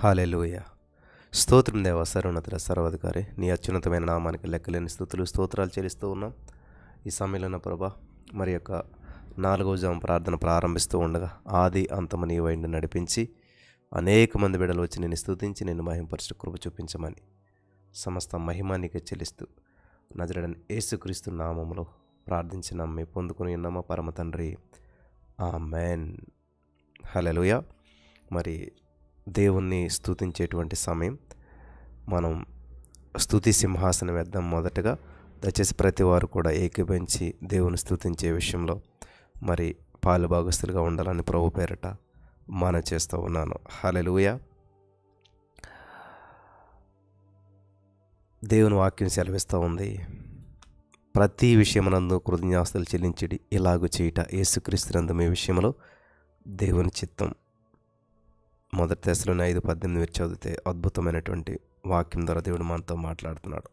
హల్లెలూయా. స్తోత్రం దేవా, సర్వోన్నతుడ, సర్వాధికారి, నీ అత్యున్నతమైన నామానికి లెక్కలేని స్తుతులు స్తోత్రాలు చెల్లిస్తూ ఉన్నాం. ఈ సమయంలో ప్రభా మరి యొక్క 4వ జాము ప్రార్థన ప్రారంభిస్తూ ఉండగా ఆది అంతము నీ వైండి నడిపించి అనేక మంది బిడ్డలు వచ్చి నేను స్తుతించి నిన్ను మహింపరచు కృప చూపించమని సమస్త మహిమ నీకే చెల్లిస్తూ నజరేయుడైన యేసుక్రీస్తు నామములో ప్రార్థించి నమ్మి పొందుకుని ఉన్నామా పరమ తండ్రి, ఆమేన్. హల్లెలూయా. మరి దేవుణ్ణి స్తుతించేటువంటి సమయం. మనం స్తుతి సింహాసనం వేద్దాం. మొదటగా దయచేసి ప్రతి వారు కూడా ఏకీభవించి దేవుని స్తుతించే విషయంలో మరి పాలు భాగస్తులుగా ఉండాలని ప్రభు పేరట మనవి చేస్తూ ఉన్నాను. హల్లెలూయా. దేవుని వాక్యం సెలవిస్తూ ఉంది, ప్రతి విషయమునందు కృతజ్ఞతాస్తుతులు చెల్లించడి, ఇలాగు చేయుట యేసుక్రీస్తునందు మీ విషయంలో దేవుని చిత్తం. 1 తెస్సలోని 5:18 చదివితే అద్భుతమైనటువంటి వాక్యం ద్వారా దేవుడు మనతో మాట్లాడుతున్నాడు.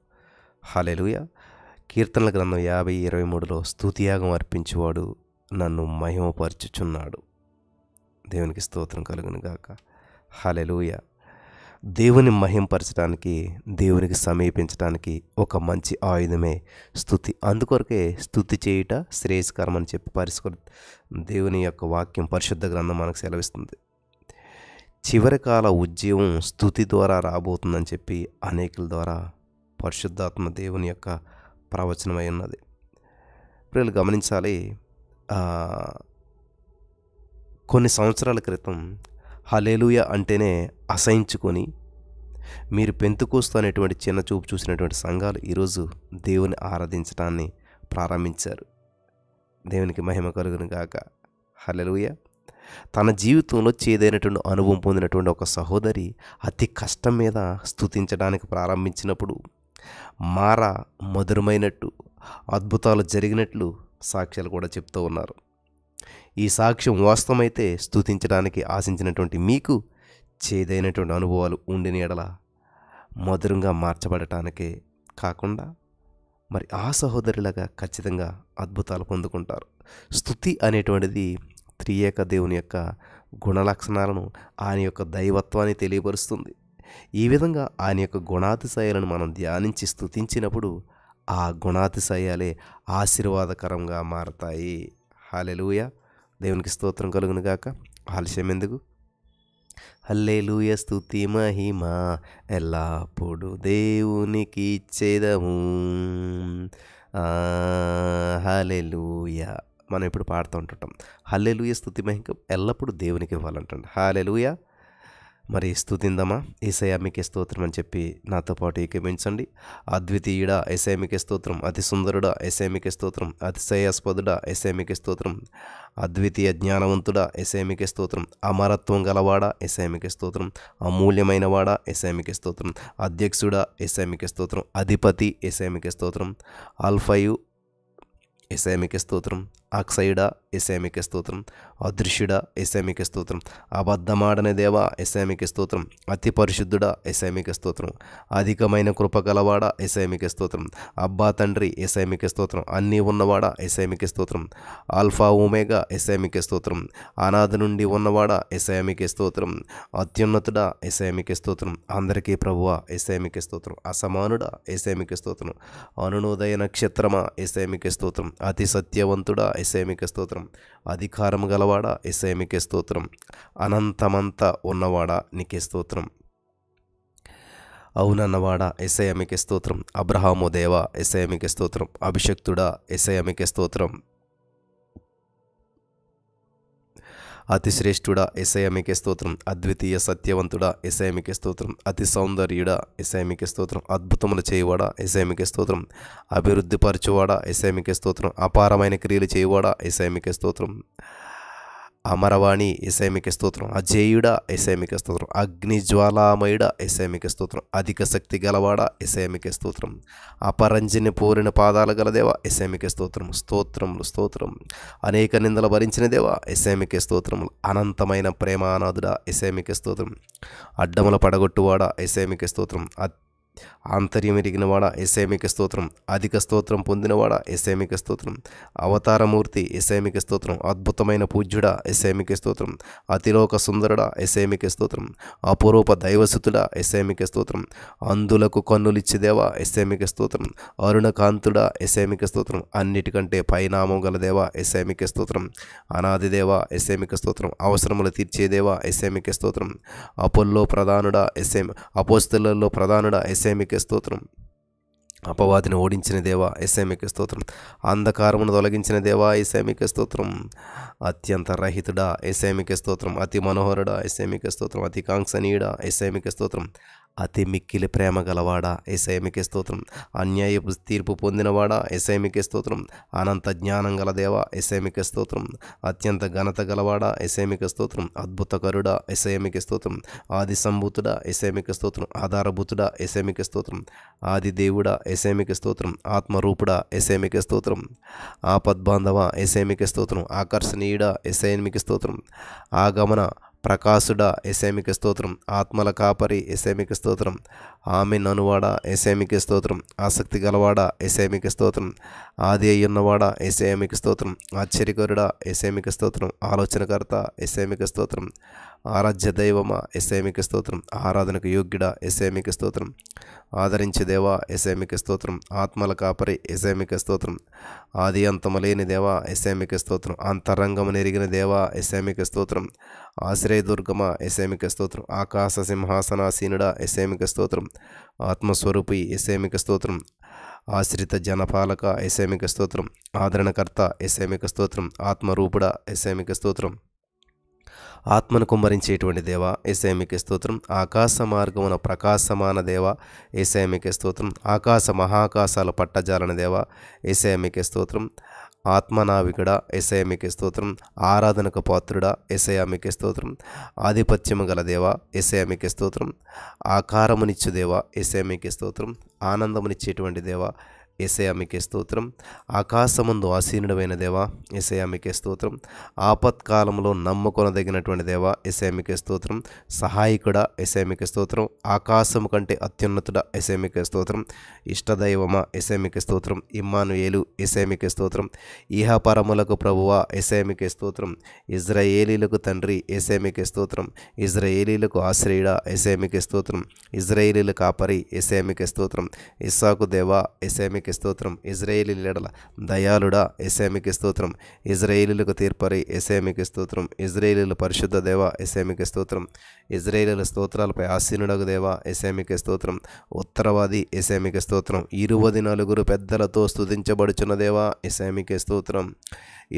హల్లెలూయా. కీర్తనల గ్రంథం 50:23లో స్తుతియాగం అర్పించేవాడు నన్ను మహిమపరచుచున్నాడు. దేవునికి స్తోత్రం కలుగును గాక. హల్లెలూయా. దేవుని మహింపరచడానికి, దేవునికి సమీపించడానికి ఒక మంచి ఆయుధమే స్తుతి. అందుకొరకే స్తుతి చేయుట శ్రేయస్కరం అని చెప్పి దేవుని యొక్క వాక్యం పరిశుద్ధ గ్రంథం మనకు సెలవిస్తుంది. చివరి కాల ఉద్యమం స్తుతి ద్వారా రాబోతుందని చెప్పి అనేకుల ద్వారా పరిశుద్ధాత్మ దేవుని యొక్క ప్రవచనమై ఉన్నది. ప్రియులు గమనించాలి, కొన్ని సంవత్సరాల క్రితం హల్లెలూయా అంటేనే అసహించుకొని మీరు పెంతుకోస్తు అనేటువంటి చిన్న చూపు చూసినటువంటి సంఘాలు ఈరోజు దేవుని ఆరాధించడాన్ని ప్రారంభించారు. దేవునికి మహిమ కలుగును గాక. హల్లెలూయా. తన జీవితంలో చేదైనటువంటి అనుభవం పొందినటువంటి ఒక సహోదరి అతి కష్టం మీద స్తుతించడానికి ప్రారంభించినప్పుడు మార మధురమైనట్టు, అద్భుతాలు జరిగినట్లు సాక్ష్యాలు కూడా చెప్తూ ఉన్నారు. ఈ సాక్ష్యం వాస్తవమైతే స్తుతించడానికి ఆశించినటువంటి మీకు చేదైనటువంటి అనుభవాలు ఉండిన ఎడల మధురంగా మార్చబడటానికే కాకుండా మరి ఆ సహోదరులాగా ఖచ్చితంగా అద్భుతాలు పొందుకుంటారు. స్తుతి అనేటువంటిది త్రియేక దేవుని యొక్క గుణలక్షణాలను, ఆయన యొక్క దైవత్వాన్ని తెలియపరుస్తుంది. ఈ విధంగా ఆయన యొక్క గుణాతిశయాలను మనం ధ్యానించి స్తుతించినప్పుడు ఆ గుణాతిశయాలే ఆశీర్వాదకరంగా మారతాయి. హల్లెలూయా. దేవునికి స్తోత్రం కలుగును గాక. ఆలస్యం ఎందుకు? హల్లెలూయా. స్తుతి మహిమ ఎల్లప్పుడు దేవునికి ఇచ్చేదము. హల్లెలూయా. మనం ఇప్పుడు పాడుతూ ఉంటుంటాం, హల్లెలూయా స్తుతి మహిమ ఎల్లప్పుడు దేవునికి ఇవ్వాలంటాం. హల్లెలూయా. మరి స్తుతిందమా. యేసయ్యా మీకే స్తోత్రం అని చెప్పి నాతో పాటు ఏకీభవించండి. అద్వితీయుడా యేసయ్యా మీకే స్తోత్రం, అతి సుందరుడా యేసయ్యా మీకే స్తోత్రం, అతిశయాస్పదుడా యేసయ్యా మీకే స్తోత్రం, అద్వితీయ జ్ఞానవంతుడా యేసయ్యా మీకే స్తోత్రం, అమరత్వం గలవాడా యేసయ్యా మీకే స్తోత్రం, అమూల్యమైన వాడా యేసయ్యా మీకే స్తోత్రం, అధ్యక్షుడా యేసయ్యా మీకే స్తోత్రం, అధిపతి యేసయ్యా మీకే స్తోత్రం, ఆల్ఫయు యేసయ్యా మీకే స్తోత్రం, అక్షయుడా యేసయ్యా మీకే స్తోత్రం, అదృశ్యుడా యేసయ్యా మీకే స్తోత్రం, అబద్ధమాడని దేవా యేసయ్యా మీకే స్తోత్రం, అతి పరిశుద్ధుడా యేసయ్యా మీకే స్తోత్రం, అధికమైన కృప గలవాడా యేసయ్యా మీకే స్తోత్రం, అబ్బా తండ్రి యేసయ్యా మీకే స్తోత్రం, అన్నీ ఉన్నవాడా యేసయ్యా మీకే స్తోత్రం, ఆల్ఫా ఓమేగా యేసయ్యా మీకే స్తోత్రం, అనాది నుండి ఉన్నవాడా యేసయ్యా మీకే స్తోత్రం, అత్యున్నతుడా యేసయ్యా మీకే స్తోత్రం, అందరికీ ప్రభువా యేసయ్యా మీకే స్తోత్రం, అసమానుడా యేసయ్యా మీకే స్తోత్రం, అరుణోదయ నక్షత్రమా యేసయ్యా మీకే స్తోత్రం, అతి సత్యవంతుడా యేసయ్యా మీకే స్తోత్రం, అధికారం గలవాడా యేసయ్యా మీకే స్తోత్రం, అనంతమంతా ఉన్నవాడా నీకే స్తోత్రం, అవునన్నవాడా యేసయ్యా మీకే స్తోత్రం, అబ్రహాము దేవా యేసయ్యా మీకే స్తోత్రం, అభిషక్తుడా యేసయ్యా మీకే స్తోత్రం, అతి శ్రేష్ఠుడా యేసయ్యా మీకే స్తోత్రం, అద్వితీయ సత్యవంతుడా యేసయ్యా మీకే స్తోత్రం, అతి సౌందర్యుడా యేసయ్యా మీకే స్తోత్రం, అద్భుతములు చేయువాడా యేసయ్యా మీకే స్తోత్రం, అభివృద్ధి పరచువాడా యేసయ్యా మీకే స్తోత్రం, అపారమైన క్రియలు చేయువాడా యేసయ్యా మీకే స్తోత్రం, అమరవాణి యేసయ్యా మీకే స్తోత్రం, అజేయుడా యేసయ్యా మీకే స్తోత్రం, అగ్ని జ్వాలామయుడా యేసయ్యా మీకే స్తోత్రం, అధిక శక్తి గలవాడా యేసయ్యా మీకే స్తోత్రం, అపరంజిని పూరిన పాదాలు గల దేవా యేసయ్యా మీకే స్తోత్రం, స్తోత్రములు స్తోత్రం, అనేక నిందలు భరించిన దేవా యేసయ్యా మీకే స్తోత్రములు, అనంతమైన ప్రేమానాథుడా యేసయ్యా మీకే స్తోత్రం, అడ్డముల పడగొట్టువాడా యేసయ్యా మీకే స్తోత్రం, ఆంతర్యం ఎరిగినవాడా ఎస్ఐమిక స్తోత్రం. అధిక స్తోత్రం పొందినవాడా ఎస్ఐమిక స్తోత్రం. అవతారమూర్తి ఎస్ఐమిక స్తోత్రం. అద్భుతమైన పూజ్యుడా ఎస్ఐమిక స్తోత్రం. అతిలోక సుందరుడా ఎస్ఐమిక స్తోత్రం. అపురూప దైవసుతుడా ఎస్ఐమిక స్తోత్రం. అందులకు కన్నులిచ్చిదేవా ఎస్ఐమిక స్తోత్రం. అరుణకాంతుడా ఎస్ఐమిక స్తోత్రం. అన్నిటికంటే పైనామం గల దేవా ఎస్ఐమిక స్తోత్రం. అనాదిదేవా ఎస్ఐమిక స్తోత్రం. అవసరములు తీర్చేదేవా ఎస్ఐమిక స్తోత్రం. అపోల్లో ప్రధానుడా అపోస్తలులలో ప్రధానుడా ఎస్ఐమిక స్తోత్రం. అపవాదిని ఓడించిన దేవా ఎస్ఐమిక స్తోత్రం. అంధకారమును తొలగించిన దేవా ఎస్ఐమిక స్తోత్రం. అత్యంత రహితుడా ఎస్ఐమిక స్తోత్రం. అతి మనోహరుడా ఎస్ఐమిక స్తోత్రం. అతి కాంక్షణీయుడా ఎస్ఐమిక స్తోత్రం. అతి మిక్కిలి ప్రేమ గలవాడా ఎస్ఐమిక స్తోత్రం. అన్యాయపు తీర్పు పొందినవాడా ఎస్ఐమిక స్తోత్రం. అనంత జ్ఞానం గల దేవా ఎస్ఐమిక స్తోత్రం. అత్యంత ఘనత గలవాడా ఎస్ఐమిక స్తోత్రం. అద్భుతకరుడా ఎస్ఐమిక స్తోత్రం. ఆది సంభూతుడా ఎస్ఐమిక స్తోత్రం. ఆధారభూతుడా ఎస్ఐమిక స్తోత్రం. ఆది దేవుడా ఎస్ఐమిక స్తోత్రం. ఆత్మరూపుడా ఎస్ఐమిక స్తోత్రం. ఆపద్బాంధవ ఎస్ఐమిక స్తోత్రం. ఆకర్షణీయుడా ఎస్ఐమిక స్తోత్రం. ఆగమన ప్రకాశుడా ఎస్ఐమిక స్తోత్రం. ఆత్మల కాపరి ఎస్ఐమిక స్తోత్రం. ఆమె ననువాడా ఎస్ఐమిక స్తోత్రం. ఆసక్తి గలవాడా ఎస్ఐమిక స్తోత్రం. ఆది అయ్యున్నవాడా ఎస్ఐమిక స్తోత్రం. ఆశ్చర్యకరుడా ఎస్ఐమిక స్తోత్రం. ఆలోచనకర్త ఎస్ఐమిక స్తోత్రం. ఆరాధ్య దైవమా ఎస్ఐమిక స్తోత్రం. ఆరాధనకు యోగ్యుడా ఎస్ఐమిక స్తోత్రం. ఆదరించే దేవా ఎస్ఐమిక స్తోత్రం. ఆత్మల కాపరి ఎస్ఐమిక స్తోత్రం. ఆది అంతమలేని దేవా ఎస్ఐమిక స్తోత్రం. అంతరంగము నెరిగిన దేవా ఎస్ఐమిక స్తోత్రం. ఆశ్రయదుర్గమా ఎస్ఐమిక స్తోత్రం. ఆకాశ సింహాసనాసీనుడా ఎస్ఐమిక స్తోత్రం. ఆత్మస్వరూపి ఎస్ఐమిక స్తోత్రం. ఆశ్రిత జనపాలక ఎస్ఐమిక స్తోత్రం. ఆదరణకర్త ఎస్ఐమిక స్తోత్రం. ఆత్మరూపుడా ఎస్ఐమిక స్తోత్రం. ఆత్మను కుమ్మరించేటువంటి దేవా ఎస్ఐమిక స్తోత్రం. ఆకాశ మార్గమున ప్రకాశమాన దేవా ఎస్ఐమిక స్తోత్రం. ఆకాశ మహాకాశాలు పట్టజాలని దేవా ఎస్ఐమిక స్తోత్రం. ఆత్మనావికుడా ఎస్ఐమిక స్తోత్రం. ఆరాధనకు పాత్రుడా ఎస్ఐమిక స్తోత్రం. ఆధిపత్యము గల దేవా ఎస్ఐమిక స్తోత్రం. ఆకారమునిచ్చు దేవా ఎస్ఐమిక స్తోత్రం. ఆనందమునిచ్చేటువంటి దేవా ఎస్ఐమిక స్తోత్రం. ఆకాశమందు ఆసీనుడమైన దేవా ఎస్ఐమిక స్తోత్రం. ఆపత్కాలంలో నమ్ముకొనదగినటువంటి దేవా ఎస్ఐమిక స్తోత్రం. సహాయకుడా ఎస్ఐమిక స్తోత్రం. ఆకాశము కంటే అత్యున్నతుడా ఎస్ఐమిక స్తోత్రం. ఇష్టదైవమా ఎస్ఐమిక స్తోత్రం. ఇమ్మానుయేలు ఎస్ఐమిక స్తోత్రం. ఇహపరములకు ప్రభువా ఎస్ఐమిక స్తోత్రం. ఇజ్రాయేలీలకు తండ్రి ఎస్ఐమిక స్తోత్రం. ఇజ్రాయేలీలకు ఆశ్రయుడా ఎస్ఐమిక స్తోత్రం. ఇజ్రాయేలీల కాపరి ఎస్ఐమిక స్తోత్రం. ఇస్సాకు దేవా ఎస్ఐమిక స్తోత్రం. ఇజ్రాయేలీల ఎడల దయాళుడా ఎస్ఐమిక స్తోత్రం. ఇజ్రాయేలీలకు తీర్పరి ఎస్ఐమిక స్తోత్రం. ఇజ్రాయేలీల పరిశుద్ధ దేవా ఎస్ఐమిక స్తోత్రం. ఇజ్రాయేలీల స్తోత్రాలపై ఆసీనుడగు దేవా ఎస్ఐమిక స్తోత్రం. ఉత్తరవాది ఎస్ఐమిక స్తోత్రం. 24 పెద్దలతో స్తుతించబడుచున్న దేవా ఎస్ఐమిక స్తోత్రం.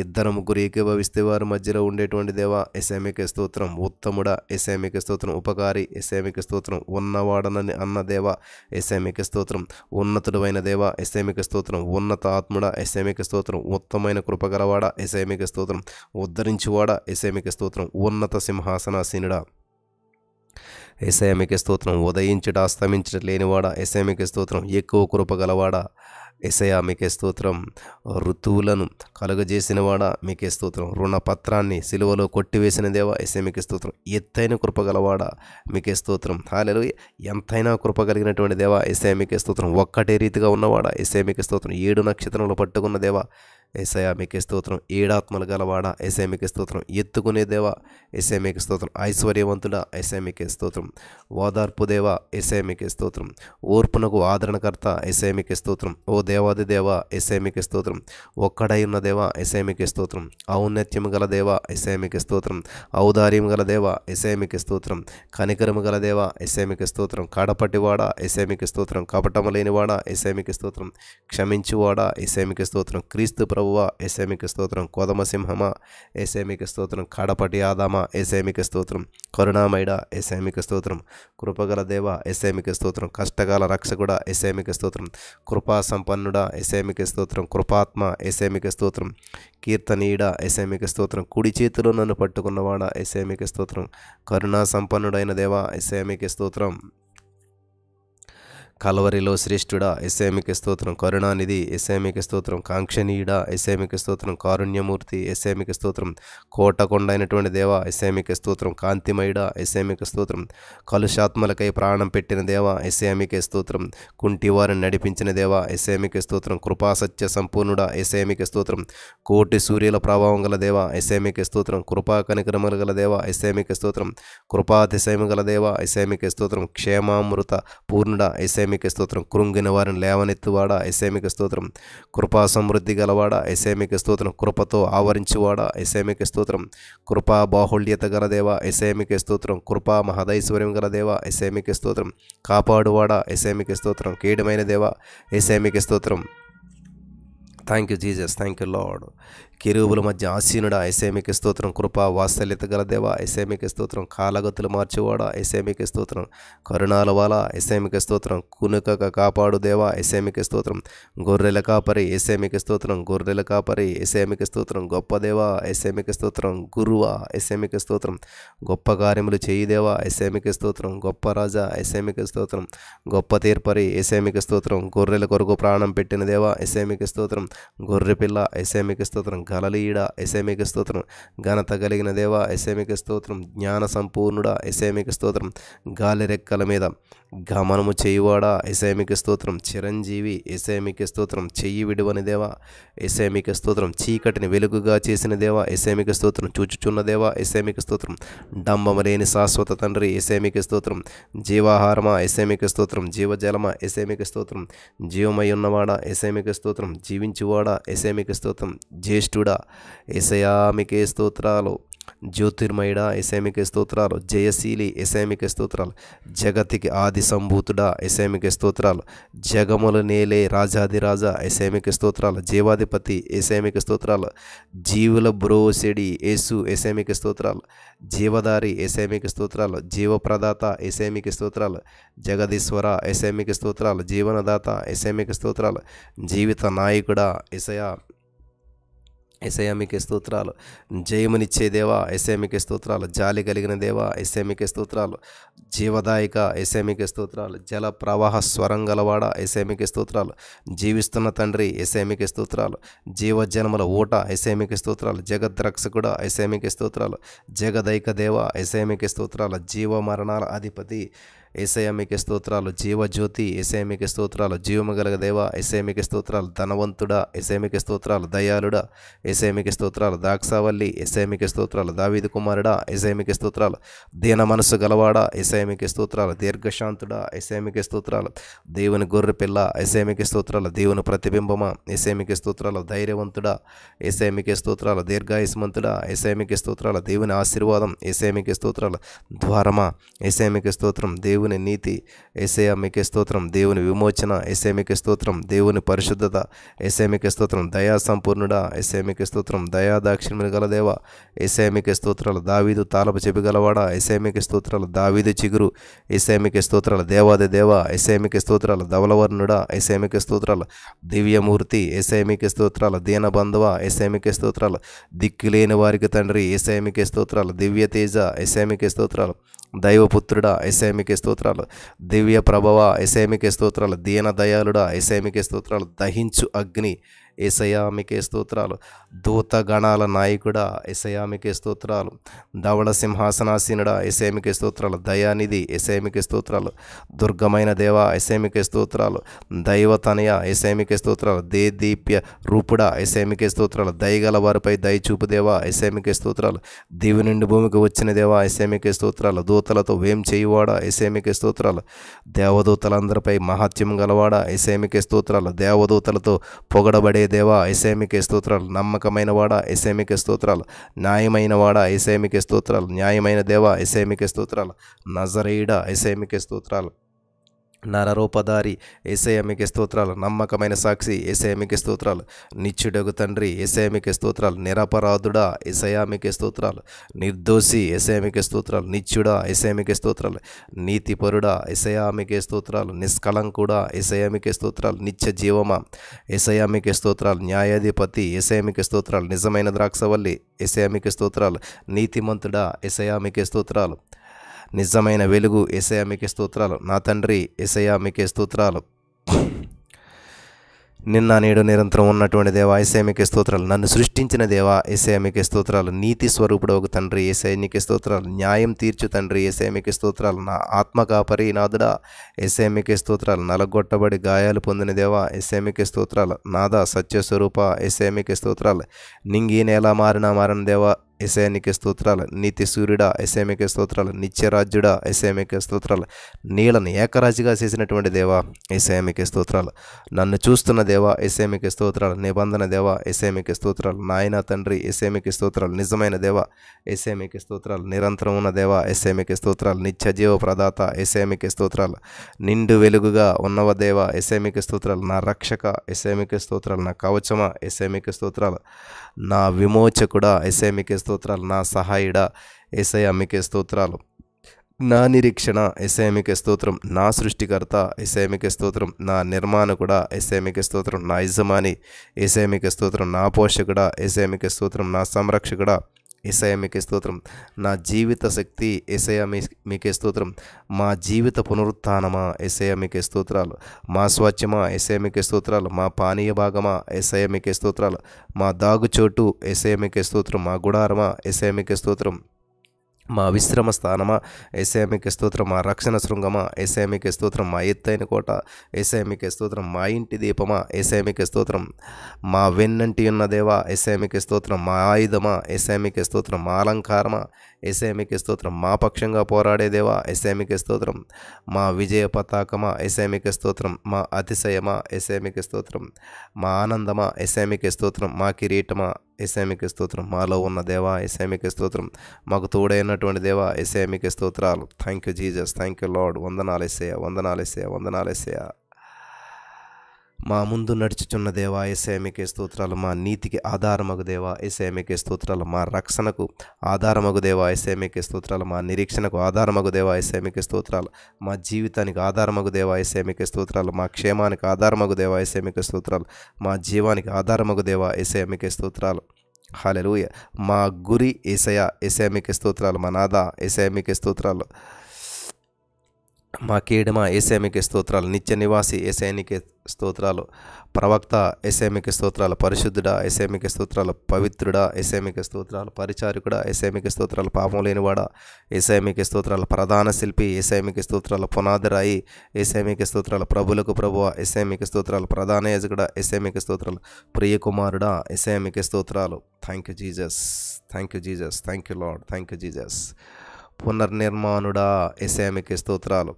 2-3 ఏకీభవిస్తే వారి మధ్యలో ఉండేటువంటి దేవా ఎస్ఐమిక స్తోత్రం. ఉత్తముడా ఎస్ఐమిక స్తోత్రం. ఉపకారి ఎస్ఐమిక స్తోత్రం. ఉన్నవాడనని అన్న దేవా ఎస్ఐమిక స్తోత్రం. ఉన్నతుడైన దేవా ఎస్ఐమిక స్తోత్రం. ఉన్నత ఆత్ముడా ఎస్ఐమిక స్తోత్రం. ఉత్తమైన కృపగలవాడా ఎస్ఐమిక స్తోత్రం. ఉద్ధరించువాడా ఎస్ఐమిక స్తోత్రం. ఉన్నత సింహాసనాసీనుడా ఎస్ఐమిక స్తోత్రం. ఉదయించుట అస్తమించుట లేనివాడా ఎస్ఐమిక స్తోత్రం. ఎక్కువ కృపగలవాడా ఎస్ఐయా మీకే స్తోత్రం. ఋతువులను కలుగజేసినవాడా మీకే స్తోత్రం. రుణపత్రాన్ని సిలువలో కొట్టివేసిన దేవా ఎస్ఐమిక స్తోత్రం. ఎత్తైన కృపగలవాడా మీకే స్తోత్రం. హల్లెలూయా. ఎంతైనా కృప కలిగినటువంటి దేవా ఎస్ఐమిక స్తోత్రం. ఒక్కటే రీతిగా ఉన్నవాడా ఎస్ఐమిక స్తోత్రం. 7 నక్షత్రములు పట్టుకున్న దేవా ఎస్ఐయా మీకే స్తోత్రం. 7 ఆత్మలు గలవాడా ఎస్ఐమిక స్తోత్రం. ఎత్తుకునే దేవా ఎస్ఐమిక స్తోత్రం. ఐశ్వర్యవంతుడా ఎస్ఐమిక స్తోత్రం. ఓదార్పు దేవా ఎస్ఐమిక స్తోత్రం. ఓర్పునకు ఆదరణకర్త ఎస్ఐమిక స్తోత్రం. ఓ దేవాది దేవా ఎస్ఐమిక స్తోత్రం. ఒక్కడై ఉన్న దేవా ఎస్ఐమిక స్తోత్రం. ఔన్నత్యము గల దేవా ఎస్ఐమిక స్తోత్రం. ఔదార్యము గల దేవా ఎస్ఐమిక స్తోత్రం. కనికరము గల దేవా ఎస్ఐమిక స్తోత్రం. కడపటివాడా ఎస్ఐమిక స్తోత్రం. కపటము లేనివాడా ఎస్ఐమిక స్తోత్రం. క్షమించువాడా ఎస్ఐమిక స్తోత్రం. క్రీస్తు ప్రభువా ఎస్ఐమిక స్తోత్రం. కొదమసింహమా ఎస్ఐమిక స్తోత్రం. కడపటి ఆదామా ఎస్ఐమిక స్తోత్రం. కరుణామయుడా ఎస్ఐమిక స్తోత్రం. కృపగల దేవా ఎస్ఐమిక స్తోత్రం. కష్టకాల రక్షకుడా ఎస్ఐమిక స్తోత్రం. కృపా సంపన్నుడా ఎస్ఐమిక స్తోత్రం. కృపాత్మ ఎస్ఐమిక స్తోత్రం. కీర్తనీయుడా ఎస్ఐమిక స్తోత్రం. కుడి చేతిలో నన్ను పట్టుకున్నవాడా ఎస్ఐమిక స్తోత్రం. కరుణా సంపన్నుడైన దేవా ఎస్ఐమిక స్తోత్రం. కల్వరిలో శ్రేష్ఠుడా యేసయ్య మీకే స్తోత్రం. కరుణానిధి యేసయ్య మీకే స్తోత్రం. కాంక్షణీయుడా యేసయ్య మీకే స్తోత్రం. కారుణ్యమూర్తి యేసయ్య మీకే స్తోత్రం. కోటకొండ అయినటువంటి దేవా యేసయ్య మీకే స్తోత్రం. కాంతిమయుడా యేసయ్య మీకే స్తోత్రం. కలుషాత్మలకై ప్రాణం పెట్టిన దేవా యేసయ్య మీకే స్తోత్రం. కుంటివారిని నడిపించిన దేవా యేసయ్య మీకే స్తోత్రం. కృపాసత్య సంపూర్ణుడా యేసయ్య మీకే స్తోత్రం. కోటి సూర్యుల ప్రభావం గల దేవా యేసయ్య మీకే స్తోత్రం. కృపా కనికరములు గల దేవా యేసయ్య మీకే స్తోత్రం. కృపాతిశయము గల దేవా యేసయ్య మీకే స్తోత్రం. క్షేమామృత పూర్ణుడా యేసయ్య మీకే స్తోత్రం. కృంగిన వారిని లేవనెత్తువాడా యేసయ్య మీకే స్తోత్రం. కృపా సమృద్ధి గలవాడా యేసయ్య మీకే స్తోత్రం. కృపతో ఆవరించువాడా యేసయ్య మీకే స్తోత్రం. కృపా బాహుళ్యత గల దేవా యేసయ్య మీకే స్తోత్రం. కృపా మహదైశ్వర్యం గల దేవా యేసయ్య మీకే స్తోత్రం. కాపాడువాడా యేసయ్య మీకే స్తోత్రం. కీడమైన దేవా యేసయ్య మీకే స్తోత్రం. Thank you Jesus, thank you Lord. కెరూబుల మధ్య ఆసీనుడా యేసయ్య మీకే స్తోత్రం. కృపా వాత్సల్యత గల దేవా యేసయ్య మీకే స్తోత్రం. కాలగతులు మార్చేవాడా యేసయ్య మీకే స్తోత్రం. కరుణాల వాలా యేసయ్య మీకే స్తోత్రం. కునుకక కాపాడు దేవా యేసయ్య మీకే స్తోత్రం. గొర్రెల కాపరి యేసయ్య మీకే స్తోత్రం. గొర్రెల కాపరి యేసయ్య మీకే స్తోత్రం. గొప్ప దేవా యేసయ్య మీకే స్తోత్రం. గురువా యేసయ్య మీకే స్తోత్రం. గొప్ప కార్యములు చేయి దేవా యేసయ్య మీకే స్తోత్రం. గొప్ప రాజా యేసయ్య మీకే స్తోత్రం. గొప్ప తీర్పరి యేసయ్య మీకే స్తోత్రం. గొర్రెల కొరకు ప్రాణం పెట్టిన దేవా యేసయ్య మీకే స్తోత్రం. గొర్రె పిల్ల యేసయ్య మీకే స్తోత్రం. గలలీయుడా యేసయ్య మీకే స్తోత్రం. ఘనత కలిగిన దేవా యేసయ్య మీకే స్తోత్రం. జ్ఞాన సంపూర్ణుడా యేసయ్య మీకే స్తోత్రం. గాలి రెక్కల మీద గమనము చేయువాడా యేసయ్య మీకే స్తోత్రం. చిరంజీవి యేసయ్య మీకే స్తోత్రం. చెయ్యి విడువని దేవా యేసయ్య మీకే స్తోత్రం. చీకటిని వెలుగుగా చేసిన దేవా యేసయ్య మీకే స్తోత్రం. చూచుచున్న దేవా యేసయ్య మీకే స్తోత్రం. డంబము లేని శాశ్వత తండ్రి యేసయ్య మీకే స్తోత్రం. జీవాహారమా యేసయ్య మీకే స్తోత్రం. జీవజలమా యేసయ్య మీకే స్తోత్రం. జీవమై ఉన్నవాడా యేసయ్య మీకే స్తోత్రం. జీవించువాడా యేసయ్య మీకే స్తోత్రం. జ్యేష్ఠుడా యేసయ్యా మీకే స్తోత్రాలు. జ్యోతిర్మయుడా యేసయ్య మీకే స్తోత్రాలు. జయశీలి యేసయ్య మీకే స్తోత్రాలు. జగతికి ఆది సంభూతుడా యేసయ్య మీకే స్తోత్రాలు. జగముల నేలే రాజాదిరాజా యేసయ్య మీకే స్తోత్రాలు. జీవాధిపతి యేసయ్య మీకే స్తోత్రాలు. జీవుల బ్రోసెడి యేసు యేసయ్య మీకే స్తోత్రాలు. జీవదారి యేసయ్య మీకే స్తోత్రాలు. జీవప్రదాత యేసయ్య మీకే స్తోత్రాలు. జగదీశ్వర యేసయ్య మీకే స్తోత్రాలు. జీవనదాత యేసయ్య మీకే స్తోత్రాలు. జీవిత నాయకుడా యేసయ్య మీకే స్తోత్రాలు. జయమునిచ్చే దేవా యేసయ్య మీకే స్తోత్రాలు. జాలి కలిగిన దేవా యేసయ్య మీకే స్తోత్రాలు. జీవదాయిక యేసయ్య మీకే స్తోత్రాలు. జల ప్రవాహ స్వరం గలవాడ యేసయ్య మీకే స్తోత్రాలు. జీవిస్తున్న తండ్రి యేసయ్య మీకే స్తోత్రాలు. జీవజనముల ఊట యేసయ్య మీకే స్తోత్రాలు. జగద్రక్షకుడ యేసయ్య మీకే స్తోత్రాలు. జగదైక దేవా యేసయ్య మీకే స్తోత్రాలు. జీవ మరణాల అధిపతి యేసయ్య మీకే స్తోత్రాలు. జీవజ్యోతి యేసయ్య మీకే స్తోత్రాలు. జీవము గల దేవా యేసయ్య మీకే స్తోత్రాలు. ధనవంతుడా యేసయ్య మీకే స్తోత్రాలు. దయాళుడా యేసయ్య మీకే స్తోత్రాలు. ద్రాక్షావల్లి యేసయ్య మీకే స్తోత్రాలు. దావీదు కుమారుడా యేసయ్య మీకే స్తోత్రాలు. దీన మనసు గలవాడా యేసయ్య మీకే స్తోత్రాలు. దీర్ఘశాంతుడా యేసయ్య మీకే స్తోత్రాలు. దేవుని గొర్రె పిల్ల యేసయ్య మీకే స్తోత్రాలు. దేవుని ప్రతిబింబమా యేసయ్య మీకే స్తోత్రాలు. ధైర్యవంతుడా యేసయ్య మీకే స్తోత్రాలు. దీర్ఘాయుష్మంతుడా యేసయ్య మీకే స్తోత్రాలు. దేవుని ఆశీర్వాదం యేసయ్య మీకే స్తోత్రాలు. ద్వారమా యేసయ్య మీకే స్తోత్రం. దేవుని నీతి యేసయ్య మీకే స్తోత్రం. దేవుని విమోచన యేసయ్య మీకే స్తోత్రం. దేవుని పరిశుద్ధత యేసయ్య మీకే స్తోత్రం. దయా సంపూర్ణుడా యేసయ్య మీకే స్తోత్రం. దయా దాక్షిణ్యములు గల దేవా యేసయ్య మీకే స్తోత్రాలు. దావీదు తాళపు చెవి గలవాడా యేసయ్య మీకే స్తోత్రాలు. దావీదు చిగురు యేసయ్య మీకే స్తోత్రాలు. దేవాది దేవా యేసయ్య మీకే స్తోత్రాలు. ధవలవర్ణుడా యేసయ్య మీకే స్తోత్రాలు. దివ్యమూర్తి యేసయ్య మీకే స్తోత్రాలు. దీనబంధువ యేసయ్య మీకే స్తోత్రాలు. దిక్కులేని వారికి తండ్రి యేసయ్య మీకే స్తోత్రాలు. దివ్య తేజ యేసయ్య మీకే స్తోత్రాలు. దైవపుత్రుడా యేసయ్య మీకే స్తోత్రాలు. దివ్య ప్రభవ యేసయ్య మీకే స్తోత్రాలు. దీన దయాళుడా యేసయ్య మీకే స్తోత్రాలు. దహించు అగ్ని యేసయ్య మీకే స్తోత్రాలు. దూత గణాల నాయకుడా యేసయ్య మీకే స్తోత్రాలు. ధవళ సింహాసనాసీనుడా యేసయ్య మీకే స్తోత్రాలు. దయానిధి యేసయ్య మీకే స్తోత్రాలు. దుర్గమైన దేవా యేసయ్య మీకే స్తోత్రాలు. దైవతనయ యేసయ్య మీకే స్తోత్రాలు. దీప్య రూపుడా యేసయ్య మీకే స్తోత్రాలు. దయగల వారిపై దయచూపు దేవా యేసయ్య మీకే స్తోత్రాలు. దివి నుండి భూమికి వచ్చిన దేవా యేసయ్య మీకే స్తోత్రాలు. దూతలతో వేం చేయువాడా యేసయ్య మీకే స్తోత్రాలు. దేవదూతలందరిపై మహత్యం గలవాడా యేసయ్య మీకే స్తోత్రాలు. దేవదూతలతో పొగడబడే దేవా యేసయ్య మీకే స్తోత్రాలు. నమ్మకమైన వాడా యేసయ్య మీకే స్తోత్రాలు. న్యాయమైన వాడా యేసయ్య మీకే స్తోత్రాలు. న్యాయమైన దేవా యేసయ్య మీకే స్తోత్రాలు. నజరేయుడా యేసయ్య మీకే స్తోత్రాలు. నరరూపధారి యేసయ్య మీకే స్తోత్రాలు. నమ్మకమైన సాక్షి యేసయ్య మీకే స్తోత్రాలు. నిత్యుడగు తండ్రి యేసయ్య మీకే స్తోత్రాలు. నిరపరాధుడా యేసయ్య మీకే స్తోత్రాలు. నిర్దోషి యేసయ్య మీకే స్తోత్రాలు. నిత్యుడా యేసయ్య మీకే స్తోత్రాలు. నీతిపరుడా యేసయ్య మీకే స్తోత్రాలు. నిష్కళంకుడా యేసయ్య మీకే స్తోత్రాలు. నిత్య జీవమా యేసయ్య మీకే స్తోత్రాలు. న్యాయాధిపతి యేసయ్య మీకే స్తోత్రాలు. నిజమైన ద్రాక్షవల్లి యేసయ్య మీకే స్తోత్రాలు. నీతిమంతుడా యేసయ్య మీకే స్తోత్రాలు. నిజమైన వెలుగు యేసయ్యా మీకే స్తోత్రాలు. నా తండ్రి యేసయ్యా మీకే స్తోత్రాలు. నిన్న నేడు నిరంతరం ఉన్నటువంటి దేవా యేసయ్యా మీకే స్తోత్రాలు. నన్ను సృష్టించిన దేవా యేసయ్యా మీకే స్తోత్రాలు. నీతి స్వరూపుడు ఒక తండ్రి యేసయ్యా నీకే స్తోత్రాలు. న్యాయం తీర్చు తండ్రి యేసయ్యా మీకే స్తోత్రాలు. నా ఆత్మ కాపరి నాథుడా యేసయ్యా మీకే స్తోత్రాలు. నలగొట్టబడి గాయాలు పొందిన దేవా యేసయ్యా మీకే స్తోత్రాలు. నాదా సత్యస్వరూప యేసయ్యా మీకే స్తోత్రాలు. నింగి నేల మారిన దేవా యేసయ్యా నీకే స్తోత్రాలు. నీతి సూర్యుడా యేసయ్యా మీకే స్తోత్రాలు. నిత్యరాజ్యుడా యేసయ్యా మీకే స్తోత్రాలు. నీళ్ళను ఏకరాజుగా చేసినటువంటి దేవా యేసయ్యా మీకే స్తోత్రాలు. నన్ను చూస్తున్న దేవా యేసయ్యా మీకే స్తోత్రాలు. నిబంధన దేవా యేసయ్యా మీకే స్తోత్రాలు. నాయన తండ్రి యేసయ్యా మీకే స్తోత్రాలు. నిజమైన దేవా యేసయ్యా మీకే స్తోత్రాలు. నిరంతరం ఉన్న దేవా యేసయ్యా మీకే స్తోత్రాలు. నిత్య జీవ ప్రదాత యేసయ్యా మీకే స్తోత్రాలు. నిండు వెలుగుగా ఉన్నవ దేవా యేసయ్యా మీకే స్తోత్రాలు. నా రక్షక యేసయ్యా మీకే స్తోత్రాలు. నా కవచమా యేసయ్యా మీకే స్తోత్రాలు. నా విమోచకుడా యేసయ్యా మీకే స్తోత్రాలు. నా సహాయుడా యేసయ్యా మీకే స్తోత్రాలు. నా నిరీక్షణ యేసయ్యా మీకే స్తోత్రం. నా సృష్టికర్త యేసయ్యా మీకే స్తోత్రం. నా నిర్మాణకుడా యేసయ్యా మీకే స్తోత్రం. నా యజమాని యేసయ్యా మీకే స్తోత్రం. నా పోషకుడా యేసయ్యా మీకే స్తోత్రం. నా సంరక్షకుడా యేసయ్యా మీకే స్తోత్రం. నా జీవిత శక్తి యేసయ్యా మీకే స్తోత్రం. మా జీవిత పునరుత్థానమా యేసయ్యా మీకే స్తోత్రాలు. మా స్వాచ్యమా యేసయ్యా మీకే స్తోత్రాలు. మా పానీయ భాగమా యేసయ్యా మీకే స్తోత్రాలు. మా దాగుచోటు యేసయ్యా మీకే స్తోత్రం. మా గుడారమా యేసయ్యా మీకే స్తోత్రం. మా విశ్రమ స్థానమా యేసయ్యా మీకే స్తోత్రం. మా రక్షణ శృంగమా యేసయ్యా మీకే స్తోత్రం. మా ఎత్తైన కోట యేసయ్యా మీకే స్తోత్రం. మా ఇంటి దీపమా యేసయ్యా మీకే స్తోత్రం. మా వెన్నంటి ఉన్న దేవా యేసయ్యా మీకే స్తోత్రం. మా ఆయుధమా యేసయ్యా మీకే స్తోత్రం. మా అలంకారమా యేసయ్యా మీకే స్తోత్రం. మా పక్షంగా పోరాడే దేవా యేసయ్యా మీకే స్తోత్రం. మా విజయ పతాకమా యేసయ్యా మీకే స్తోత్రం. మా అతిశయమా యేసయ్యా మీకే స్తోత్రం. మా ఆనందమా యేసయ్యా మీకే స్తోత్రం. మా కిరీటమా యేసయ్యా మీకే స్తోత్రం. మాలో ఉన్న దేవా యేసయ్యా మీకే స్తోత్రం. మాకు తోడైనటువంటి దేవా యేసయ్యా మీకే స్తోత్రాలు. Thank you Jesus. Thank you Lord. వందనాలు యేసయ్యా. వందనాలు యేసయ్యా. వందనాలు యేసయ్యా. మా ముందు నడుచుచున్న దేవా యేసయ్యా మీకే స్తోత్రాలు. మా నీతికి ఆధారమగు దేవా యేసయ్యా మీకే స్తోత్రాలు. మా రక్షణకు ఆధారమగు దేవా యేసయ్యా మీకే స్తోత్రాలు. మా నిరీక్షణకు ఆధారమగు దేవా యేసయ్యా మీకే స్తోత్రాలు. మా జీవితానికి ఆధారమగు దేవా యేసయ్యా మీకే స్తోత్రాలు. మా క్షేమానికి ఆధారమగు దేవా యేసయ్యా మీకే స్తోత్రాలు. మా జీవానికి ఆధారమగు దేవా యేసయ్యా మీకే స్తోత్రాలు. హల్లెలూయా. మా గురి యేసయ్యా యేసయ్యా మీకే స్తోత్రాలు. మా నాదా యేసయ్యా మీకే స్తోత్రాలు. మా కీడమ యేసయ్యా మీకే స్తోత్రాలు. నిత్య నివాసి యేసయ్యా నీకే స్తోత్రాలు. ప్రవక్త యేసయ్యా మీకే స్తోత్రాలు. పరిశుద్ధుడా యేసయ్యా మీకే స్తోత్రాలు. పవిత్రుడా యేసయ్యా మీకే స్తోత్రాలు. పరిచారకుడా యేసయ్యా మీకే స్తోత్రాలు. పాపం లేనివాడా యేసయ్యా మీకే స్తోత్రాలు. ప్రధాన శిల్పి యేసయ్యా మీకే స్తోత్రాలు. పునాది రాయి యేసయ్యా మీకే స్తోత్రాలు. ప్రభులకు ప్రభువా యేసయ్యా మీకే స్తోత్రాలు. ప్రధాన యాజకుడా యేసయ్యా మీకే స్తోత్రాలు. ప్రియ కుమారుడా యేసయ్యా మీకే స్తోత్రాలు. Thank you Jesus. Thank you Jesus. Thank you Lord. Thank you Jesus. పునర్నిర్మాణుడా యేసయ్యా మీకే స్తోత్రాలు.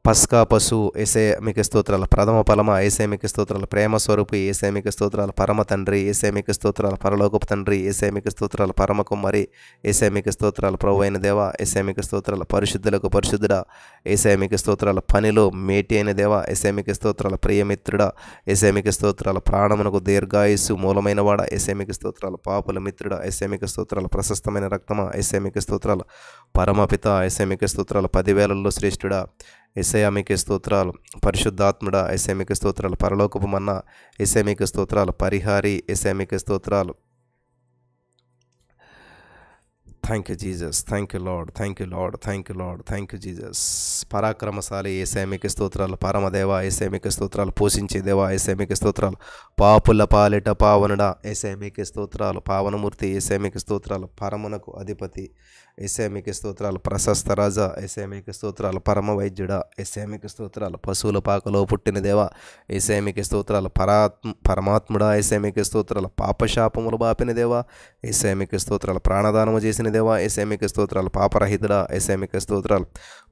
పస్కా పశువు యేసయ్యా మీకే స్తోత్రాలు. ప్రథమ ఫలమా యేసయ్యా మీకే స్తోత్రాలు. ప్రేమ స్వరూపి యేసయ్యా మీకే స్తోత్రాలు. పరమ తండ్రి యేసయ్యా మీకే స్తోత్రాలు. పరలోకపు తండ్రి యేసయ్యా మీకే స్తోత్రాలు. పరమ కుమారి యేసయ్యా మీకే స్తోత్రాలు. ప్రభు అయిన దేవా యేసయ్యా మీకే స్తోత్రాలు. పరిశుద్ధులకు పరిశుద్ధుడా యేసయ్యా మీకే స్తోత్రాలు. పనిలో మేటి అయిన దేవా యేసయ్యా మీకే స్తోత్రాలు. ప్రియమిత్రుడా యేసయ్యా మీకే స్తోత్రాలు. ప్రాణమునకు దీర్ఘాయుస్సు మూలమైన వాడా యేసయ్యా మీకే స్తోత్రాలు. పాపుల మిత్రుడా యేసయ్యా మీకే స్తోత్రాలు. ప్రశస్తమైన రక్తమా యేసయ్యా మీకే స్తోత్రాలు. పరమపిత యేసయ్యా మీకే స్తోత్రాలు. 10,000లో శ్రేష్ఠుడా యేసయ్యా మీకే స్తోత్రాలు. పరిశుద్ధాత్ముడా యేసయ్యా మీకే స్తోత్రాలు. పరలోకపు మన్నా యేసయ్యా మీకే స్తోత్రాలు. పరిహారి యేసయ్యా మీకే స్తోత్రాలు. Thank you Jesus. Thank you Lord. Thank you Lord. Thank you Lord. Thank you Jesus. పరాక్రమశాలి యేసయ్యా మీకే స్తోత్రాలు. పరమదేవా యేసయ్యా మీకే స్తోత్రాలు. పోషించే దేవా యేసయ్యా మీకే స్తోత్రాలు. పాపుల పాలిట పావనుడా యేసయ్యా మీకే స్తోత్రాలు. పావనమూర్తి యేసయ్యా మీకే స్తోత్రాలు. పరమునకు అధిపతి యేసయ్యా మీకే స్తోత్రాలు. ప్రశస్త రాజా యేసయ్యా మీకే స్తోత్రాలు. పరమ వైద్యుడా యేసయ్యా మీకే స్తోత్రాలు. పశువుల పాకలో పుట్టిన దేవా యేసయ్యా మీకే స్తోత్రాలు. పరమాత్ముడా యేసయ్యా మీకే స్తోత్రాలు. పాపశాపములు బాపిన దేవా యేసయ్యా మీకే స్తోత్రాలు. ప్రాణదానము చేసిన దేవా యేసయ్యా మీకే స్తోత్రాలు. పాపరహితుడా యేసయ్యా మీకే స్తోత్రాలు.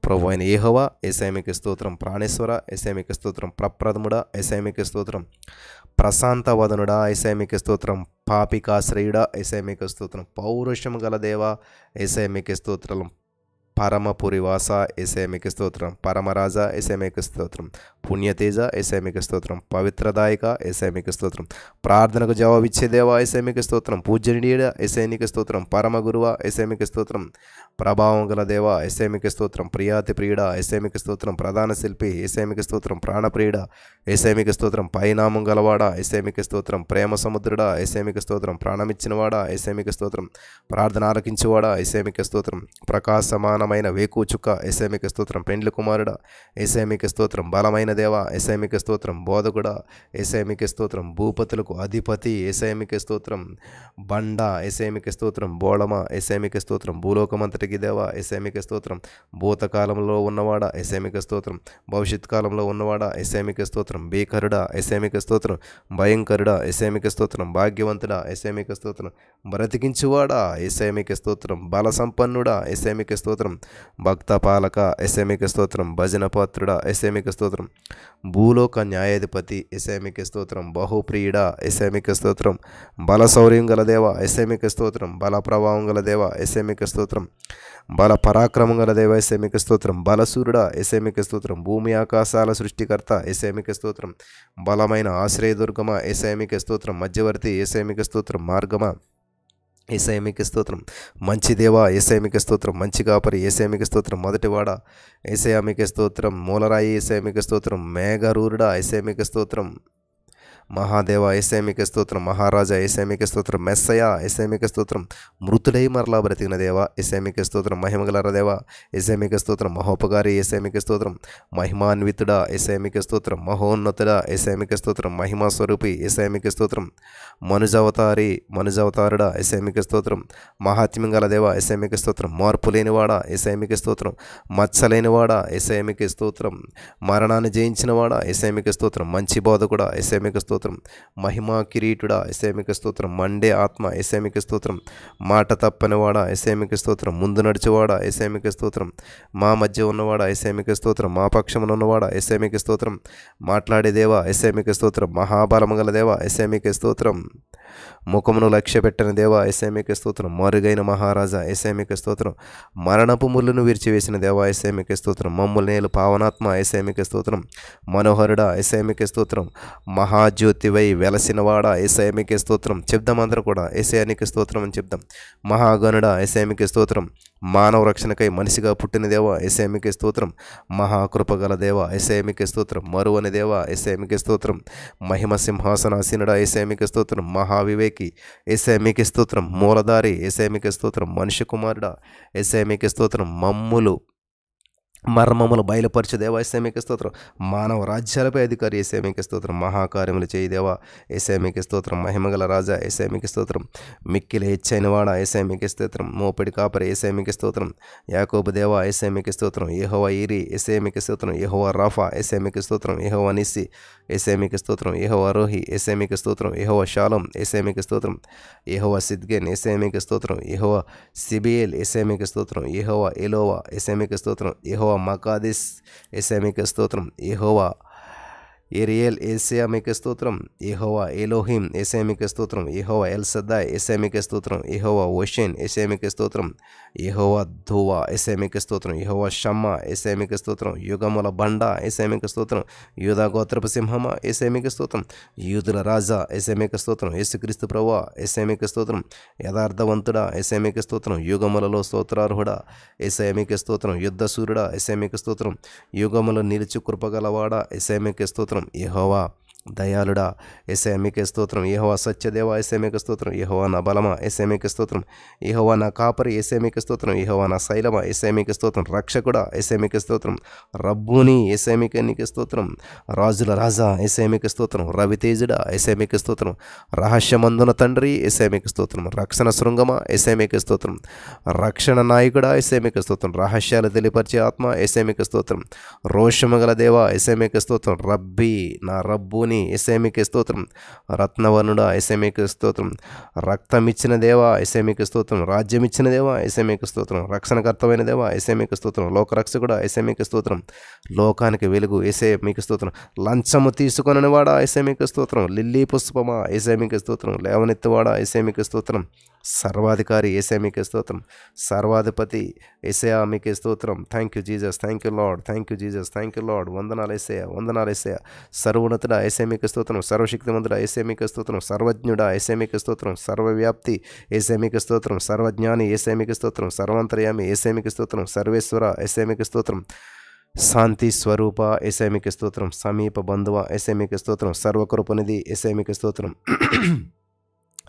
ప్రభు అయిన యెహోవా యేసయ్యా మీకే స్తోత్రం. ప్రాణేశ్వర యేసయ్యా మీకే స్తోత్రం. ప్రప్రథముడా యేసయ్యా మీకే స్తోత్రం. ప్రశాంత వదనుడా యేసయ్యా మీకే స్తోత్రం. పాపికాశ్రయుడా యేసయ్యా మీకే స్తోత్రం. పౌరుషము గల దేవా యేసయ్యా మీకే స్తోత్రం. పరమపురి వాస యేసయ్యా మీకే స్తోత్రం. పరమరాజా యేసయ్యా మీకే స్తోత్రం. పుణ్యతేజ యేసయ్య మీకు స్తోత్రం, పవిత్రదాయక యేసయ్య మీకు స్తోత్రం, ప్రార్థనకు జవాబిచ్చే దేవా యేసయ్య మీకు స్తోత్రం, పూజనీయుడ యేసయ్య నీకు స్తోత్రం, పరమ గురువ యేసయ్య మీకు స్తోత్రం, ప్రభావం గల దేవా యేసయ్య మీకు స్తోత్రం, ప్రియాతి ప్రియుడ యేసయ్య మీకు స్తోత్రం, ప్రధాన శిల్పి యేసయ్య మీకు స్తోత్రం, ప్రాణప్రియుడ యేసయ్య మీకు స్తోత్రం, పైనామం గలవాడ యేసయ్య మీకు స్తోత్రం, ప్రేమ సముద్రుడ యేసయ్య మీకు స్తోత్రం, ప్రాణమిచ్చినవాడ యేసయ్య మీకు స్తోత్రం, ప్రార్థన ఆలకించువాడ యేసయ్య మీకు స్తోత్రం, ప్రకాశమానమైన వేకు చుక్క యేసయ్య మీకు స్తోత్రం, పెండ్లి కుమారుడ యేసయ్య మీకు స్తోత్రం, బలమైన దేవా యేసయ్య మీకు స్తోత్రం, బోధకుడ యేసయ్య మీకు స్తోత్రం, భూపతులకు అధిపతి యేసయ్య మీకు స్తోత్రం, బండ యేసయ్య మీకు స్తోత్రం, బోళమ యేసయ్య మీకు స్తోత్రం, భూలోకమంతటికి దేవా యేసయ్య మీకు స్తోత్రం, భూతకాలంలో ఉన్నవాడ యేసయ్య మీకు స్తోత్రం, భవిష్యత్ కాలంలో ఉన్నవాడ యేసయ్య మీకు స్తోత్రం, భీకరుడా యేసయ్య మీకు స్తోత్రం, భయంకరుడా యేసయ్య మీకు స్తోత్రం, భాగ్యవంతుడా యేసయ్య మీకు స్తోత్రం, బ్రతికించువాడా యేసయ్య మీకు స్తోత్రం, బల సంపన్నుడా యేసయ్య మీకు స్తోత్రం, భక్త పాలక యేసయ్య మీకు స్తోత్రం, భజన పాత్రుడా యేసయ్య మీకు స్తోత్రం, భూలోక న్యాయాధిపతి యేసయ్య మీకు స్తోత్రం, బహుప్రియుడా యేసయ్య మీకు స్తోత్రం, బల శౌర్యం గల దేవా యేసయ్య మీకు స్తోత్రం, బల ప్రభావం గల దేవా యేసయ్య మీకు స్తోత్రం, బల పరాక్రమం గల దేవా యేసయ్య మీకు స్తోత్రం, బలసూరుడా యేసయ్య మీకు స్తోత్రం, భూమి ఆకాశాల సృష్టికర్త యేసయ్య మీకు స్తోత్రం, బలమైన ఆశ్రయదుర్గమ యేసయ్య మీకు స్తోత్రం, మధ్యవర్తి యేసయ్య మీకు స్తోత్రం, మార్గమా యేసయ్య మీకు స్తోత్రం, మంచి దేవా యేసయ్య మీకు స్తోత్రం, మంచి కాపరి యేసయ్య మీకు స్తోత్రం, మొదటివాడ యేసయ్య మీకు స్తోత్రం, మూలరాయి యేసయ్య మీకు స్తోత్రం, మేఘరూరుడా యేసయ్య మీకు స్తోత్రం, మహాదేవ యేసయ్య మీకు స్తోత్రం, మహారాజా యేసయ్య మీకు స్తోత్రం, మెస్సయ యేసయ్య మీకు స్తోత్రం, మృతుడై మరలా బ్రతికిన దేవా యేసయ్య మీకు స్తోత్రం, మహిమగల దేవా యేసయ్య మీకు స్తోత్రం, మహోపకారి యేసయ్య మీకు స్తోత్రం, మహిమాన్వితుడా యేసయ్య మీకు స్తోత్రం, మహోన్నతుడా యేసయ్య మీకు స్తోత్రం, మహిమా స్వరూపి యేసయ్య మీకు స్తోత్రం, మనుజవతారుడా యేసయ్య మీకు స్తోత్రం, మహాత్మ్యం గల దేవా యేసయ్య మీకు స్తోత్రం, మార్పు లేనివాడా యేసయ్య మీకు స్తోత్రం, మచ్చలేనివాడా యేసయ్య మీకు స్తోత్రం, మరణాన్ని జయించినవాడా యేసయ్య మీకు స్తోత్రం, మంచి బోధకుడా యేసయ్య మీకు స్తోత్రం, మహిమా కిరీటుడా యేసయ్య మీకు స్తోత్రం, మండే ఆత్మ యేసయ్య మీకు స్తోత్రం, మాట తప్పనివాడా యేసయ్య మీకు స్తోత్రం, ముందు నడిచేవాడా యేసయ్య మీకు స్తోత్రం, మా మధ్య ఉన్నవాడా యేసయ్య మీకు స్తోత్రం, మా పక్షమున ఉన్నవాడా యేసయ్య మీకు స్తోత్రం, మాట్లాడే దేవా యేసయ్య మీకు స్తోత్రం, మహాబలము గల దేవా యేసయ్య మీకు స్తోత్రం, ముఖమును లక్ష్య పెట్టిన దేవా యేసయ్య మీకు స్తోత్రం, మరుగైన మహారాజా యేసయ్య మీకు స్తోత్రం, మరణపు ముళ్ళును విరిచివేసిన దేవా యేసయ్య మీకు స్తోత్రం, మమ్ముల నేలు పావనాత్మ యేసయ్య మీకు స్తోత్రం, మనోహరుడా యేసయ్య మీకు స్తోత్రం, మహాజ్యోతివై వెలసినవాడా యేసయ్య మీకు స్తోత్రం, చెప్దాం అందరూ కూడా యేసయ్య నీకు స్తోత్రం అని చెప్దాం, మహాగణుడా యేసయ్య మీకు స్తోత్రం, మానవ రక్షణకై మనిషిగా పుట్టిన దేవా యేసయ్య మీకు స్తోత్రం, మహాకృపగల దేవా యేసయ్య మీకు స్తోత్రం, మరువని దేవా యేసయ్య మీకు స్తోత్రం, మహిమ సింహాసనాసీనుడా యేసయ్య మీకు స్తోత్రం, మహావివేకి యేసయ్య మీకు స్తోత్రం, మూలధారి యేసయ్య మీకు స్తోత్రం, మనిషి కుమారుడా యేసయ్య మీకు స్తోత్రం, మర్మములు బయలుపరచు దేవా యేసయ్య మీకు స్తోత్రం, మానవ రాజ్యాలపై అధికారి యేసయ్య మీకు స్తోత్రం, మహాకార్యములు చేయి దేవా యేసయ్య మీకు స్తోత్రం, మహిమగల రాజా యేసయ్య మీకు స్తోత్రం, మిక్కిలి హెచ్చైన వాడా యేసయ్య మీకు స్తోత్రం, మోపడి కాపరి యేసయ్య మీకు స్తోత్రం, యాకోబు దేవా యేసయ్య మీకు స్తోత్రం, యెహోవా ఈరి యేసయ్య మీకు స్తోత్రం, యెహోవా రాఫా యేసయ్య మీకు స్తోత్రం, యెహోవా నిస్సి యేసయ్య మీకు స్తోత్రం, యెహోవా రోహి యేసయ్య మీకు స్తోత్రం, యెహోవా షాలోం యేసయ్య మీకు స్తోత్రం, యెహోవా సిద్గేన్ యేసయ్య మీకు స్తోత్రం, యెహోవా సిబియేల్ యేసయ్య మీకు స్తోత్రం, యెహోవా ఎలోవా యేసయ్య మీకు స్తోత్రం, యెహోవా మకాదిస్ యేసయ్య మీకు స్తోత్రం, యెహోవా ఏరియల్ యేసయ్య మీకు స్తోత్రం, యెహోవా ఎలోహిం యేసయ్య మీకు స్తోత్రం, యెహోవా ఎల్ సద్దాయ్ యేసయ్య మీకు స్తోత్రం, యెహోవా ఓషేన్ యేసయ్య మీకు స్తోత్రం, యెహోవా ధువా యేసయ్య మీకు స్తోత్రం, యెహోవా షమ్మా యేసయ్య మీకు స్తోత్రం, యుగముల బండ యేసయ్య మీకు స్తోత్రం, యూదా గోత్రపు సింహమా యేసయ్య మీకు స్తోత్రం, యూదుల రాజా యేసయ్య మీకు స్తోత్రం, యేసుక్రీస్తు ప్రభువా యేసయ్య మీకు స్తోత్రం, యథార్థవంతుడా యేసయ్య మీకు స్తోత్రం, యుగములలో స్తోత్రార్హుడా యేసయ్య మీకు స్తోత్రం, యుద్ధసూరుడా యేసయ్య మీకు స్తోత్రం, యుగములో నిలిచి కృపగలవాడా యేసయ్య మీకు స్తోత్రం, యెహోవా దయాళుడా యేసయ్య మీకే స్తోత్రం, యెహోవా సత్యదేవా యేసయ్య మీకు స్తోత్రం, యెహోవా నా బలమా యేసయ్య మీకు స్తోత్రం, యెహోవా నా కాపరి యేసయ్య మీకు స్తోత్రం, యెహోవా నా శైలమా యేసయ్య మీకు స్తోత్రం, రక్షకుడా యేసయ్య మీకు స్తోత్రం, రబ్బూని యేసయ్య మీకు స్తోత్రం, రాజుల రాజా యేసయ్య మీకు స్తోత్రం, రవితేజుడా యేసయ్య మీకు స్తోత్రం, రహస్యమందున తండ్రి యేసయ్య మీకు స్తోత్రం, రక్షణ శృంగమా యేసయ్య మీకు స్తోత్రం, రక్షణ నాయకుడా యేసయ్య మీకు స్తోత్రం, రహస్యాలు తెలియపరిచే ఆత్మ యేసయ్య మీకు స్తోత్రం, రోషము గల దేవా యేసయ్య మీకు స్తోత్రం, రబ్బీ నా రబ్బూని యేసయ్య మీకు స్తోత్రం, రత్నవర్ణుడా యేసయ్య మీకు స్తోత్రం, రక్తమిచ్చిన దేవా యేసయ్య మీకు స్తోత్రం, రాజ్యమిచ్చిన దేవా యేసయ్య మీకు స్తోత్రం, రక్షణకర్తమైన దేవా యేసయ్య మీకు స్తోత్రం, లోకరక్షకుడా యేసయ్య మీకు స్తోత్రం, లోకానికి వెలుగు యేసయ్య మీకు స్తోత్రం, లంచము తీసుకొననివాడా యేసయ్య మీకు స్తోత్రం, లిల్లీ పుష్పమా యేసయ్య మీకు స్తోత్రం, లేవనెత్తువాడా యేసయ్య మీకు స్తోత్రం, సర్వాధికారి యేసయ్య మీకే స్తోత్రం, సర్వాధిపతి యేసయ్య మీకే స్తోత్రం. Thank you Jesus, thank you Lord, thank you Jesus, thank you Lord. వందనాలు యేసయ్య, వందనాలు యేసయ్య. సర్వోన్నతుడా యేసయ్య మీకే స్తోత్రం, సర్వశక్తిమంతుడా యేసయ్య మీకే స్తోత్రం, సర్వజ్ఞుడా యేసయ్య మీకే స్తోత్రం, సర్వవ్యాప్తి యేసయ్య మీకే స్తోత్రం, సర్వజ్ఞాని యేసయ్య మీకే స్తోత్రం, సర్వాంతర్యామి యేసయ్య మీకే స్తోత్రం, సర్వేశ్వర యేసయ్య మీకే స్తోత్రం, శాంతి స్వరూప యేసయ్య మీకే స్తోత్రం, సమీప బంధువ యేసయ్య మీకే స్తోత్రం, సర్వకృపనిధి యేసయ్య మీకే స్తోత్రం,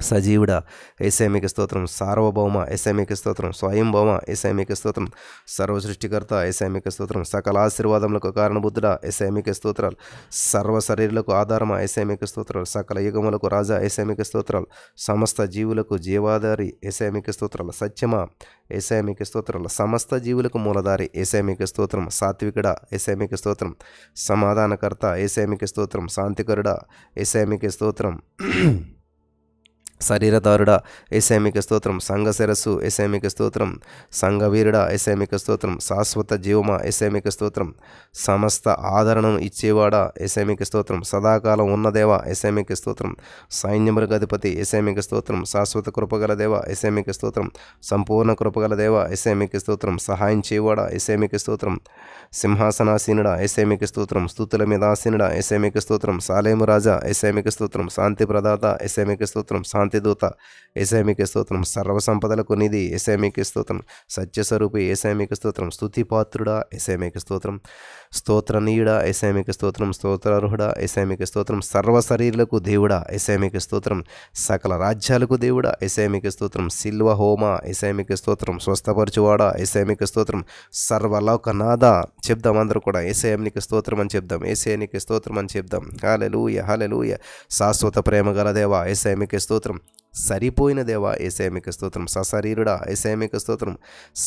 సజీవుడా యేసయ్య మీకే స్తోత్రం, సార్వభౌమ యేసయ్య మీకే స్తోత్రం, స్వయంభౌమ యేసయ్య మీకే స్తోత్రం, సర్వసృష్టికర్త యేసయ్య మీకే స్తోత్రం, సకల ఆశీర్వాదములకు కారణబుద్ధుడా యేసయ్య మీకే స్తోత్రాలు, సర్వ శరీరులకు ఆధారమా యేసయ్య మీకే స్తోత్రాలు, సకల యుగములకు రాజా యేసయ్య మీకే స్తోత్రాలు, సమస్త జీవులకు జీవాధారి యేసయ్య మీకే స్తోత్రాలు, సత్యమా యేసయ్య మీకే స్తోత్రాలు, సమస్త జీవులకు మూలధారి యేసయ్య మీకే స్తోత్రం, సాత్వికుడా యేసయ్య మీకే స్తోత్రం, సమాధానకర్త యేసయ్య మీకే స్తోత్రం, శాంతికరుడా యేసయ్య మీకే స్తోత్రం, శరీరదారుడా యేసయ్య మీకే స్తోత్రం, సంఘ శిరస్సు యేసయ్య మీకే స్తోత్రం, సంఘవీరుడా యేసయ్య మీకే స్తోత్రం, శాశ్వత జీవమా యేసయ్య మీకే స్తోత్రం, సమస్త ఆదరణను ఇచ్చేవాడా యేసయ్య మీకే స్తోత్రం, సదాకాలం ఉన్నదేవా యేసయ్య మీకే స్తోత్రం, సైన్యములకు అధిపతి యేసయ్య మీకే స్తోత్రం, శాశ్వత కృపగల దేవా యేసయ్య మీకే స్తోత్రం, సంపూర్ణ కృపగల దేవా యేసయ్య మీకే స్తోత్రం, సహాయం చేయవాడా యేసయ్య మీకే స్తోత్రం, సింహాసనాసీనుడా యేసయ్య మీకే స్తోత్రం, స్తుతుల మీద ఆసీనుడా యేసయ్య మీకే స్తోత్రం, సాలేము రాజా యేసయ్య మీకే స్తోత్రం, శాంతి ప్రదాత యేసయ్య మీకే స్తోత్రం, శాంతిదూత యేసయ్య మీకే స్తోత్రం, సర్వసంపదలకు నిధి యేసయ్య మీకే స్తోత్రం, సత్యస్వరూపి యేసయ్య మీకే స్తోత్రం, స్తుతిపాత్రుడా యేసయ్య మీకే స్తోత్రం, స్తోత్రనీయుడా యేసయ్య మీకే స్తోత్రం, స్తోత్రార్హుడా యేసయ్య మీకే స్తోత్రం, సర్వ శరీరులకు దేవుడా యేసయ్య మీకే స్తోత్రం, సకల రాజ్యాలకు దేవుడా యేసయ్య మీకే స్తోత్రం, సిల్వ హోమ యేసయ్య మీకే స్తోత్రం, స్వస్థపరచువాడా యేసయ్య మీకే స్తోత్రం, సర్వలోకనాథ చెప్దాం అందరూ కూడా యేసయ్య నీకే స్తోత్రం అని చెప్దాం, యేసయ్య నీకే స్తోత్రం అని చెప్దాం. హల్లెలూయా హల్లెలూయా. శాశ్వత ప్రేమ గల దేవా యేసయ్య మీకే స్తోత్రం, సరిపోయిన దేవా యేసయ్య మీకే స్తోత్రం, సశరీరుడా యేసయ్య మీకే స్తోత్రం,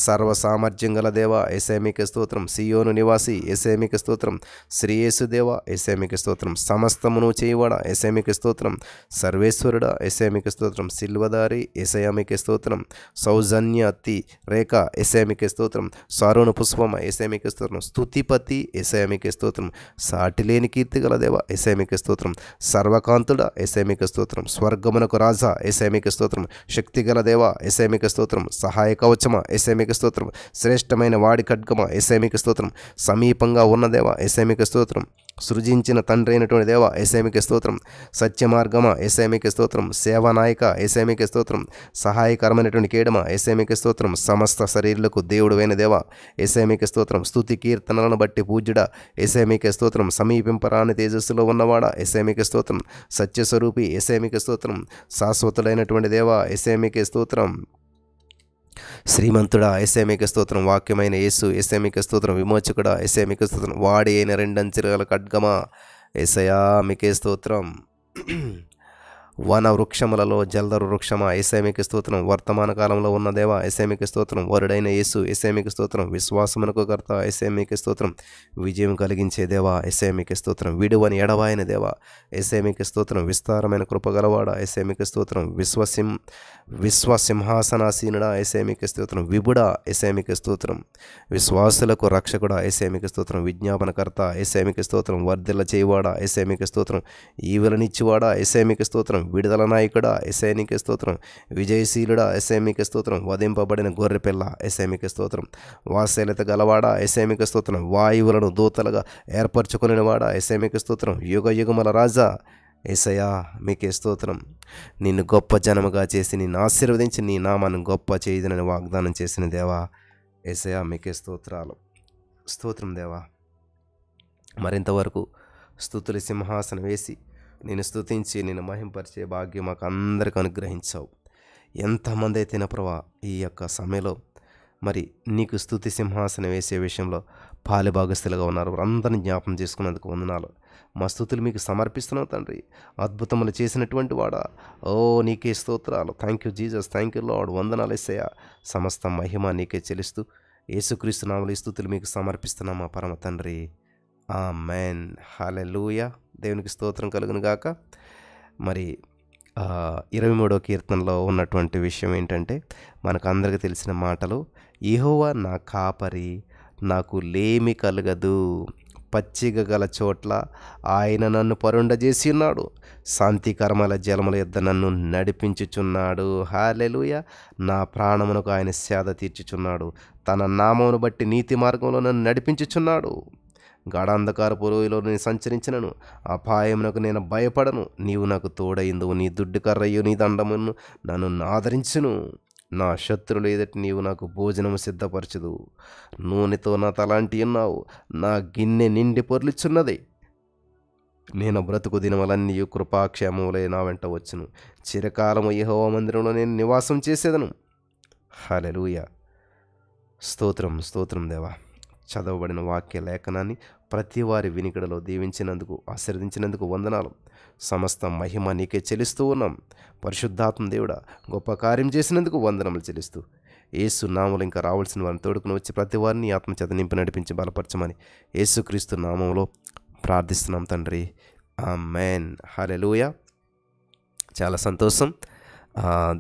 సర్వ సామర్థ్యం గల దేవా యేసయ్య మీకే స్తోత్రం, సియోను నివాసి యేసయ్య మీకే స్తోత్రం, శ్రీయేసు దేవా యేసయ్య మీకే స్తోత్రం, సమస్తమును చేయవాడా యేసయ్య మీకే స్తోత్రం, సర్వేశ్వరుడా యేసయ్య మీకే స్తోత్రం, సిల్వదారి యేసయ్య మీకే స్తోత్రం, సౌజన్యతి రేఖ యేసయ్య మీకే స్తోత్రం, సారోను పుష్పమ యేసయ్య మీకే స్తోత్రం, స్తుతిపతి యేసయ్య మీకే స్తోత్రం, సాటిలేని కీర్తి గల దేవా యేసయ్య మీకే స్తోత్రం, సర్వకాంతుడా యేసయ్య మీకే స్తోత్రం, స్వర్గమునకు రాజా యేసయ్య మీకే స్తోత్రం, శక్తిగల దేవా యేసయ్య మీకే స్తోత్రం, సహాయ కవచమా యేసయ్య మీకే స్తోత్రం, శ్రేష్టమైన వాడి ఖడ్గమా యేసయ్య మీకే స్తోత్రం, సమీపంగా ఉన్న దేవా యేసయ్య మీకే స్తోత్రం, సృజించిన తండ్రి అయినటువంటి దేవా యేసయ్య మీకే స్తోత్రం, సత్య మార్గమా యేసయ్య మీకే స్తోత్రం, సేవానాయక యేసయ్య మీకే స్తోత్రం, సహాయకరమైనటువంటి కేడమా యేసయ్య మీకే స్తోత్రం, సమస్త శరీరులకు దేవుడువైన దేవా యేసయ్య మీకే స్తోత్రం, స్తుతి కీర్తనలను బట్టి పూజ్యుడా యేసయ్య మీకే స్తోత్రం, సమీపింపరాని తేజస్సులో ఉన్నవాడా యేసయ్య మీకే స్తోత్రం, సత్యస్వరూపి యేసయ్య మీకే స్తోత్రం, శాశ్వతులైనటువంటి దేవా యేసయ్య మీకే స్తోత్రం, శ్రీమంతుడా యేసయ్య మీకే స్తోత్రం, వాక్యమైన యేసు యేసయ్య మీకే స్తోత్రం, విమోచకుడా యేసయ్య మీకే స్తోత్రం, వాడి అయిన రెండంచెల ఖడ్గమా యేసయ్య మీకే స్తోత్రం, వన వృక్షములలో జల్దరు వృక్షమా యేసయ్య మీకే స్తోత్రం, వర్తమాన కాలంలో ఉన్న దేవా యేసయ్య మీకే స్తోత్రం, వరుడైన యేసు యేసయ్య మీకే స్తోత్రం, విశ్వాసమునకు కర్త యేసయ్య మీకే స్తోత్రం, విజయం కలిగించే దేవా యేసయ్య మీకే స్తోత్రం, విడువని ఎడవాయన దేవా యేసయ్య మీకే స్తోత్రం, విస్తారమైన కృపగలవాడ యేసయ్య మీకే స్తోత్రం, విశ్వసింహాసనాసీనుడా యేసయ్య మీకే స్తోత్రం, విభుడా యేసయ్య మీకే స్తోత్రం, విశ్వాసులకు రక్షకుడా యేసయ్య మీకే స్తోత్రం, విజ్ఞాపనకర్త యేసయ్య మీకే స్తోత్రం, వర్ధిల్ల చేయవాడా యేసయ్య మీకే స్తోత్రం, ఈవెలనిచ్చివాడా యేసయ్య మీకే స్తోత్రం, విడుదల నాయకుడా యేసయ్య నీకే స్తోత్రం, విజయశీలుడా యేసయ్య మీకే స్తోత్రం, వధింపబడిన గొర్రెపిల్ల యేసయ్య మీకే స్తోత్రం, వాత్సల్యత గలవాడా యేసయ్య మీకే స్తోత్రం, వాయువులను దూతలుగా ఏర్పరచుకుని వాడా యేసయ్య మీకే స్తోత్రం, యుగ యుగముల రాజా యేసయ్యా మీకే స్తోత్రం, నిన్ను గొప్ప జనముగా చేసి నిన్ను ఆశీర్వదించి నీ నామాన్ని గొప్ప చేయదనని వాగ్దానం చేసిన దేవా యేసయ్యా మీకే స్తోత్రాలు. స్తోత్రం దేవా. మరింతవరకు స్తుతుల సింహాసనం వేసి నేను స్తుతించి నేను మహింపరిచే భాగ్యం మాకు అందరికి అనుగ్రహించావు. ఎంతమంది అయితే ప్రభా ఈ యొక్క సమయంలో మరి నీకు స్తుతి సింహాసనం వేసే విషయంలో పాలుభాగస్తులుగా ఉన్నారు, వారందరినీ జ్ఞాపం చేసుకున్నందుకు వందనాలు. మా స్తుతులు మీకు సమర్పిస్తున్నాం తండ్రి, అద్భుతములు చేసినటువంటి వాడా ఓ నీకే స్తోత్రాలు. Thank you Jesus, thank you Lord. వందనాలు యేసయ్యా. సమస్త మహిమ నీకే చెల్లిస్తూ యేసుక్రీస్తు నామములో ఈ స్తుతులు మీకు సమర్పిస్తున్నాం మా పరమ తండ్రి. ఆమేన్. హల్లెలూయా. దేవునికి స్తోత్రం కలుగును గాక. మరి 23వ కీర్తనలో ఉన్నటువంటి విషయం ఏంటంటే మనకు అందరికీ తెలిసిన మాటలు, యెహోవా నా కాపరి నాకు లేమి కలగదు, పచ్చిక గల చోట్ల ఆయన నన్ను పరుండజేసి ఉన్నాడు. శాంతికరముల జలముల యొద్ద నన్ను నడిపించుచున్నాడు. హల్లెలూయా. నా ప్రాణమునకు ఆయన సేద తీర్చుచున్నాడు. తన నామమును బట్టి నీతి మార్గంలో నన్ను నడిపించుచున్నాడు. గాఢాంధకారపు లోయలో నేను సంచరించినను, అపాయమునకు నేను భయపడను. నీవు నాకు తోడైందువు, నీ దుడ్డు కర్రయ్యు నీ దండమును నన్ను ఆదరించును. నా శత్రువులు ఎదుట నీవు నాకు భోజనము సిద్ధపరచుదు. నూనెతో నా తలాంటి ఉన్నావు, నా గిన్నె నిండి పొర్లుచున్నది. నేను బ్రతుకు దినములన్నీ కృపాక్షేమములే నా వెంట వచ్చును. చిరకాలము యెహోవా మందిరంలో నేను నివాసం చేసేదను. హల్లెలూయా. స్తోత్రం స్తోత్రం దేవా. చదవబడిన వాక్య లేఖనాన్ని ప్రతి వారి వినికిడలో దీవించినందుకు, ఆశీర్వదించినందుకు వందనాలు. సమస్త మహిమ నీకే చెల్లిస్తూ ఉన్నాం. పరిశుద్ధాత్మ దేవుడా, గొప్ప కార్యం చేసినందుకు వందనములు చెల్లిస్తూ, యేసు నామములో ఇంకా రావాల్సిన వారిని తోడుకుని వచ్చి ప్రతి వారిని ఆత్మచేత నింపి నడిపించి బలపరచమని యేసుక్రీస్తు నామములో ప్రార్థిస్తున్నాం తండ్రి. ఆమేన్. హల్లెలూయా. చాలా సంతోషం.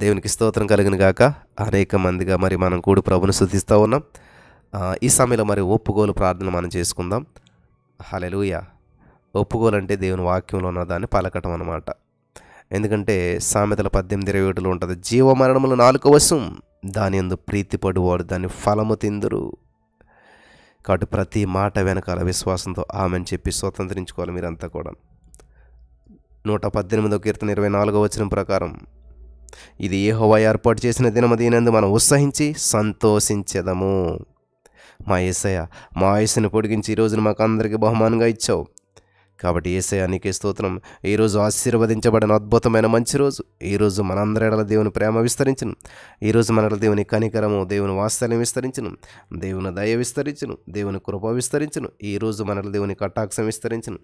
దేవునికి స్తోత్రం కలిగిన గాక. అనేక మందిగా మరి మనం కూడి ప్రభుని స్తుతిస్తూ ఉన్నాం. ఈ సమయంలో మరి ఒప్పుకోలు ప్రార్థన మనం చేసుకుందాం. హల్లెలూయా. ఒప్పుకోలు అంటే దేవుని వాక్యంలో ఉన్న దాన్ని పలకటం అన్నమాట. ఎందుకంటే సామెతల 18:27 ఉంటుంది, జీవమరణములు నాలుక వశం, దాని యందు ప్రీతిపడువాడు దాని ఫలము తిందురు. కాబట్టి ప్రతి మాట వెనకాల విశ్వాసంతో ఆమెను చెప్పి స్వతంత్రించుకోవాలి మీరంతా కూడా. 118వ కీర్తన 24వ వచనం ప్రకారం, ఇది యెహోవా ఏర్పాటు చేసిన దినము, దీనందు మనం ఉత్సహించి సంతోషించెదము. మా యేసయ్య మా ఆయుస్సును పొడిగించి ఈ రోజున మాకు అందరికీ బహుమానంగా ఇచ్చావు. కాబట్టి యేసయ్య నీకే స్తోత్రం. ఈరోజు ఆశీర్వదించబడిన అద్భుతమైన మంచి రోజు. ఈరోజు మనందరి ఎడల దేవుని ప్రేమ విస్తరించును. ఈరోజు మన ఎడల దేవుని కనికరము, దేవుని వాత్సల్యం విస్తరించును, దేవుని దయ విస్తరించును, దేవుని కృప విస్తరించును. ఈరోజు మన ఎడల దేవుని కటాక్షం విస్తరించును.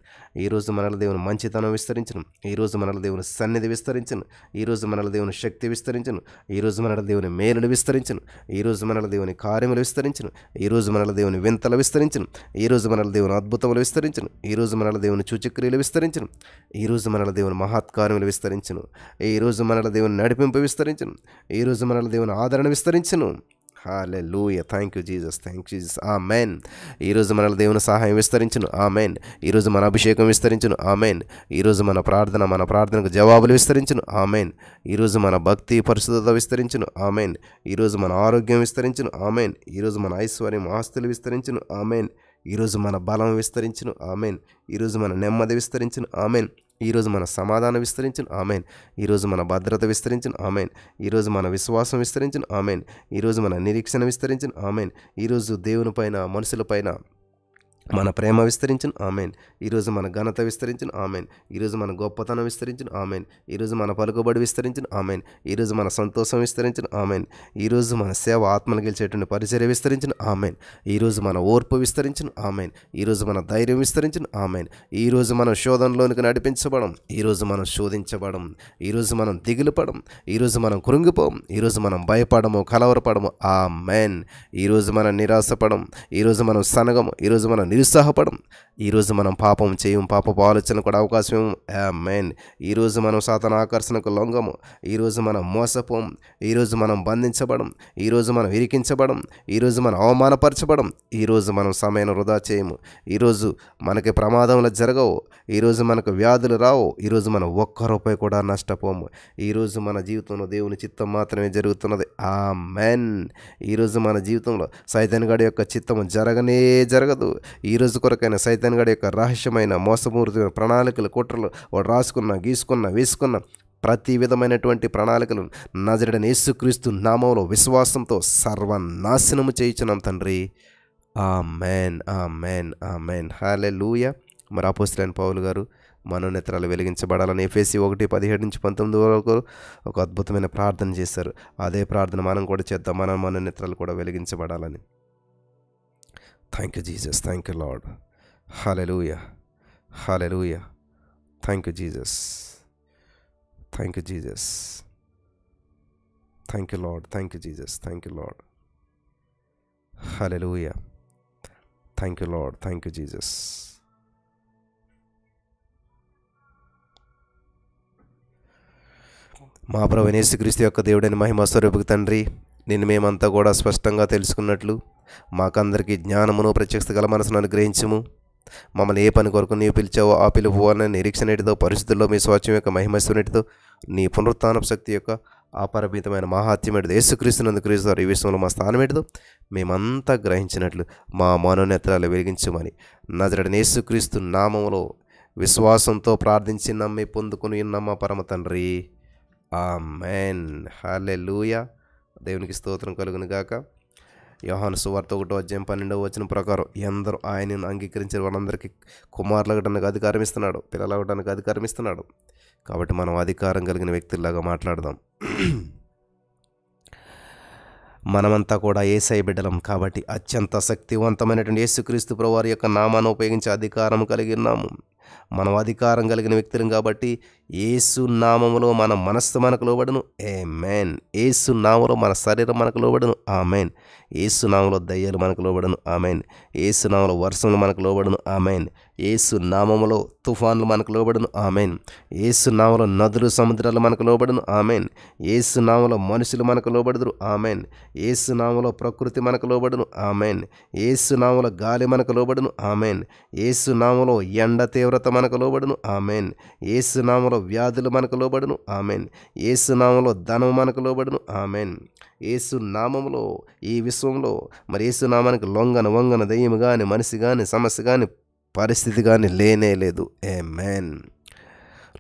ఈరోజు మన ఎడల దేవుని మంచితనం విస్తరించును. ఈరోజు మన ఎడల దేవుని సన్నిధి విస్తరించును. ఈరోజు మన ఎడల దేవుని శక్తి విస్తరించును. ఈరోజు మన ఎడల దేవుని మేలులు విస్తరించును. ఈరోజు మన ఎడల దేవుని కార్యములు విస్తరించును. ఈరోజు మన ఎడల దేవుని వింతలు విస్తరించును. ఈరోజు మన ఎడల దేవుని అద్భుతములు విస్తరించును. ఈరోజు మన ఎడల దేవుని సూచక్రియలు విస్తరించును. ఈరోజు మనల దేవుని మహత్కార్యములు విస్తరించును. ఈరోజు మనల దేవుని నడిపింపు విస్తరించును. ఈరోజు మనల దేవుని ఆదరణ విస్తరించును. హల్లెలూయా. Thank you Jesus, thank you Jesus. ఆమేన్. ఈరోజు మనల దేవుని సహాయం విస్తరించును. ఆమేన్. ఈరోజు మన అభిషేకం విస్తరించును. ఆమేన్. ఈరోజు మన ప్రార్థనకు జవాబులు విస్తరించును. ఆమేన్. ఈరోజు మన భక్తి పరిశుద్ధత విస్తరించును. ఆమేన్. ఈరోజు మన ఆరోగ్యం విస్తరించును. ఆమేన్. ఈరోజు మన ఐశ్వర్యం ఆస్తులు విస్తరించును. ఆమేన్. ఈరోజు మన బలం విస్తరించును. ఆమేన్. ఈరోజు మన నెమ్మది విస్తరించును. ఆమేన్. ఈరోజు మన సమాధానం విస్తరించును. ఆమేన్. ఈరోజు మన భద్రత విస్తరించును. ఆమేన్. ఈరోజు మన విశ్వాసం విస్తరించును. ఆమేన్. ఈరోజు మన నిరీక్షణ విస్తరించును. ఆమేన్. ఈరోజు దేవుని పైన, మనుషుల పైన మన ప్రేమ విస్తరించును. ఆమేన్. ఈరోజు మన ఘనత విస్తరించును. ఆమేన్. ఈరోజు మన గొప్పతనం విస్తరించును. ఆమేన్. ఈరోజు మన పలుకుబడి విస్తరించును. ఆమేన్. ఈరోజు మన సంతోషం విస్తరించును. ఆమేన్. ఈరోజు మన సేవ, ఆత్మను గెలిచేటువంటి పరిచర్య విస్తరించును. ఆమేన్. ఈరోజు మన ఓర్పు విస్తరించును. ఆమేన్. ఈరోజు మన ధైర్యం విస్తరించును. ఆమేన్. ఈరోజు మనం శోధనలోనికి నడిపించబడం. ఈరోజు మనం శోధించబడం. ఈరోజు మనం దిగులు పడం. ఈరోజు మనం కృంగిపోం. ఈరోజు మనం భయపడము, కలవరపడము. ఆమేన్. ఈరోజు మనం నిరాశపడం. ఈరోజు మనం సనగము. ఈరోజు మనం నిరుత్సాహపడం. ఈరోజు మనం పాపం చేయం, పాపపు ఆలోచన కూడా అవకాశం. ఆమేన్. ఈరోజు మనం సాతాను ఆకర్షణకు లొంగము. ఈరోజు మనం మోసపోం. ఈరోజు మనం బంధించబడం. ఈరోజు మనం ఇరికించబడం. ఈరోజు మనం అవమానపరచబడం. ఈరోజు మనం సమయం వృధా చేయము. ఈరోజు మనకి ప్రమాదములు జరగవు. ఈరోజు మనకు వ్యాధులు రావు. ఈరోజు మనం ఒక్క రూపాయి కూడా నష్టపోము. ఈరోజు మన జీవితంలో దేవుని చిత్తం మాత్రమే జరుగుతున్నది. ఆమేన్. ఈరోజు మన జీవితంలో సైతాను గాడి యొక్క చిత్తము జరగనే జరగదు. ఈరోజు కొరకైన సైతాను గాడి యొక్క రహస్యమైన మోసపూరితమైన ప్రణాళికలు, కుట్రలు వాడు రాసుకున్న, గీసుకున్న, వేసుకున్న ప్రతి విధమైనటువంటి ప్రణాళికలు నజరేయుడైన యేసుక్రీస్తు నామములో విశ్వాసంతో సర్వనాశనము చేయుచున్నాం తండ్రి. ఆమేన్. ఆమేన్. ఆమేన్. హల్లెలూయా. మరి అపోస్తలుడైన పౌలు గారు మనోనేత్రాలు వెలిగించబడాలని ఎఫెసీ 1:17-19 వరకు ఒక అద్భుతమైన ప్రార్థన చేశారు. అదే ప్రార్థన మనం కూడా చేద్దాం. మన మనోనేత్రాలు కూడా వెలిగించబడాలని. Thank you Jesus. Thank you Lord. హల్లెలూయా. హల్లెలూయా. Thank you Jesus. Thank you Jesus. Thank you Lord. Thank you Jesus. Thank you Lord. హల్లెలూయా. Thank you Lord. Thank you Jesus. మా ప్రభువైన యేసుక్రీస్తు యొక్క దేవుడైన మహిమ స్వరూపకు తండ్రి, నిన్ను మేమంతా కూడా స్పష్టంగా తెలుసుకున్నట్లు మాకందరికీ జ్ఞానమును, ప్రత్యక్షత గల మనసును అనుగ్రహించుము. మమ్మల్ని ఏ పని కొరకు నీవు పిలిచావో ఆ పిలుపు వలన నిరీక్షణ ఎటిదో, పరిస్థితుల్లో మీ స్వాచ్యం యొక్క మహిమస్తునెటిదో, నీ పునరుత్థానపు శక్తి యొక్క అపరిమితమైన మహాత్యం ఎటిదో, యేసుక్రీస్తునందు క్రీస్తు ఈ విశ్వంలో మా స్థానం ఎటిదో మేమంతా గ్రహించినట్లు మా మనోనేత్రాలు వెలిగించమని నజరేయుడైన యేసుక్రీస్తు నామములో విశ్వాసంతో ప్రార్థించి నమ్మి పొందుకుని మా పరమ తండ్రి. ఆమేన్. హల్లెలూయా. దేవునికి స్తోత్రం కలుగును గాక. యోహాను సువార్త 1:12 ప్రకారం ఎందరూ ఆయనను అంగీకరించిన వాళ్ళందరికీ కుమారులు అవ్వడానికి అధికారం ఇస్తున్నాడు, పిల్లలు అవ్వడానికి అధికారం ఇస్తున్నాడు. కాబట్టి మనం అధికారం కలిగిన వ్యక్తుల్లాగా మాట్లాడదాం. మనమంతా కూడా యేసయ్య బిడ్డలం కాబట్టి అత్యంత శక్తివంతమైనటువంటి యేసుక్రీస్తు ప్రభువారి యొక్క నామాన్ని ఉపయోగించి అధికారం కలిగి ఉన్నాము. మనం అధికారం కలిగిన వ్యక్తులం కాబట్టి యేసు నామములో మన మనస్సు మనకు లోబడును. ఆమేన్. యేసు నామములో మన శరీరం మనకు లోబడును. ఆమేన్. యేసు నామములో దయ్యాలు మనకు లోబడును. ఆమేన్. యేసు నామములో వర్షములు మనకు లోబడును. ఆమేన్. యేసు నామములో తుఫాన్లు మనకు లోబడును. ఆమేన్. యేసు నామములో నదులు సముద్రాలు మనకు లోబడును. ఆమేన్. యేసు నామములో మనుషులు మనకు లోబడుదురు. ఆమేన్. యేసు నామములో ప్రకృతి మనకు లోబడును. ఆమేన్. యేసు నామములో గాలి మనకు లోబడును. ఆమేన్. యేసు నామములో ఎండ తీవ్రత మనకు లోబడును. ఆమేన్. యేసు నామములో వ్యాధులు మనకు లోబడును. ఆమేన్. యేసు నామములో ధనం మనకు లోబడును. ఆమేన్. యేసు నామములో ఈ విశ్వంలో మరి యేసు నామానికి వంగన దెయ్యము కానీ మనిషి కానీ సమస్య కానీ పరిస్థితి కానీ లేనే లేదు. ఆమేన్.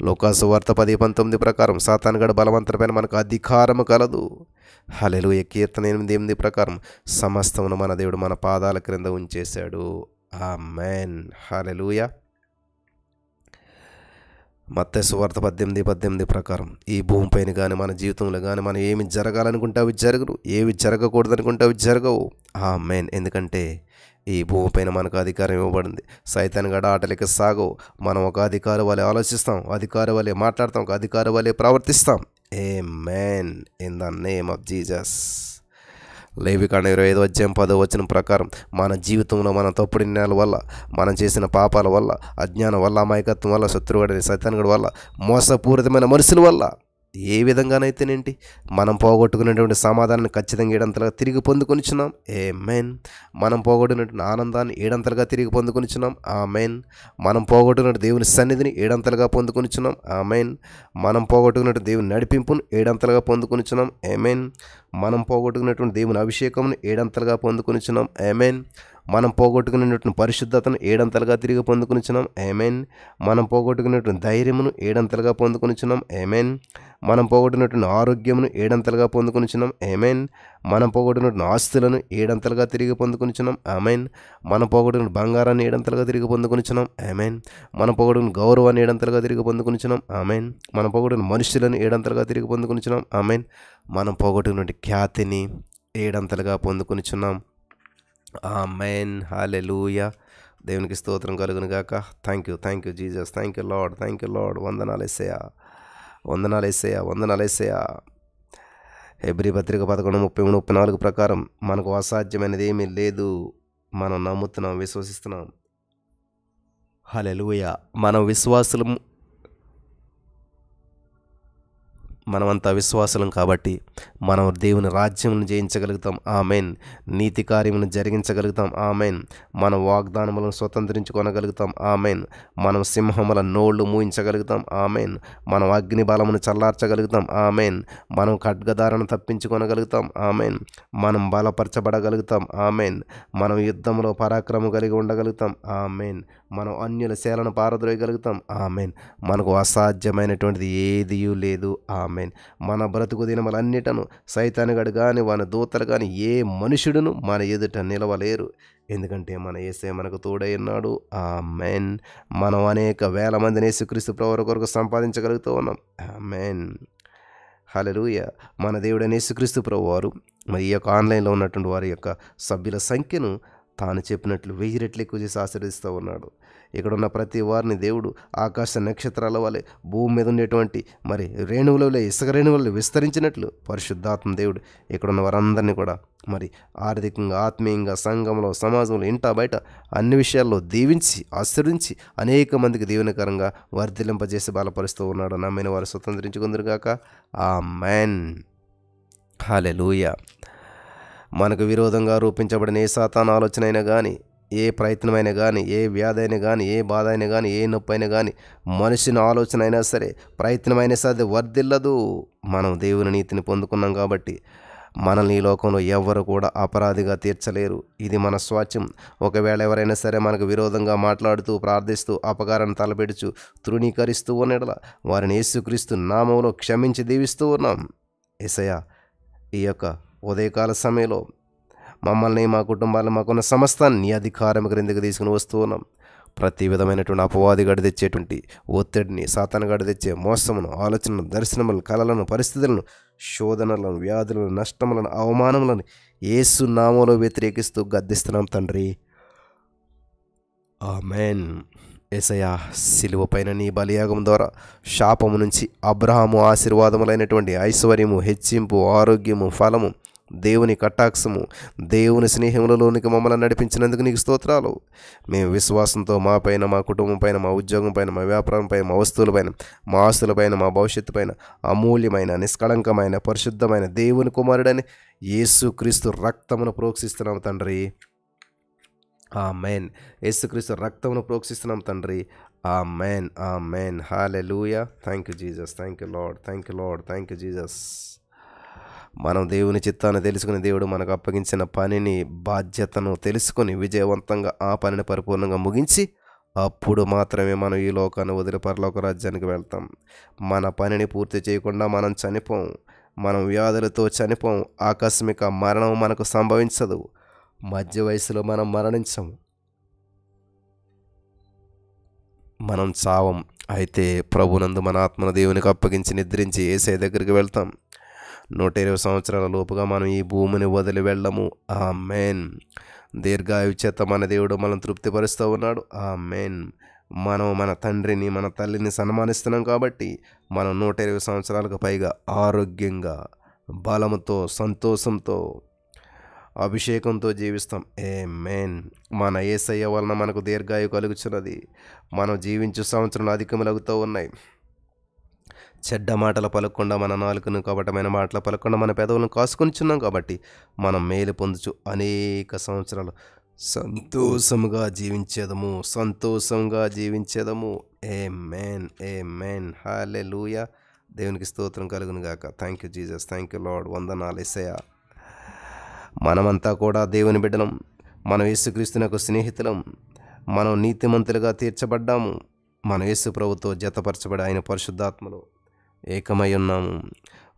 లోకాసు వార్త 10:19 ప్రకారం సాతానుగాడు బలవంతులపైన మనకు అధికారము కలదు. హల్లెలూయా. కీర్తన 8:8 ప్రకారం సమస్తమును మన దేవుడు మన పాదాల క్రింద ఉంచేశాడు. ఆమేన్. హల్లెలూయా. మత్తయి సువార్త 18:18 ప్రకారం ఈ భూమిపైన కానీ మన జీవితంలో కానీ మనం ఏమి జరగాలనుకుంటే అవి జరగరు, ఏవి జరగకూడదనుకుంటే అవి జరగవు. ఆమేన్. ఎందుకంటే ఈ భూమిపైన మనకు అధికారం ఇవ్వబడింది. సైతానుగాడు ఆటలకి సాగవు. మనం ఒక అధికారి వలె ఆలోచిస్తాం, అధికారి వలె మాట్లాడతాం, ఒక అధికారి వలె ప్రవర్తిస్తాం. ఆమేన్. In the name of Jesus. లేవికాండం 25:10 ప్రకారం మన జీవితంలో మన తప్పుడు నిర్ణయాల వల్ల, మనం చేసిన పాపాల వల్ల, అజ్ఞానం వల్ల, అమాయకత్వం వల్ల, శత్రువుడి సైతానుడి వల్ల, మోసపూరితమైన మనుషుల వల్ల ఏ విధంగానైతేనేంటి మనం పోగొట్టుకునేటువంటి సమాధానాన్ని ఖచ్చితంగా ఏడంతలుగా తిరిగి పొందుకొనిచున్నాం. ఆమేన్. మనం పోగొట్టుకున్నటువంటి ఆనందాన్ని ఏడంతలుగా తిరిగి పొందుకొనిచున్నాం. ఆమేన్. మనం పోగొట్టుకున్న దేవుని సన్నిధిని ఏడంతలుగా పొందుకొనిచున్నాం. ఆమేన్. మనం పోగొట్టుకున్నట్టు దేవుని నడిపింపును ఏడంతలుగా పొందుకొనిచున్నాం. ఆమేన్. మనం పోగొట్టుకున్నటువంటి దేవుని అభిషేకమును ఏడంతలుగా పొందుకొనిచున్నాం. ఆమేన్. మనం పోగొట్టుకున్నటువంటి పరిశుద్ధతను ఏడంతలుగా తిరిగి పొందుకొనిచున్నాం. ఆమేన్. మనం పోగొట్టుకున్నటువంటి ధైర్యమును ఏడంతలుగా పొందుకొనిచున్నాం. ఆమేన్. మనం పోగొట్టుకున్నటువంటి ఆరోగ్యమును ఏడంతలుగా పొందుకొనిచున్నాం. ఆమేన్. మనం పోగొట్టుకున్నటువంటి ఆస్తులను ఏడంతలుగా తిరిగి పొందుకొనిచున్నాం. ఆమేన్. మనం పోగొట్టుకున్న బంగారాన్ని ఏడంతలుగా తిరిగి పొందుకొనిచున్నాం. ఆమేన్. మనం పోగొట్టుకున్న గౌరవాన్ని ఏడంతలుగా తిరిగి పొందుకొనిచున్నాం. ఆమేన్. మనం పోగొట్టుకున్న మనుషులను ఏడంతలుగా తిరిగి పొందుకొనిచున్నాం. ఆమేన్. మనం పోగొట్టుకున్నటువంటి ఖ్యాతిని ఏడంతలుగా పొందుకొనిచున్నాం. ఆమేన్. హల్లెలూయా. దేవునికి స్తోత్రం కలుగును గాక. Thank you Jesus. Thank you Lord. వందనాలు యేసయ్యా. హెబ్రీ పత్రిక 11:33-34 ప్రకారం మనకు అసాధ్యమైనది ఏమీ లేదు. మనం నమ్ముతున్నాం, విశ్వసిస్తున్నాం. హల్లెలూయా. మనమంతా విశ్వాసులం కాబట్టి మనం దేవుని రాజ్యమును జయించగలుగుతాం. ఆమేన్. నీతి కార్యమును జరిగించగలుగుతాం. ఆమేన్. మనం వాగ్దానములను స్వతంత్రించుకొనగలుగుతాం. ఆమేన్. మనం సింహముల నోళ్లు మూయించగలుగుతాం. ఆమేన్. మనం అగ్ని బలమును చల్లార్చగలుగుతాం. ఆమేన్. మనం ఖడ్గదారను తప్పించుకొనగలుగుతాం. ఆమేన్. మనం బలపరచబడగలుగుతాం. ఆమేన్. మనం యుద్ధంలో పరాక్రమం కలిగి ఉండగలుగుతాం. ఆమేన్. మనం అన్యుల శేలను పారద్రోయగలుగుతాం. ఆమేన్. మనకు అసాధ్యమైనటువంటిది ఏదియూ లేదు. ఆమేన్. మన బ్రతుకు దినములన్నిటను సైతానుగాడు కానీ వాని దూతలు కానీ ఏ మనుషుడును మన ఎదుట నిలవలేరు. ఎందుకంటే మన యేసయ్య మనకు తోడై ఉన్నాడు. ఆమేన్. మనం అనేక వేల మందిని యేసుక్రీస్తు ప్రభువు కొరకు సంపాదించగలుగుతూ ఉన్నాం. ఆమేన్. హల్లెలూయా. మన దేవుడైన యేసుక్రీస్తు ప్రభువు వారు మరి ఈ యొక్క ఆన్లైన్లో ఉన్నటువంటి వారి యొక్క సభ్యుల సంఖ్యను తాను చెప్పినట్లు 1000 రెట్లు ఎక్కువ చేసి ఆశీర్వదిస్తూ ఉన్నాడు. ఇక్కడ ఉన్న ప్రతి వారిని దేవుడు ఆకాశ నక్షత్రాల వలె భూమి మీద ఉండేటువంటి మరి రేణువుల వలె, ఇసుక రేణువులు విస్తరించినట్లు పరిశుద్ధాత్మ దేవుడు ఇక్కడ ఉన్న వారందరినీ కూడా మరి ఆర్థికంగా, ఆత్మీయంగా, సంఘంలో, సమాజంలో, ఇంటా బయట అన్ని విషయాల్లో దీవించి ఆశీర్వించి అనేక మందికి దీవెనకరంగా వర్ధిలింపజేసి బలపరుస్తూ ఉన్నాడు. నమ్మిన వారు స్వతంత్రించుకుందరుగాక. ఆమేన్. హల్లెలూయా. మనకు విరోధంగా రూపించబడిన ఏ సాతాను ఆలోచన అయినా కానీ ఏ ప్రయత్నమైనా కానీ, ఏ వ్యాధి అయినా కానీ, ఏ బాధ అయినా కానీ, ఏ నొప్పి అయినా కానీ, మనిషిని ఆలోచన అయినా సరే, ప్రయత్నమైనా సరే అది వర్ధిల్లదు. మనం దేవుని నీతిని పొందుకున్నాం కాబట్టి మనల్ని ఈ లోకంలో ఎవ్వరు కూడా అపరాధిగా తీర్చలేరు. ఇది మన స్వాచ్యం. ఒకవేళ ఎవరైనా సరే మనకు విరోధంగా మాట్లాడుతూ, ప్రార్థిస్తూ, అపకారాన్ని తలపెడుచు, తృణీకరిస్తూ ఉన్నడల వారిని యేసుక్రీస్తు నామములో క్షమించి దీవిస్తూ ఉన్నాం. యేసయ్య, ఈ యొక్క ఉదయకాల సమయంలో మమ్మల్ని, మా కుటుంబాలను, మాకున్న సమస్తాన్ని నీ అధికారం క్రిందకి తీసుకుని వస్తూ ఉన్నాం. ప్రతి విధమైనటువంటి అపవాది గడి తెచ్చేటువంటి ఒత్తిడిని, సాతాను గడి తెచ్చే మోసమును, ఆలోచనలను, దర్శనములను, కలలను, పరిస్థితులను, శోధనలను, వ్యాధులను, నష్టములను, అవమానములను యేసు నామములో వ్యతిరేకిస్తూ గద్దిస్తున్నాం తండ్రి. ఆమేన్. యేసయ్యా, సిలువ పైన నీ బలియాగం ద్వారా శాపము నుంచి అబ్రహాము ఆశీర్వాదములైనటువంటి ఐశ్వర్యము, హెచ్చింపు, ఆరోగ్యము, ఫలము, దేవుని కటాక్షము, దేవుని స్నేహములలోనికి మమ్మల్ని నడిపించినందుకు నీకు స్తోత్రాలు. మేము విశ్వాసంతో మా పైన, మా కుటుంబం పైన, మా ఉద్యోగం పైన, మా వ్యాపారం పైన, మా వస్తువుల పైన, మా ఆస్తుల పైన, మా భవిష్యత్తు పైన అమూల్యమైన, నిష్కళంకమైన, పరిశుద్ధమైన దేవుని కుమారుడని యేసుక్రీస్తు రక్తమును ప్రోక్షిస్తున్నాం తండ్రి. ఆమేన్. యేసుక్రీస్తు రక్తమును ప్రోక్షిస్తున్నాం తండ్రి. ఆమేన్, ఆమేన్. హల్లెలూయా. Thank you Jesus. Thank you Lord. Thank you Lord. Thank you Jesus. మనం దేవుని చిత్తాన్ని తెలుసుకుని, దేవుడు మనకు అప్పగించిన పనిని, బాధ్యతను తెలుసుకొని విజయవంతంగా ఆ పనిని పరిపూర్ణంగా ముగించి అప్పుడు మాత్రమే మనం ఈ లోకాన్ని వదిలి పరలోక రాజ్యానికి వెళ్తాం. మన పనిని పూర్తి చేయకుండా మనం చనిపోం. మనం వ్యాధులతో చనిపోం. ఆకస్మిక మరణం మనకు సంభవించదు. మధ్య వయసులో మనం మరణించము. మనం చావం. అయితే ప్రభునందు మన ఆత్మను దేవునికి అప్పగించి నిద్రించి యేసయ్య దగ్గరికి వెళ్తాం. 120 సంవత్సరాల లోపుగా మనం ఈ భూమిని వదిలి వెళ్ళము. ఆమేన్. దీర్ఘాయు చేత మన దేవుడు మనం తృప్తిపరుస్తూ ఉన్నాడు. ఆమేన్. మనం మన తండ్రిని, మన తల్లిని సన్మానిస్తున్నాం కాబట్టి మనం 120 సంవత్సరాలకు పైగా ఆరోగ్యంగా, బలముతో, సంతోషంతో, అభిషేకంతో జీవిస్తాం. ఆమేన్. మన యేసయ్య వలన మనకు దీర్ఘాయు కలుగుచున్నది. మనం జీవించు సంవత్సరాలు అధికములగుతూ ఉన్నాయి. చెడ్డ మాటలు పలకకుండా, మన నాలుకను కపటమైన మాటలు పలకకుండా మన పెదవులను కాసుకొనిచున్నాం కాబట్టి మనం మేలు పొందుచు అనేక సంవత్సరాలు సంతోషముగా జీవించేదము. సంతోషంగా జీవించేదము. ఆమేన్, ఆమేన్. హల్లెలూయా. దేవునికి స్తోత్రం కలుగును గాక. Thank you Jesus. Thank you Lord. వందనాలు యేసయ్య. మనమంతా కూడా దేవుని బిడ్డలం. మనం యేసుక్రీస్తునకు స్నేహితులం. మనం నీతిమంతులుగా తీర్చబడ్డాము. మన యేసు ప్రభుతో జతపరచబడి ఆయన పరిశుద్ధాత్మలో ఏకమై ఉన్నాము.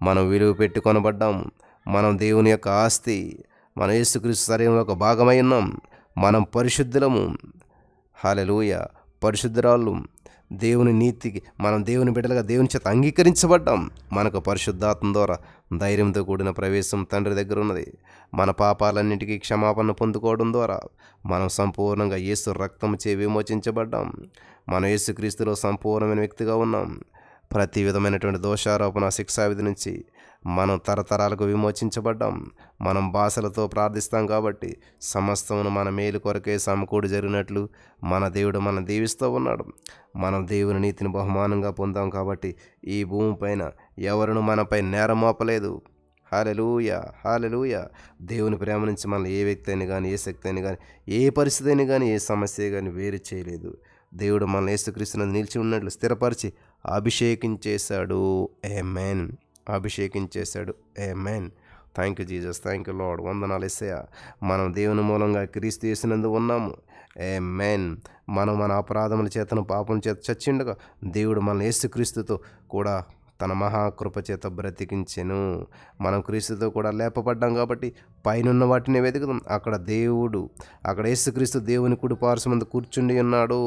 మనం విలువ పెట్టి కొనబడ్డాము. మనం దేవుని యొక్క ఆస్తి. మన యేసుక్రీస్తు శరీరంలో ఒక భాగమై ఉన్నాం. మనం పరిశుద్ధులము. హల్లెలూయా. పరిశుద్ధురాళ్ళు. దేవుని నీతికి మనం దేవుని బిడ్డలుగా దేవుని చేత అంగీకరించబడ్డాం. మనకు పరిశుద్ధాత్మ ద్వారా ధైర్యంతో కూడిన ప్రవేశం తండ్రి దగ్గర ఉన్నది. మన పాపాలన్నిటికీ క్షమాపణ పొందుకోవడం ద్వారా మనం సంపూర్ణంగా యేసు రక్తం చే విమోచించబడ్డాం. మన యేసుక్రీస్తులో సంపూర్ణమైన వ్యక్తిగా ఉన్నాం. ప్రతి విధమైనటువంటి దోషారోపణ, శిక్షావిధి నుంచి మనం తరతరాలకు విమోచించబడ్డాం. మనం భాషలతో ప్రార్థిస్తాం కాబట్టి సమస్తమును మన మేలు కొరకే సమకూడి జరిగినట్లు మన దేవుడు మనం దీవిస్తూ ఉన్నాడు. మనం దేవుని నీతిని బహుమానంగా పొందాం కాబట్టి ఈ భూమిపైన ఎవరును మనపై నేరం మోపలేదు. హల్లెలూయా, హల్లెలూయా. దేవుని ప్రేమ నుంచి మనల్ని ఏ వ్యక్తి అయినా కానీ, ఏ శక్తి అయినా కానీ, ఏ పరిస్థితి అయినా కానీ, ఏ సమస్య కానీ వేరు చేయలేదు. దేవుడు మనల్ని యేసుక్రీస్తునందు నిలిచి ఉన్నట్లు స్థిరపరిచి అభిషేకించేశాడు. ఆమేన్. అభిషేకించేశాడు. ఆమేన్. Thank you Jesus. Thank you Lord. వందనాలు యేసయ్య. మనం దేవుని మూలంగా క్రీస్తు యేసునందు ఉన్నాము. ఆమేన్. మనం మన అపరాధముల చేతను, పాపం చేత చచ్చిండగా దేవుడు మనల్ని యేసుక్రీస్తుతో కూడా తన మహాకృప చేత బ్రతికించెను. మనం క్రీస్తుతో కూడా లేపబడ్డాం కాబట్టి పైనున్న వాటిని వెతుకుదాం. అక్కడ యేసుక్రీస్తు దేవుని కుడి పార్శ్వమందు కూర్చుండి ఉన్నాడు.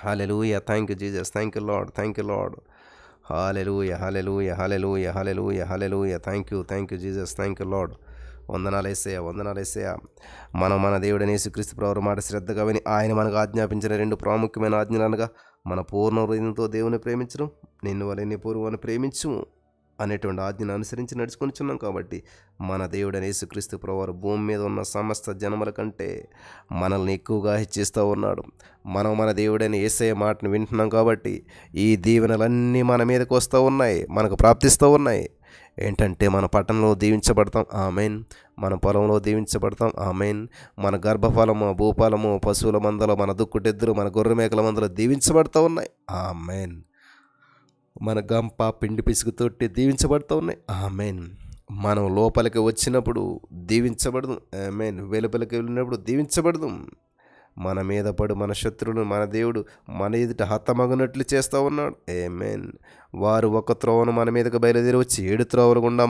హల్లెలూయా. Thank you Jesus. Thank you Lord. Thank you Lord. హల్లెలూయా, హల్లెలూయా, హల్లెలూయా, హల్లెలూయా, హల్లెలూయా. Thank you Jesus. Thank you Lord. వందనాలు యేసయ్య. వందనాలు యేసయ్య. మనం మన దేవుడైన యేసుక్రీస్తు ప్రభువు మాట శ్రద్ధగా విని ఆయన మనకు ఆజ్ఞాపించిన 2 ప్రాముఖ్యమైన ఆజ్ఞలు అనగా మన పూర్ణ హృదయంతో దేవుని ప్రేమించడం, నిన్ను వలె నీ పొరుగువాని ప్రేమించుము అనేటువంటి ఆజ్ఞను అనుసరించి నడుచుకొనిచున్నాం కాబట్టి మన దేవుడైన యేసుక్రీస్తు ప్రభువు భూమి మీద ఉన్న సమస్త జనముల కంటే మనల్ని ఎక్కువగా హెచ్చిస్తూ ఉన్నాడు. మనం మన దేవుడైన యేసయ్య మాటను వింటున్నాం కాబట్టి ఈ దీవెనలన్నీ మన మీదకు వస్తూ ఉన్నాయి, మనకు ప్రాప్తిస్తూ ఉన్నాయి. ఏంటంటే మన పట్టణంలో దీవించబడతాం, ఆమెన్. మన పొలంలో దీవించబడతాం, ఆమెన్. మన గర్భఫలము, భూఫలము, పశువుల మందలో, మన దుక్కుటెద్దులు, మన గొర్రె మేకల మందలో దీవించబడుతూ ఉన్నాయి, ఆమెన్. మన గంప, పిండి పిసుకు తొట్టి దీవించబడుతూ ఉన్నాయి, ఆమెన్. మనం లోపలికి వచ్చినప్పుడు దీవించబడదు, ఆమెన్. వెలుపలికి వెళ్ళినప్పుడు దీవించబడదు. మన మీద పడు మన శత్రువులను మన దేవుడు మన ఎదుట హతమగనట్లు చేస్తూ ఉన్నాడు, ఆమెన్. వారు ఒక త్రోవను మన మీదకి బయలుదేరి వచ్చి 7 త్రోవల గుండా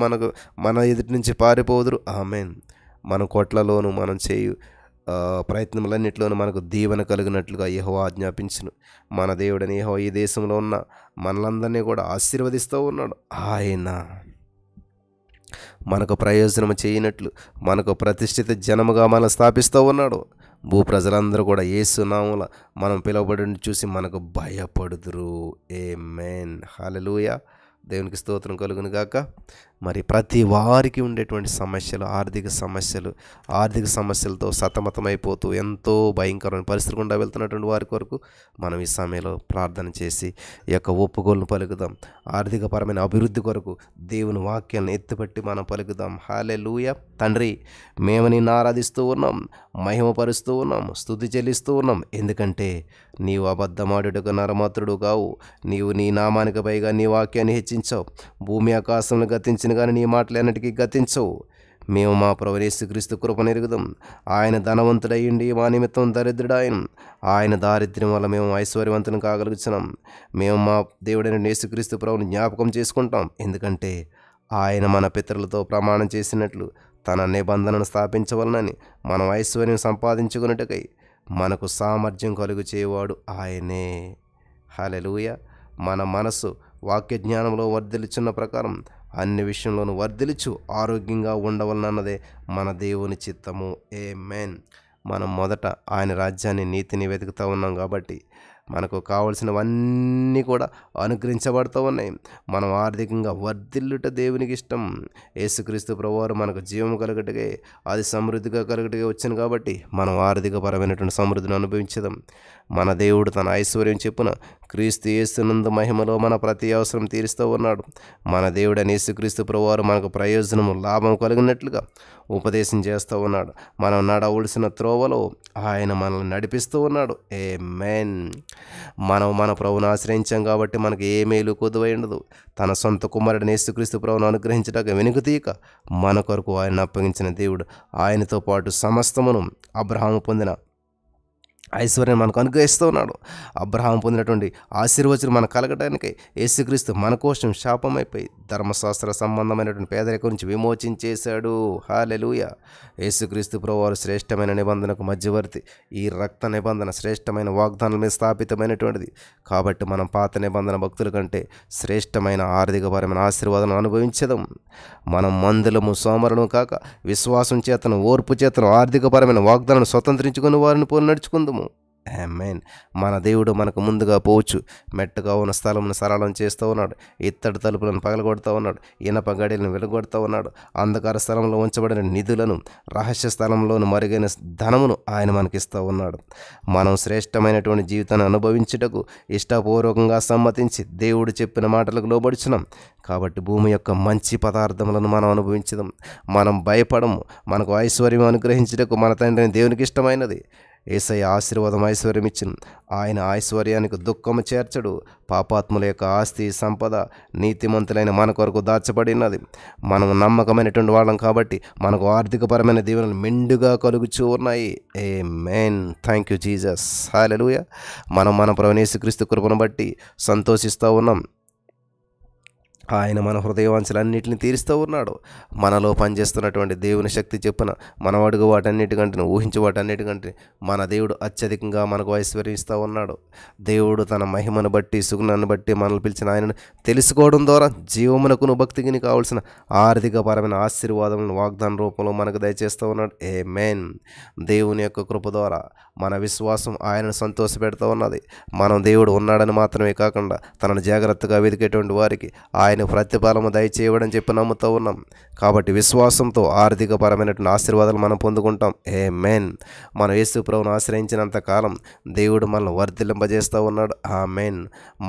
మన ఎదుటి నుంచి పారిపోదురు, ఆమెన్. మన కొట్లలోను మనం చేయు ప్రయత్నములన్నింటిలోనూ మనకు దీవెన కలిగినట్లుగా యెహోవా ఆజ్ఞాపించును. మన దేవుడని యెహోవా ఈ దేశంలో ఉన్న మనలందరినీ కూడా ఆశీర్వదిస్తూ ఉన్నాడు. ఆయన మనకు ప్రయోజనం చేయనట్లు మనకు ప్రతిష్ఠిత జనముగా మనం స్థాపిస్తూ ఉన్నాడు. భూప్రజలందరూ కూడా యేసు నామమున మనం పిలువబడిని చూసి మనకు భయపడుదురు, ఆమేన్. హల్లెలూయా. దేవునికి స్తోత్రం కలుగును గాక. మరి ప్రతి వారికి ఉండేటువంటి సమస్యలు, ఆర్థిక సమస్యలతో సతమతమైపోతూ ఎంతో భయంకరమైన పరిస్థితులు గుండా వెళ్తున్నటువంటి వారి కొరకు మనం ఈ సమయంలో ప్రార్థన చేసి ఈ యొక్క ఒప్పుకోలను పలుకుదాం. ఆర్థికపరమైన అభివృద్ధి కొరకు దేవుని వాక్యాలను ఎత్తిపట్టి మనం పలుకుదాం. హల్లెలూయా. తండ్రి, మేము నిన్ను ఆరాధిస్తూ ఉన్నాం, మహిమపరుస్తూ ఉన్నాం, స్తుతి చెల్లిస్తూ ఉన్నాం. ఎందుకంటే నీవు అబద్ధమాడుటకు నరమాత్రుడు కావు. నీవు నీ నామానికి పైగా నీ వాక్యాన్ని హెచ్చించావు. భూమి ఆకాశంలో గతించిన కానీ నీ మాటలన్నిటికీ గతించవు. మేము మా ప్రభువైన యేసుక్రీస్తు కృపను ఎరుగుదాం. ఆయన ధనవంతుడయ్యుండి మా నిమిత్తం దరిద్రుడాయను. ఆయన దారిద్ర్యం వల్ల మేము ఐశ్వర్యవంతులను కాగలుగుతున్నాం. మేము మా దేవుడైన యేసుక్రీస్తు ప్రభువుని జ్ఞాపకం చేసుకుంటాం. ఎందుకంటే ఆయన మన పితరులతో ప్రమాణం చేసినట్లు తన నిబంధనను స్థాపించవలనని మనం ఐశ్వర్యం సంపాదించుకున్నట్టుకై మనకు సామర్థ్యం కలుగు చేయవాడు ఆయనే. హల్లెలూయా. మన మనసు వాక్య జ్ఞానంలో వర్ధిల్లుచున్న ప్రకారం అన్ని విషయంలోనూ వర్ధిల్లుచు ఆరోగ్యంగా ఉండవలనన్నదే మన దేవుని చిత్తము, ఆమేన్. మనం మొదట ఆయన రాజ్యాన్ని, నీతిని వెతుకుతూ ఉన్నాం కాబట్టి మనకు కావలసినవన్నీ కూడా అనుగ్రహించబడుతూ ఉన్నాయి. మనం ఆర్థికంగా వర్ధిల్లుట దేవునికి ఇష్టం. యేసుక్రీస్తు ప్రభువారు మనకు జీవము కలుగుటకే, అది సమృద్ధిగా కలుగుటకే వచ్చాను కాబట్టి మనం ఆర్థికపరమైనటువంటి సమృద్ధిని అనుభవించదాం. మన దేవుడు తన ఐశ్వర్యం చెప్పున క్రీస్తు యేసునందు మహిమలో మన ప్రతి అవసరం తీరుస్తూ ఉన్నాడు. మన దేవుడైన యేసుక్రీస్తు ప్రభువారు మనకు ప్రయోజనము, లాభం కలిగినట్లుగా ఉపదేశం చేస్తూ ఉన్నాడు. మనం నడవలసిన త్రోవలో ఆయన మనల్ని నడిపిస్తూ ఉన్నాడు, ఆమేన్. మనం మన ప్రభువును ఆశ్రయించాం కాబట్టి మనకు ఏ మేలు కొదువై ఉండదు. తన సొంత కుమారుడిని యేసుక్రీస్తు ప్రభువును అనుగ్రహించడానికి వెనుకతీయక మన కొరకు ఆయన అప్పగించిన దేవుడు ఆయనతో పాటు సమస్తమును అబ్రహాము పొందిన ఐశ్వర్యం మనకు అనుగ్రహిస్తూ ఉన్నాడు. అబ్రహాం పొందినటువంటి ఆశీర్వచనం మనకు కలగడానికి యేసుక్రీస్తు మన కోసం శాపమైపోయి ధర్మశాస్త్ర సంబంధమైనటువంటి పేదరికం నుంచి విమోచించేశాడు. హల్లెలూయా. యేసుక్రీస్తు ప్రభువారు శ్రేష్టమైన నిబంధనకు మధ్యవర్తి. ఈ రక్త నిబంధన శ్రేష్టమైన వాగ్దానాల మీద స్థాపితమైనటువంటిది. కాబట్టి మనం పాత నిబంధన భక్తుల కంటే శ్రేష్టమైన ఆర్థికపరమైన ఆశీర్వాదాలను అనుభవించదాం. మనం మందులము, సోమరును కాక విశ్వాసం చేతను, ఓర్పు చేతను ఆర్థికపరమైన వాగ్దానాలను స్వతంత్రించుకుని వారిని పోలి నడుచుకుందాము, ఆమేన్. మన దేవుడు మనకు ముందుగా పోవచ్చు. మెట్టగా ఉన్న స్థలమును సరళం చేస్తూ ఉన్నాడు. ఇత్తడి తలుపులను పగలగొడుతూ ఉన్నాడు. ఇనప గడియలను వెలుగొడుతూ ఉన్నాడు. అంధకార స్థలంలో ఉంచబడిన నిధులను, రహస్య స్థలంలోను మరుగైన ధనమును ఆయన మనకిస్తూ ఉన్నాడు. మనం శ్రేష్టమైనటువంటి జీవితాన్ని అనుభవించుటకు ఇష్టపూర్వకంగా సమ్మతించి దేవుడు చెప్పిన మాటలకు లోబడుచున్నాం. కాబట్టి భూమి యొక్క మంచి పదార్థములను మనం అనుభవించదాం. మనం భయపడము. మనకు ఐశ్వర్యం అనుగ్రహించుటకు మన తండ్రిని దేవునికి ఇష్టమైనది. యేసయ్య ఆశీర్వాదం, ఐశ్వర్యం ఇచ్చిన ఆయన ఐశ్వర్యానికి దుఃఖము చేర్చడు. పాపాత్ముల యొక్క ఆస్తి, సంపద నీతిమంతులైన మన కొరకు దాచబడినది. మనం నమ్మకమైనటువంటి వాళ్ళం కాబట్టి మనకు ఆర్థికపరమైన దీవెనలు మెండుగా కలుగుచూ ఉన్నాయి, ఆమేన్. Thank you Jesus. హల్లెలూయా. మనం మన ప్రభువైన యేసుక్రీస్తు కృపను బట్టి సంతోషిస్తూ ఉన్నాం. ఆయన మన హృదయవాంఛలన్నింటినీ తీరుస్తూ ఉన్నాడు. మనలో పనిచేస్తున్నటువంటి దేవుని శక్తి చెప్పున మనం అడుగు వాటన్నిటికంటే, ఊహించు వాటన్నిటికంటే మన దేవుడు అత్యధికంగా మనకు ఐశ్వర్యం ఇస్తూ ఉన్నాడు. దేవుడు తన మహిమను బట్టి, సుగుణాన్ని బట్టి మనల్ని పిలిచిన ఆయనను తెలుసుకోవడం ద్వారా జీవమునకును భక్తికి కావాల్సిన ఆర్థికపరమైన ఆశీర్వాదములను వాగ్దాన రూపంలో మనకు దయచేస్తూ ఉన్నాడు, ఆమేన్. దేవుని యొక్క కృప ద్వారా మన విశ్వాసం ఆయనను సంతోషపెడుతూ ఉన్నది. మనం దేవుడు ఉన్నాడని మాత్రమే కాకుండా తనను జాగ్రత్తగా వెతికేటువంటి వారికి ఆయన ఆయన ప్రతిఫలము దయచేయడం చెప్పి నమ్ముతూ ఉన్నాం. కాబట్టి విశ్వాసంతో ఆర్థికపరమైనటువంటి ఆశీర్వాదాలు మనం పొందుకుంటాం. ఆమేన్. మనం యేసు ప్రభువును ఆశ్రయించినంత కాలం దేవుడు మనల్ని వర్ధిల్లింపజేస్తూ ఉన్నాడు. ఆమేన్.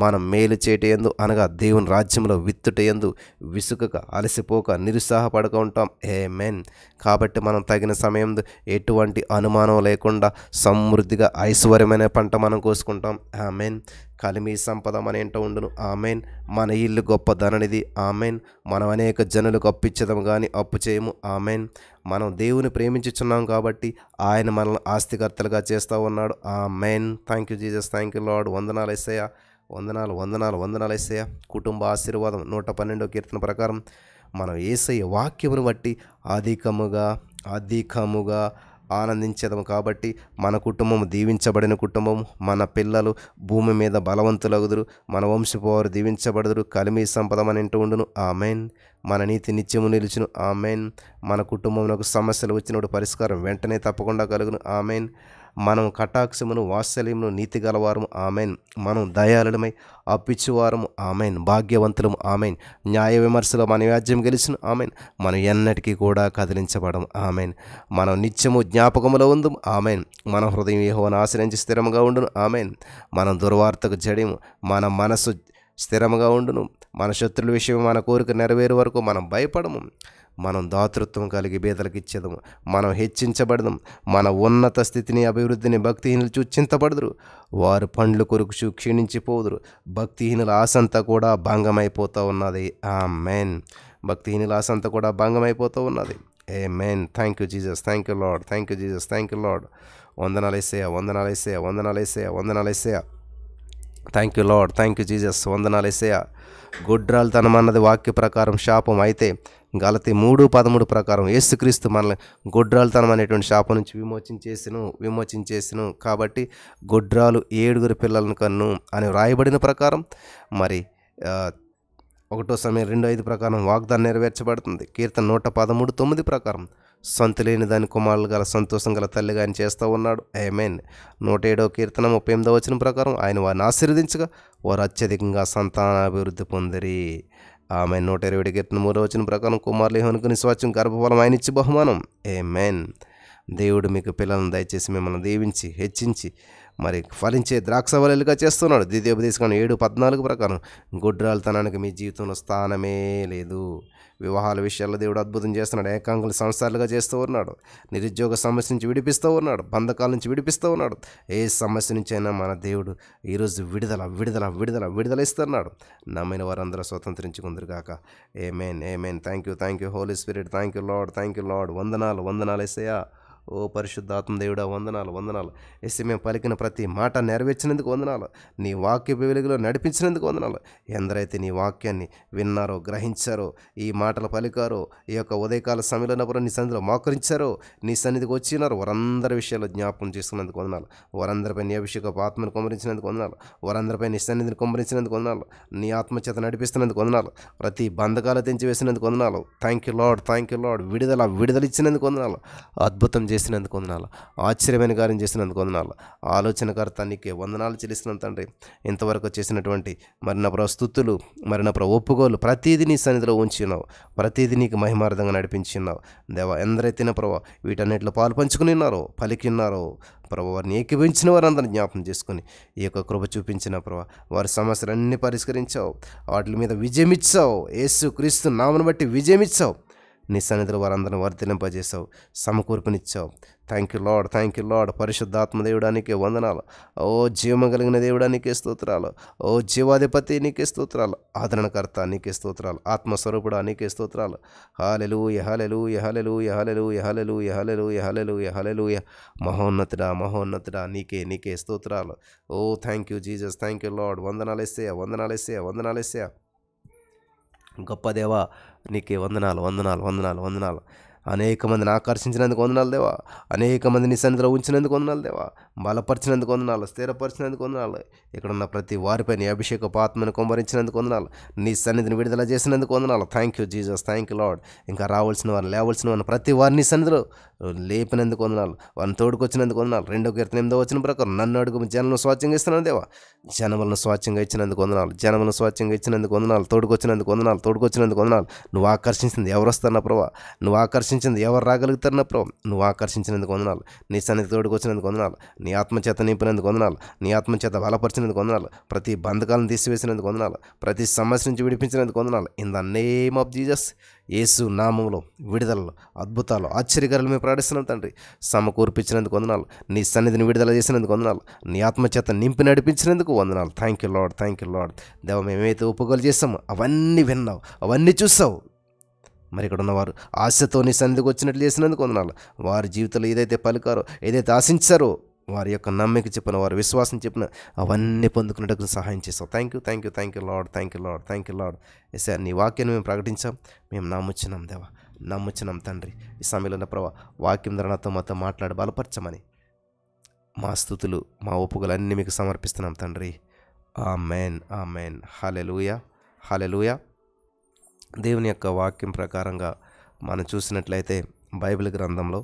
మనం మేలు చేయట యందు అనగా దేవుని రాజ్యంలో విత్తుట యందు విసుకక అలసిపోక నిరుత్సాహపడక ఉంటాం. ఆమేన్. కాబట్టి మనం తగిన సమయం ఎటువంటి అనుమానం లేకుండా సమృద్ధిగా ఐశ్వర్యమైన పంట మనం కోసుకుంటాం. ఆమేన్. కలిమి సంపద మన ఇంట ఉండును. ఆమేన్. మన ఇల్లు గొప్ప ధననిధి. ఆమేన్. మనం అనేక జనులకు అప్పిచ్చదము కానీ అప్పు చేయము. ఆమేన్. మనం దేవుని ప్రేమించుచున్నాం కాబట్టి ఆయన మనల్ని ఆస్తికర్తలుగా చేస్తూ ఉన్నాడు. ఆమేన్. Thank you Jesus. Thank you Lord. వందనాలు యేసయ్యా. వందనాలు యేసయ్యా. కుటుంబ ఆశీర్వాదం 112వ కీర్తన ప్రకారం మనం యేసయ్య వాక్యమును బట్టి అధికముగా ఆనందించదము. కాబట్టి మన కుటుంబం దీవించబడిన కుటుంబం, మన పిల్లలు భూమి మీద బలవంతులగుదురు, మన వంశపోవారు దీవించబడుదురు, కలిమి సంపద మన ఇంట ఉండును. ఆమేన్. మన నీతి నిత్యము నిలుచును. ఆమేన్. మన కుటుంబంలో సమస్యలు వచ్చినప్పుడు పరిష్కారం వెంటనే తప్పకుండా కలుగును. ఆమేన్. మనం కటాక్షమును వాత్సల్యమును నీతి గలవారము. ఆమేన్. మనం దయాళులమై అప్పిచ్చువారము. ఆమేన్. భాగ్యవంతులము. ఆమేన్. న్యాయ విమర్శలో మన వ్యాజ్యం గెలిచును. ఆమేన్. మనం ఎన్నటికీ కూడా కదిలించబడము. ఆమేన్. మనం నిత్యము జ్ఞాపకములో ఉందుము. ఆమేన్. మన హృదయం యెహోవాను ఆశ్రయించి స్థిరముగా ఉండును. ఆమేన్. మనం దుర్వార్తకు జడిము. మన మనసు స్థిరముగా ఉండును. మన శత్రుల విషయం మన కోరిక నెరవేరు వరకు మనం భయపడము. మనం దాతృత్వం కలిగి బీదలకు ఇచ్చేదము. మనం హెచ్చించబడదాం. మన ఉన్నత స్థితిని అభివృద్ధిని భక్తిహీనులు చింతపడదురు. వారు పండ్లు కొరుకుచు క్షీణించిపోదురు. భక్తిహీనుల ఆశంతా కూడా భంగమైపోతూ ఉన్నది. ఆమేన్. భక్తిహీనుల ఆశంతా కూడా భంగమైపోతూ ఉన్నది. ఆమేన్. Thank you Jesus. Thank you Lord. Thank you Jesus. Thank you Lord. వందనాలు యేసయ్యా. Thank you Lord. Thank you Jesus. వందనాలు యేసయ్యా. గొడ్రాలుతనం అన్నది వాక్య ప్రకారం శాపం అయితే గలతీ 3:13 ప్రకారం యేసుక్రీస్తు మనల్ని గొడ్రాలుతనం అనేటువంటి శాపం నుంచి విమోచించేసిను. కాబట్టి గొడ్రాలు 7 పిల్లలను కన్ను అని వ్రాయబడిన ప్రకారం మరి 1 సమయం 2:5 ప్రకారం వాగ్దానం నెరవేర్చబడుతుంది. కీర్తన 113:9 ప్రకారం సంతులేని దాని కుమారులు గల సంతోషం గల తల్లిగా ఆయన చేస్తూ ఉన్నాడు. ఆమేన్. 107వ కీర్తన 38వ వచనం ప్రకారం ఆయన వారిని ఆశీర్వదించగా వారు అత్యధికంగా సంతానాభివృద్ధి పొందిరి. ఆమె 120 కీర్తన 3వ వచనం ప్రకారం కుమారులు యెహోవాకు నిస్వార్థం గర్భఫలం ఆయన ఇచ్చి బహుమానం. ఆమేన్. దేవుడు మీకు పిల్లలను దయచేసి మిమ్మల్ని దీవించి హెచ్చించి మరి ఫలించే ద్రాక్షవల్లిగా చేస్తున్నాడు. ద్వితీయోపదేశకాండం 7:14 ప్రకారం గొడ్రాలుతనానికి మీ జీవితంలో స్థానమే లేదు. వివాహాల విషయాల్లో దేవుడు అద్భుతం చేస్తున్నాడు. ఏకాంగులు సంసారాలుగా చేస్తూ ఉన్నాడు. నిరుద్యోగ సమస్య నుంచి విడిపిస్తూ ఉన్నాడు. బంధకాల నుంచి విడిపిస్తూ ఉన్నాడు. ఏ సమస్య నుంచి అయినా మన దేవుడు ఈరోజు విడుదల ఇస్తున్నాడు. నమ్మిన వారందరూ స్వతంత్రించుకుందరు గాక. ఆమేన్. Thank you Holy Spirit. Thank you Lord. వందనాలు యేసయ్యా. ఓ పరిశుద్ధాత్మ దేవుడా వందనాలు. యేసు మేము పలికిన ప్రతి మాట నెరవేర్చినందుకు వందనాలు. నీ వాక్య వెలుగులో నడిపించినందుకు వందనాలు. ఎందరైతే నీ వాక్యాన్ని విన్నారో గ్రహించారో ఈ మాటలు పలికారో ఈ యొక్క ఉదయకాల సమయంలో నీ సన్నిధిలో మోకరించారో నీ సన్నిధికి వచ్చినారో వారందరి విషయాల్లో జ్ఞాపకం చేసుకున్నందుకు వందనాలు. వారందరిపై నీ అభిషేకపు ఆత్మను కుమ్మరించినందుకు వందనాలు. వారందరిపై నీ సన్నిధిని కుమ్మరించినందుకు వందనాలు. నీ ఆత్మచేత నడిపిస్తున్నందుకు వందనాలు. ప్రతి బంధకాలు తెంచివేసినందుకు వందనాలు. Thank you lord. విడుదల ఇచ్చినందుకు వందనాలు. అద్భుతం చేసినందుకు వందనాలు. ఆశ్చర్యమైన కార్యం చేసినందుకు వందనాలు. ఆలోచనకర్త నీకే వందనాలు చెల్లిస్తున్నాను తండ్రి. ఇంతవరకు చేసినటువంటి మరి నా ప్రభు స్తుతులు మరి నా ప్రభు ఒప్పుకోలు ప్రతీది నీ సన్నిధిలో ఉంచున్నావు. ప్రతీది నీకు మహిమార్థంగా నడిపించున్నావు దేవా. ఎందరైతే నా ప్రభు వీటన్నిటిలో పాలు పంచుకుని ఉన్నారో పలికిన్నారో ప్రభు వారిని ఏకీభవించిన వారందరిని జ్ఞాపకం చేసుకుని ఈ యొక్క కృప చూపించిన ప్రభు వారి సమస్యలన్నీ పరిష్కరించావు. వాటి మీద విజయం ఇచ్చావు. యేసు క్రీస్తు నామమును బట్టి విజయం ఇచ్చావు. నీ సన్నిధిలో వారందరిని వర్ధిల్లింపజేసావు. సమకూర్పునిచ్చావు. Thank you Lord. పరిశుద్ధాత్మ దేవుడానికే వందనాలు. ఓ జీవము కలిగిన దేవుడానికే స్తోత్రాలు. ఓ జీవాధిపతి నీకే స్తోత్రాలు. ఆదరణకర్త నీకే స్తోత్రాలు. ఆత్మస్వరూపుడా నీకే స్తోత్రాలు. హల్లెలూయా. మహోన్నతుడా నీకే స్తోత్రాలు. ఓ thank you Jesus. Thank you Lord. వందనాలు యేసయ్యా. గొప్ప దేవా నీకే వందనాలు. అనేక మందిని ఆకర్షించినందుకు వందనాలు దేవా. అనేక మందిని సన్నిధిలో ఉంచినందుకు వందనాలు దేవా. బలపరిచినందుకు వందనాలు. స్థిరపరిచినందుకు వందనాలు. ఇక్కడ ఉన్న ప్రతి వారిపై నీ అభిషేకపు ఆత్మను కుమ్మరించినందుకు వందనాలు. నీ సన్నిధిని విడుదల చేసినందుకు వందనాలు. Thank you Jesus. Thank you lord. ఇంకా రావాల్సిన వారిని లేవాల్సిన వారిని ప్రతి వారిని సన్నిధిలో లేపినందుకు వందనాలు, వారిని తోడుకొచ్చినందుకు వందనాలు. 2 కీర్తన 8వ వచనం ప్రకారం నన్ను అడుగు జనములను స్వాచ్ఛంగా ఇస్తున్నాను దేవా. జనములను స్వాచ్ఛంగా ఇచ్చినందుకు వందనాలు, జనములను స్వాచ్ఛంగా ఇచ్చినందుకు వందనాలు, తోడుకొచ్చినందుకు వందనాలు, తోడుకొచ్చినందుకు వందనాలు. నువ్వు ఆకర్షించింది ఎవరు వస్తారు నా ప్రభా, నువ్వు ఆకర్షించింది ఎవరు రాగలుగుతారు నా ప్రభా. నువ్వు ఆకర్షించినందుకు వందనాలు, నీ సన్నిధి తోడుకొచ్చినందుకు వందనాలు, నీ ఆత్మచేత నింపినందుకు వందనాలు, నీ ఆత్మచేత బలపరిచినందుకు వందనాలు, ప్రతి బంధకాలను తీసివేసినందుకు వందనాలు, ప్రతి సమస్య నుంచి విడిపించినందుకు వందనాలు. In the name of Jesus, యేసు నామములో విడుదలలో అద్భుతాలు ఆశ్చర్యకరాలు మేము ప్రార్థిస్తున్నాం తండ్రి. సమకూర్పించినందుకు వందనాలు, నీ సన్నిధిని విడుదల చేసినందుకు వందనాలు, నీ ఆత్మచేత నింపి నడిపించినందుకు వందనాలు. Thank you Lord, thank you lord. దేవ మేమైతే ఒప్పుకోలు చేస్తామో అవన్నీ విన్నావు, అవన్నీ చూసావు. మరి ఇక్కడ ఉన్నవారు ఆశతో నీ సన్నిధికి వచ్చినట్లు చేసినందుకు వందనాలు. వారి జీవితంలో ఏదైతే పలికారో, ఏదైతే ఆశించారో, వారి యొక్క నమ్మిక చెప్పిన, వారి విశ్వాసం చెప్పిన అవన్నీ పొందుకున్నట్టుకు సహాయం చేస్తావు. Thank you, thank you, thank you Lord, thank you Lord, thank you Lord. Yes నీ వాక్యాన్ని మేము ప్రకటించాం, మేము నమ్ముచ్చినాం దేవా, నమ్ముచ్చినాం తండ్రి. ఈ సమయంలో ఉన్న ప్రభా వాక్యం ద్వారా నాతో మాతో మాట్లాడి బలపరచమని మా స్తుతులు, మా ఒప్పుకలన్నీ మీకు సమర్పిస్తున్నాం తండ్రి. ఆమేన్, ఆమేన్. హల్లెలూయా, హల్లెలూయా. దేవుని యొక్క వాక్యం ప్రకారంగా మనం చూసినట్లయితే బైబిల్ గ్రంథంలో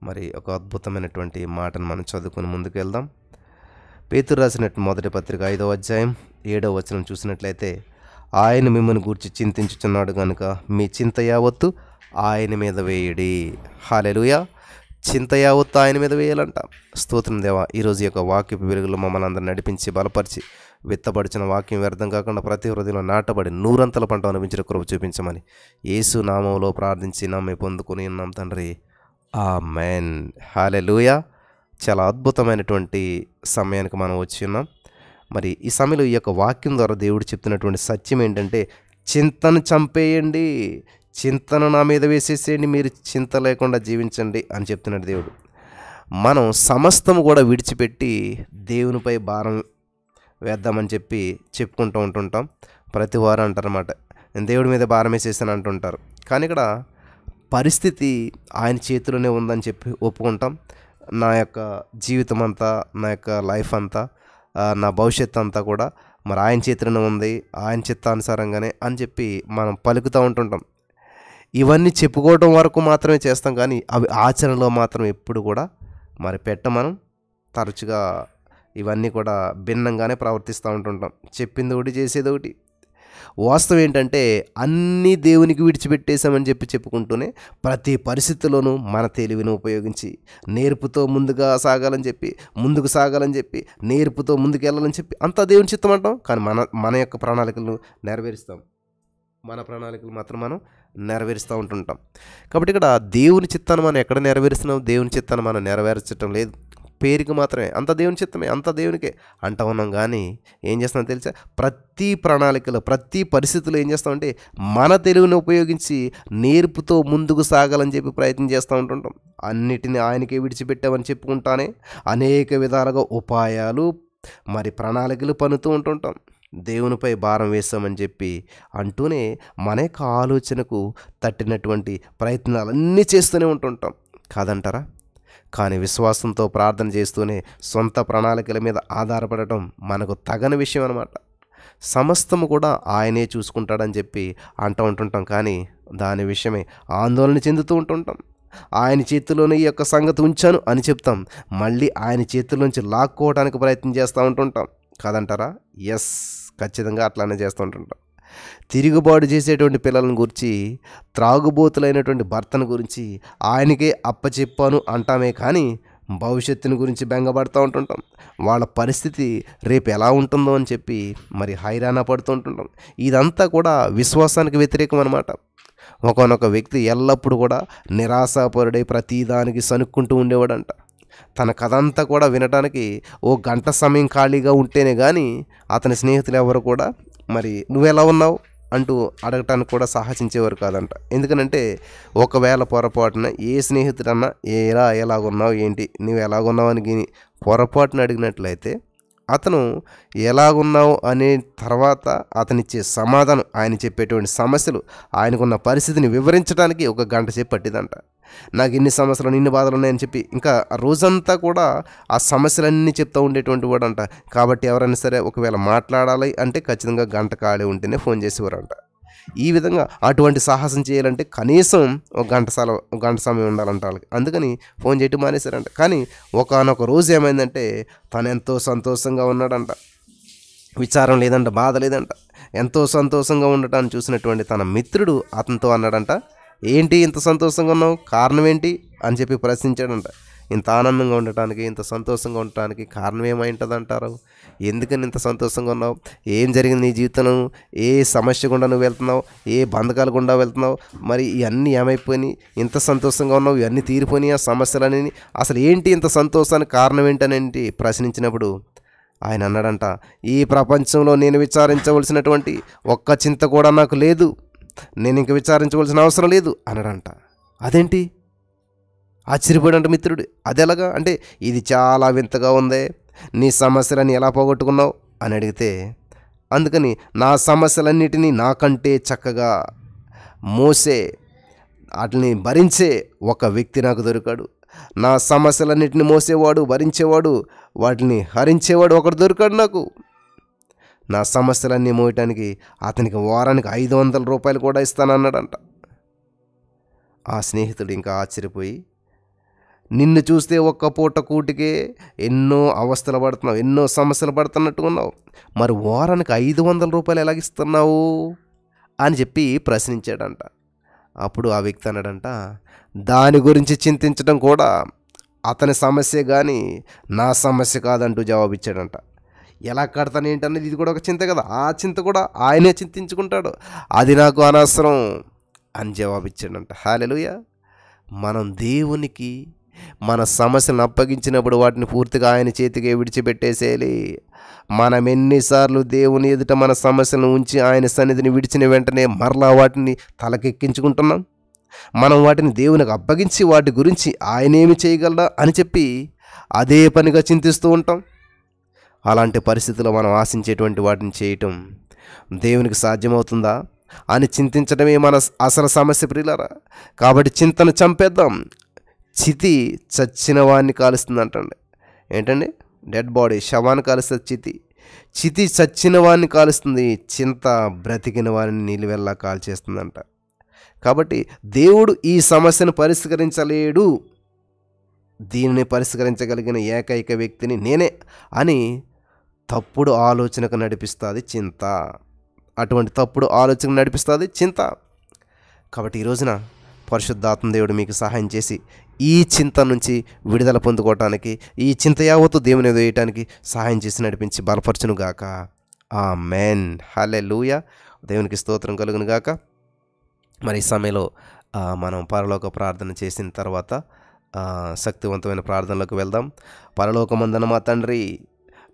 మరి ఒక అద్భుతమైనటువంటి మాటను మనం చదువుకుని ముందుకు వెళ్దాం. పేతురు రాసినట్టు మొదటి పత్రిక 5వ అధ్యాయం 7వ వచనం చూసినట్లయితే, ఆయన మిమ్మల్ని గూర్చి చింతించుచున్నాడు కనుక మీ చింత యావత్తు ఆయన మీద వేయడి. హల్లెలూయా. చింత యావత్తు ఆయన మీద వేయాలంట. స్తోత్రం దేవా. ఈరోజు యొక్క వాక్యపు వెలుగులో మమ్మల్ని అందరూ నడిపించి బలపరిచి విత్తపడిచిన వాక్యం వ్యర్థం కాకుండా ప్రతి హృదయంలో నాటబడి 100 పంట అనుభవించిన కృప చూపించమని యేసు నామములో ప్రార్థించి నమ్మి పొందుకొని ఉన్నాం తండ్రి. ఆమేన్. హల్లెలూయా. చాలా అద్భుతమైనటువంటి సమయానికి మనం వచ్చి ఉన్నాం. మరి ఈ సమయంలో ఈ యొక్క వాక్యం ద్వారా దేవుడు చెప్తున్నటువంటి సత్యం ఏంటంటే, చింతను చంపేయండి, చింతను నా మీద వేసేసేయండి, మీరు చింత లేకుండా జీవించండి అని చెప్తున్నాడు దేవుడు. మనం సమస్తము కూడా విడిచిపెట్టి దేవునిపై భారం వేద్దామని చెప్పుకుంటూ ఉంటుంటాం. ప్రతి వారు అంటారన్నమాట, నేను దేవుడి మీద భారం వేసేసాను అంటుంటారు. కానీ ఇక్కడ పరిస్థితి ఆయన చేతిలోనే ఉందని చెప్పి ఒప్పుకుంటాం. నా యొక్క జీవితం అంతా, నా యొక్క లైఫ్ అంతా, నా భవిష్యత్తు అంతా కూడా మరి ఆయన చేతిలోనే ఉంది, ఆయన చిత్తానుసారంగానే అని చెప్పి మనం పలుకుతూ ఉంటుంటాం. ఇవన్నీ చెప్పుకోవడం వరకు మాత్రమే చేస్తాం, కానీ అవి ఆచరణలో మాత్రం ఎప్పుడు కూడా మరి మనం తరచుగా ఇవన్నీ కూడా భిన్నంగానే ప్రవర్తిస్తూ ఉంటుంటాం. చెప్పింది ఒకటి, చేసేది ఒకటి. వాస్తవం ఏంటంటే అన్నీ దేవునికి విడిచిపెట్టేశామని చెప్పుకుంటూనే ప్రతి పరిస్థితుల్లోనూ మన తెలివిని ఉపయోగించి నేర్పుతో ముందుకు సాగాలని చెప్పి నేర్పుతో ముందుకు వెళ్ళాలని చెప్పి అంతా దేవుని చిత్తం అంటాం. కానీ మన యొక్క ప్రణాళికలను నెరవేరుస్తాం. మన ప్రణాళికలు మాత్రం మనం నెరవేరుస్తూ ఉంటుంటాం. కాబట్టి ఇక్కడ దేవుని చిత్తాన్ని మనం ఎక్కడ నెరవేరుస్తున్నాం? దేవుని చిత్తాన్ని మనం నెరవేర్చడం లేదు, పేరుకి మాత్రమే. అంత దేవుని చిత్తమే, అంత దేవునికే అంటా ఉన్నాం. కానీ ఏం చేస్తామో తెలుసా, ప్రతి ప్రణాళికలో, ప్రతి పరిస్థితుల్లో ఏం చేస్తామంటే మన తెలివిని ఉపయోగించి నేర్పుతో ముందుకు సాగాలని చెప్పి ప్రయత్నం చేస్తూ ఉంటుంటాం. అన్నిటినీ ఆయనకే విడిచిపెట్టామని చెప్పుకుంటానే అనేక విధాలుగా ఉపాయాలు మరి ప్రణాళికలు పన్నుతూ ఉంటుంటాం. దేవునిపై భారం వేస్తామని చెప్పి అంటూనే మన యొక్క ఆలోచనకు తట్టినటువంటి ప్రయత్నాలన్నీ చేస్తూనే ఉంటుంటాం, కాదంటారా? కానీ విశ్వాసంతో ప్రార్థన చేస్తూనే సొంత ప్రణాళికల మీద ఆధారపడటం మనకు తగని విషయం అన్నమాట. సమస్తము కూడా ఆయనే చూసుకుంటాడని చెప్పి అంటూ ఉంటుంటాం. కానీ దాని విషయమే ఆందోళన చెందుతూ ఉంటుంటాం. ఆయన చేతిలోనే ఈ యొక్క సంగతి ఉంచాను అని చెప్తాం, మళ్ళీ ఆయన చేతిలోంచి లాక్కోవడానికి ప్రయత్నం చేస్తూ ఉంటుంటాం, కాదంటారా? ఎస్, ఖచ్చితంగా అట్లానే చేస్తూ ఉంటుంటాం. తిరుగుబాటు చేసేటువంటి పిల్లలను గురించి, త్రాగుబోతులైనటువంటి భర్తను గురించి ఆయనకే అప్పచెప్పాను అంటామే, కానీ భవిష్యత్తుని గురించి బెంగపడుతూ ఉంటుంటాం. వాళ్ళ పరిస్థితి రేపు ఎలా ఉంటుందో అని చెప్పి మరి హైరాణ పడుతూ ఉంటుంటాం. ఇదంతా కూడా విశ్వాసానికి వ్యతిరేకం అన్నమాట. ఒకనొక వ్యక్తి ఎల్లప్పుడూ కూడా నిరాశాపరుడై ప్రతిదానికి సనుక్కుంటూ ఉండేవాడంట. తన కథ అంతా కూడా వినటానికి ఓ గంట సమయం ఖాళీగా ఉంటేనే కానీ అతని స్నేహితులు ఎవరు కూడా మరి నువ్వెలా ఉన్నావు అంటూ అడగటానికి కూడా సాహసించేవారు కాదంట. ఎందుకనంటే ఒకవేళ పొరపాటున ఏ స్నేహితుడన్నా ఎలాగున్నావు, ఏంటి నువ్వు ఎలాగున్నావు అని పొరపాటున అడిగినట్లయితే అతను ఎలాగున్నావు అనే తర్వాత అతనిచ్చే సమాధానం, ఆయన చెప్పేటువంటి సమస్యలు, ఆయనకున్న పరిస్థితిని వివరించడానికి ఒక గంట సేపు పట్టిదంట. నాకు ఇన్ని సమస్యలు, ఇన్ని బాధలు ఉన్నాయని చెప్పి ఇంకా రోజంతా కూడా ఆ సమస్యలన్నీ చెప్తూ ఉండేటువంటి వాడంట. కాబట్టి ఎవరైనా సరే ఒకవేళ మాట్లాడాలి అంటే ఖచ్చితంగా గంట ఖాళీ ఉంటేనే ఫోన్ చేసేవారంట. ఈ విధంగా అటువంటి సాహసం చేయాలంటే కనీసం ఒక గంట సమయం ఉండాలంట వాళ్ళకి. అందుకని ఫోన్ చేయటం మానేశారంట. కానీ ఒకానొక రోజు ఏమైందంటే తను ఎంతో సంతోషంగా ఉన్నాడంట, విచారం లేదంట, బాధ లేదంట, ఎంతో సంతోషంగా ఉండటాన్ని చూసినటువంటి తన మిత్రుడు అతనితో అన్నాడంట, ఏంటి ఇంత సంతోషంగా ఉన్నావు, కారణం ఏంటి అని చెప్పి ప్రశ్నించాడంట. ఇంత ఆనందంగా ఉండటానికి, ఇంత సంతోషంగా ఉండటానికి కారణం ఏమై ఉంటుంది అంటారు? ఎందుకని ఇంత సంతోషంగా ఉన్నావు, ఏం జరిగింది నీ జీవితంలో, ఏ సమస్య గుండా నువ్వు వెళ్తున్నావు, ఏ బంధకాలు గుండా వెళ్తున్నావు, మరి ఇవన్నీ ఏమైపోయినాయి, ఇంత సంతోషంగా ఉన్నావు, ఇవన్నీ తీరిపోయినాయి ఆ సమస్యలన్నీ, అసలు ఏంటి ఇంత సంతోషానికి కారణం ఏంటనేంటి ప్రశ్నించినప్పుడు ఆయన అన్నాడంట, ఈ ప్రపంచంలో నేను విచారించవలసినటువంటి ఒక్క చింత కూడా నాకు లేదు, నేను ఇంక విచారించవలసిన అవసరం లేదు అన్నాడంట. అదేంటి ఆశ్చర్యపోయాడంట మిత్రుడు. అదెలాగా అంటే, ఇది చాలా వింతగా ఉందే, నీ సమస్యలన్నీ ఎలా పోగొట్టుకున్నావు అని అడిగితే, అందుకని నా సమస్యలన్నిటినీ నాకంటే చక్కగా మోసే, వాటిని భరించే ఒక వ్యక్తి నాకు దొరికాడు. నా సమస్యలన్నిటిని మోసేవాడు, భరించేవాడు, వాటిని హరించేవాడు ఒకడు దొరికాడు నాకు. నా సమస్యలన్నీ మోయటానికి అతనికి వారానికి 500 రూపాయలు కూడా ఇస్తానన్నాడంట. ఆ స్నేహితుడు ఇంకా ఆశ్చర్యపోయి, నిన్ను చూస్తే ఒక్క పూట కూటికే ఎన్నో అవస్థలు పడుతున్నావు, ఎన్నో సమస్యలు పడుతున్నట్టు ఉన్నావు, మరి వారానికి 500 రూపాయలు ఎలాగిస్తున్నావు అని చెప్పి ప్రశ్నించాడంట. అప్పుడు ఆ వ్యక్తి అన్నాడంట, దాని గురించి చింతించడం కూడా అతని సమస్య కానీ నా సమస్య కాదంటూ జవాబిచ్చాడంట. ఎలా కడతాను ఏంటన్నది ఇది కూడా ఒక చింత కదా, ఆ చింత కూడా ఆయనే చింతించుకుంటాడు, అది నాకు అనవసరం అని జవాబిచ్చాడంట. హల్లెలూయా. మనం దేవునికి మన సమస్యలను అప్పగించినప్పుడు వాటిని పూర్తిగా ఆయన చేతికి విడిచిపెట్టేసేయాలి. మనం ఎన్నిసార్లు దేవుని ఎదుట మన సమస్యలను ఉంచి ఆయన సన్నిధిని విడిచిన వెంటనే మరలా వాటిని తలకెక్కించుకుంటున్నాం. మనం వాటిని దేవునికి అప్పగించి వాటి గురించి ఆయనేమి చేయగలడా అని చెప్పి అదే పనిగా చింతిస్తూ ఉంటాం. అలాంటి పరిస్థితుల్లో మనం ఆశించేటువంటి వాటిని చేయటం దేవునికి సాధ్యమవుతుందా అని చింతించడమే మన అసలు సమస్య ప్రియులారా. కాబట్టి చింతను చంపేద్దాం. చితి చచ్చిన వాడిని కాలుస్తుంది అంటండి. ఏంటండి? డెడ్ బాడీ, శవాన్ని కాలుస్తుంది చితి. చితి చచ్చిన వాడిని కాలుస్తుంది, చింత బ్రతికిన వారిని నిలువెల్లా కాల్చేస్తుందంట. కాబట్టి దేవుడు ఈ సమస్యను పరిష్కరించలేడు, దీనిని పరిష్కరించగలిగిన ఏకైక వ్యక్తిని నేనే అని తప్పుడు ఆలోచనకు నడిపిస్తుంది చింత. అటువంటి తప్పుడు ఆలోచనకు నడిపిస్తుంది చింత. కాబట్టి ఈ రోజున పరిశుద్ధాత్మ దేవుడు మీకు సహాయం చేసి ఈ చింత నుంచి విడుదల పొందుకోవటానికి, ఈ చింత యావత్తు దేవుని వేయటానికి సహాయం చేసి నడిపించి బలపరచును గాక. ఆమేన్. హల్లెలూయా. దేవునికి స్తోత్రం కలుగును గాక. మరి ఈ సమయంలో మనం పరలోక ప్రార్థన చేసిన తర్వాత శక్తివంతమైన ప్రార్థనలోకి వెళ్దాం. పరలోకమందున మా తండ్రి,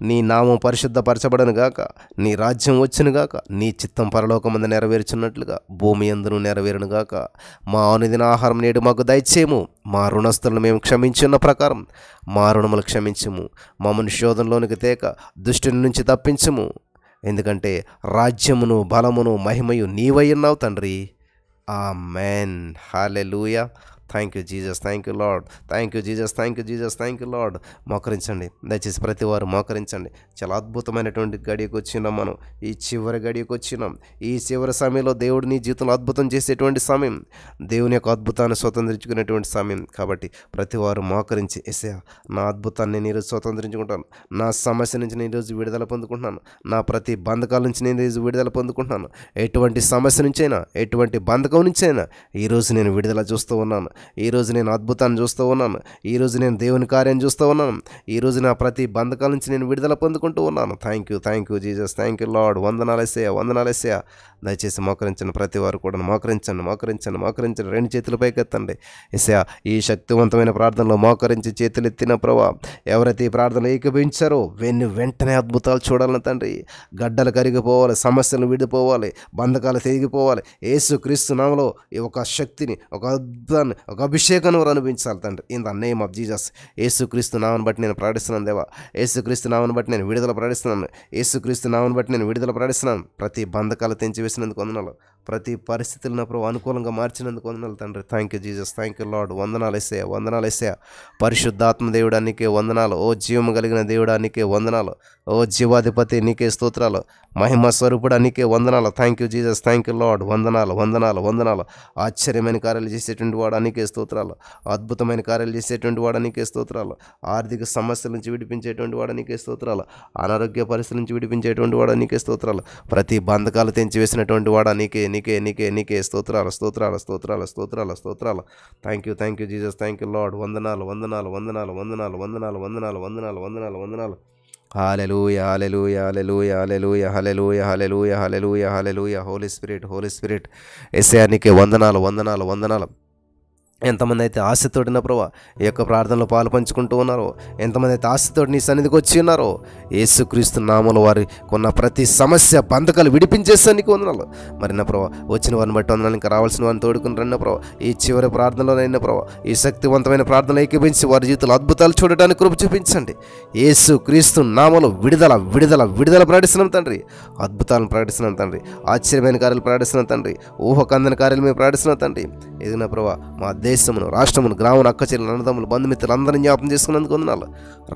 నీ నామం పరిశుద్ధపరచబడను గాక, నీ రాజ్యం వచ్చును గాక, నీ చిత్తం పరలోకమందు నెరవేర్చున్నట్లుగా భూమి యందును నెరవేరును గాక. మా అనుదిన ఆహారం నేడు మాకు దయచేయము, మా రుణస్తులను మేము క్షమించున్న ప్రకారం మా రుణములు క్షమించుము, మమ్మల్ని శోధనలోనికి తేక దుష్టుని నుంచి తప్పించుము, ఎందుకంటే రాజ్యమును బలమును మహిమయు నీవై ఉన్నావు తండ్రి. ఆమేన్. హల్లెలూయా. Thank you Jesus, thank you Lord, thank you Jesus, thank you Jesus, thank you Lord. మోకరించండి దయచేసి, ప్రతి వారు మోకరించండి. చాలా అద్భుతమైనటువంటి గడియకు వచ్చినాం మనం, ఈ చివరి గడియకు వచ్చినాం. ఈ చివరి సమయంలో దేవుడు నీ జీవితంలో అద్భుతం చేసేటువంటి సమయం, దేవుని యొక్క అద్భుతాన్ని స్వతంత్రించుకునేటువంటి సమయం. కాబట్టి ప్రతి వారు మోకరించి, యేసయ్యా నా అద్భుతాన్ని నేను ఈరోజు స్వతంత్రించుకుంటాను, నా సమస్య నుంచి నేను ఈరోజు విడుదల పొందుకుంటున్నాను, నా ప్రతి బంధకాల నుంచి నేను ఈరోజు విడుదల పొందుకుంటున్నాను, ఎటువంటి సమస్య నుంచైనా, ఎటువంటి బంధకం నుంచైనా ఈరోజు నేను విడుదల చూస్తూ ఉన్నాను, ఈరోజు నేను అద్భుతాన్ని చూస్తూ ఉన్నాను, ఈరోజు నేను దేవుని కార్యం చూస్తూ ఉన్నాను, ఈరోజు నా ప్రతి బంధకాల నుంచి నేను విడుదల పొందుకుంటూ ఉన్నాను. Thank you Jesus, thank you Lord. వందనాలు యేసయ్యా, వందనాలు యేసయ్యా. దయచేసి మోకరించండి, ప్రతి వారు కూడా మోకరించండి. రెండు చేతులు పైకెత్తండి. యేసయ్యా, ఈ శక్తివంతమైన ప్రార్థనలో మోకరించి చేతులు ఎత్తిన ప్రభువా, ఎవరైతే ఈ ప్రార్థనలో ఏకీభవించారో వెంటనే అద్భుతాలు చూడాలని తండ్రి. గడ్డలు కరిగిపోవాలి, సమస్యలు విడిపోవాలి, బంధకాలు తెగిపోవాలి. యేసుక్రీస్తు నామములో ఈ ఒక శక్తిని, ఒక అద్భుతాన్ని, ఒక అభిషేకాన్ని వారు అనుభవించాలి తండ్రి. In the name of Jesus. యేసుక్రీస్తు నామమును బట్టి నేను ప్రార్థిస్తున్నాను దేవా, యేసుక్రీస్తు నామమును బట్టి నేను విడుదల ప్రార్థిస్తున్నాను, యేసుక్రీస్తు నామమును బట్టి నేను విడుదల ప్రార్థిస్తున్నాను. ప్రతి బంధకాలు తెంచి వేసినందుకు వందనాలు, ప్రతి పరిస్థితులను ప్రభు అనుకూలంగా మార్చినందుకు వందనాలు తండ్రి. Thank you Jesus, thank you Lord. వందనాలు యేసయ్య, వందనాలు యేసయ్య. పరిశుద్ధాత్మ దేవుడా నీకే వందనాలు. ఓ జీవము కలిగిన దేవుడా నీకే వందనాలు. ఓ జీవాధిపతి నీకే స్తోత్రాలు. మహిమ స్వరూపుడా నీకే వందనాలు. Thank you Jesus, thank you Lord. వందనాలు, వందనాలు, వందనాలు. ఆశ్చర్యమైన కార్యాలు చేసేటువంటి వాడా నీకే స్తోత్రాలు. అద్భుతమైన కార్యాలు చేసేటువంటి వాడా నీకే స్తోత్రాలు. ఆర్థిక సమస్యల నుంచి విడిపించేటువంటి వాడా నీకే స్తోత్రాలు. అనారోగ్య పరిస్థితుల నుంచి విడిపించేటువంటి వాడా నీకే స్తోత్రాలు. ప్రతి బంధకాలు తెంచివేసినటువంటి వాడా నీకే నీకే నీకే నీకే స్తోత్రాలు, స్తోత్రాలు, స్తోత్రాలు, స్తోత్రాలు, స్తోత్రాలు. Thank you Jesus, thank you Lord. వందనాలు, వందనాలు, వందనాలు, వందనాలు, వందనాలు, వందనాలు, వందనాలు, వందనాలు, వందనాలు. హల్లెలూయా, హల్లెలూయా, హల్లెలూయా, హల్లెలూయా, హల్లెలూయా, హల్లెలూయా, హల్లెలూయా, హల్లెలూయా. Holy Spirit, Holy Spirit. యేసయ్యా నీకే వందనాలు, వందనాలు, వందనాలు. ఎంతమంది అయితే ఆశతోడిన ప్రభా ఈ యొక్క ప్రార్థనలో పాలు పంచుకుంటూ ఉన్నారో, ఎంతమంది అయితే ఆశతోటి నీ సన్నిధికి వచ్చి ఉన్నారో, యేసుక్రీస్తు నామములో వారి కొన్న ప్రతి సమస్య బంధకాలు విడిపించేస్తాను నీకు వందనాలు. మరి నా ప్రభా వచ్చిన వారిని బట్టి వందనాలు, ఇంకా రావాల్సిన వారిని తోడుకుని రండి ప్రభా. ఈ చివరి ప్రార్థనలోనైనా ప్రభా ఈ శక్తివంతమైన ప్రార్థనలు ఏకీపించి వారి జీవితంలో అద్భుతాలు చూడడానికి కృప చూపించండి. యేసుక్రీస్తు నామములో విడుదల విడుదల విడుదల ప్రకటిస్తున్నాం తండ్రి. అద్భుతాలను ప్రకటిస్తున్నాం తండ్రి. ఆశ్చర్యమైన కార్యాలు ప్రకటిస్తున్నాం తండ్రి. ఊహకందన కార్యాలు మేము ప్రకటిస్తున్నాం తండ్రి. ఇది నా ప్రభా మా దేశమును, రాష్ట్రమును, గ్రామం, అక్కచెల్లెలు, అన్నదమ్ములు, బంధుమిత్రులు అందరినీ జ్ఞాపం చేసుకున్నందుకు వందనాలు.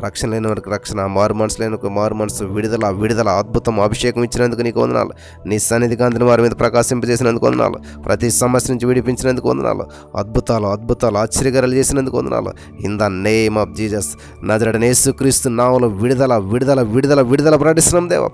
రక్షణ లేని వారికి రక్షణ, మారు మనసు లేని మారు మనసు, విడుదల విడుదల, అద్భుతం, అభిషేకం ఇచ్చినందుకు నీకు వందనాలు. నీ సన్నిధి కాంతిని వారి మీద ప్రకాశింపజేసినందుకు వందనాలు. ప్రతి సమస్య నుంచి విడిపించినందుకు వందనాలు. అద్భుతాలు అద్భుతాలు ఆశ్చర్యకారాలు చేసినందుకు వందనాలు. In the name of Jesus, నజరేయుడైన యేసుక్రీస్తు నామములో విడుదల విడుదల విడుదల విడుదల ప్రకటిస్తున్నాం దేవా.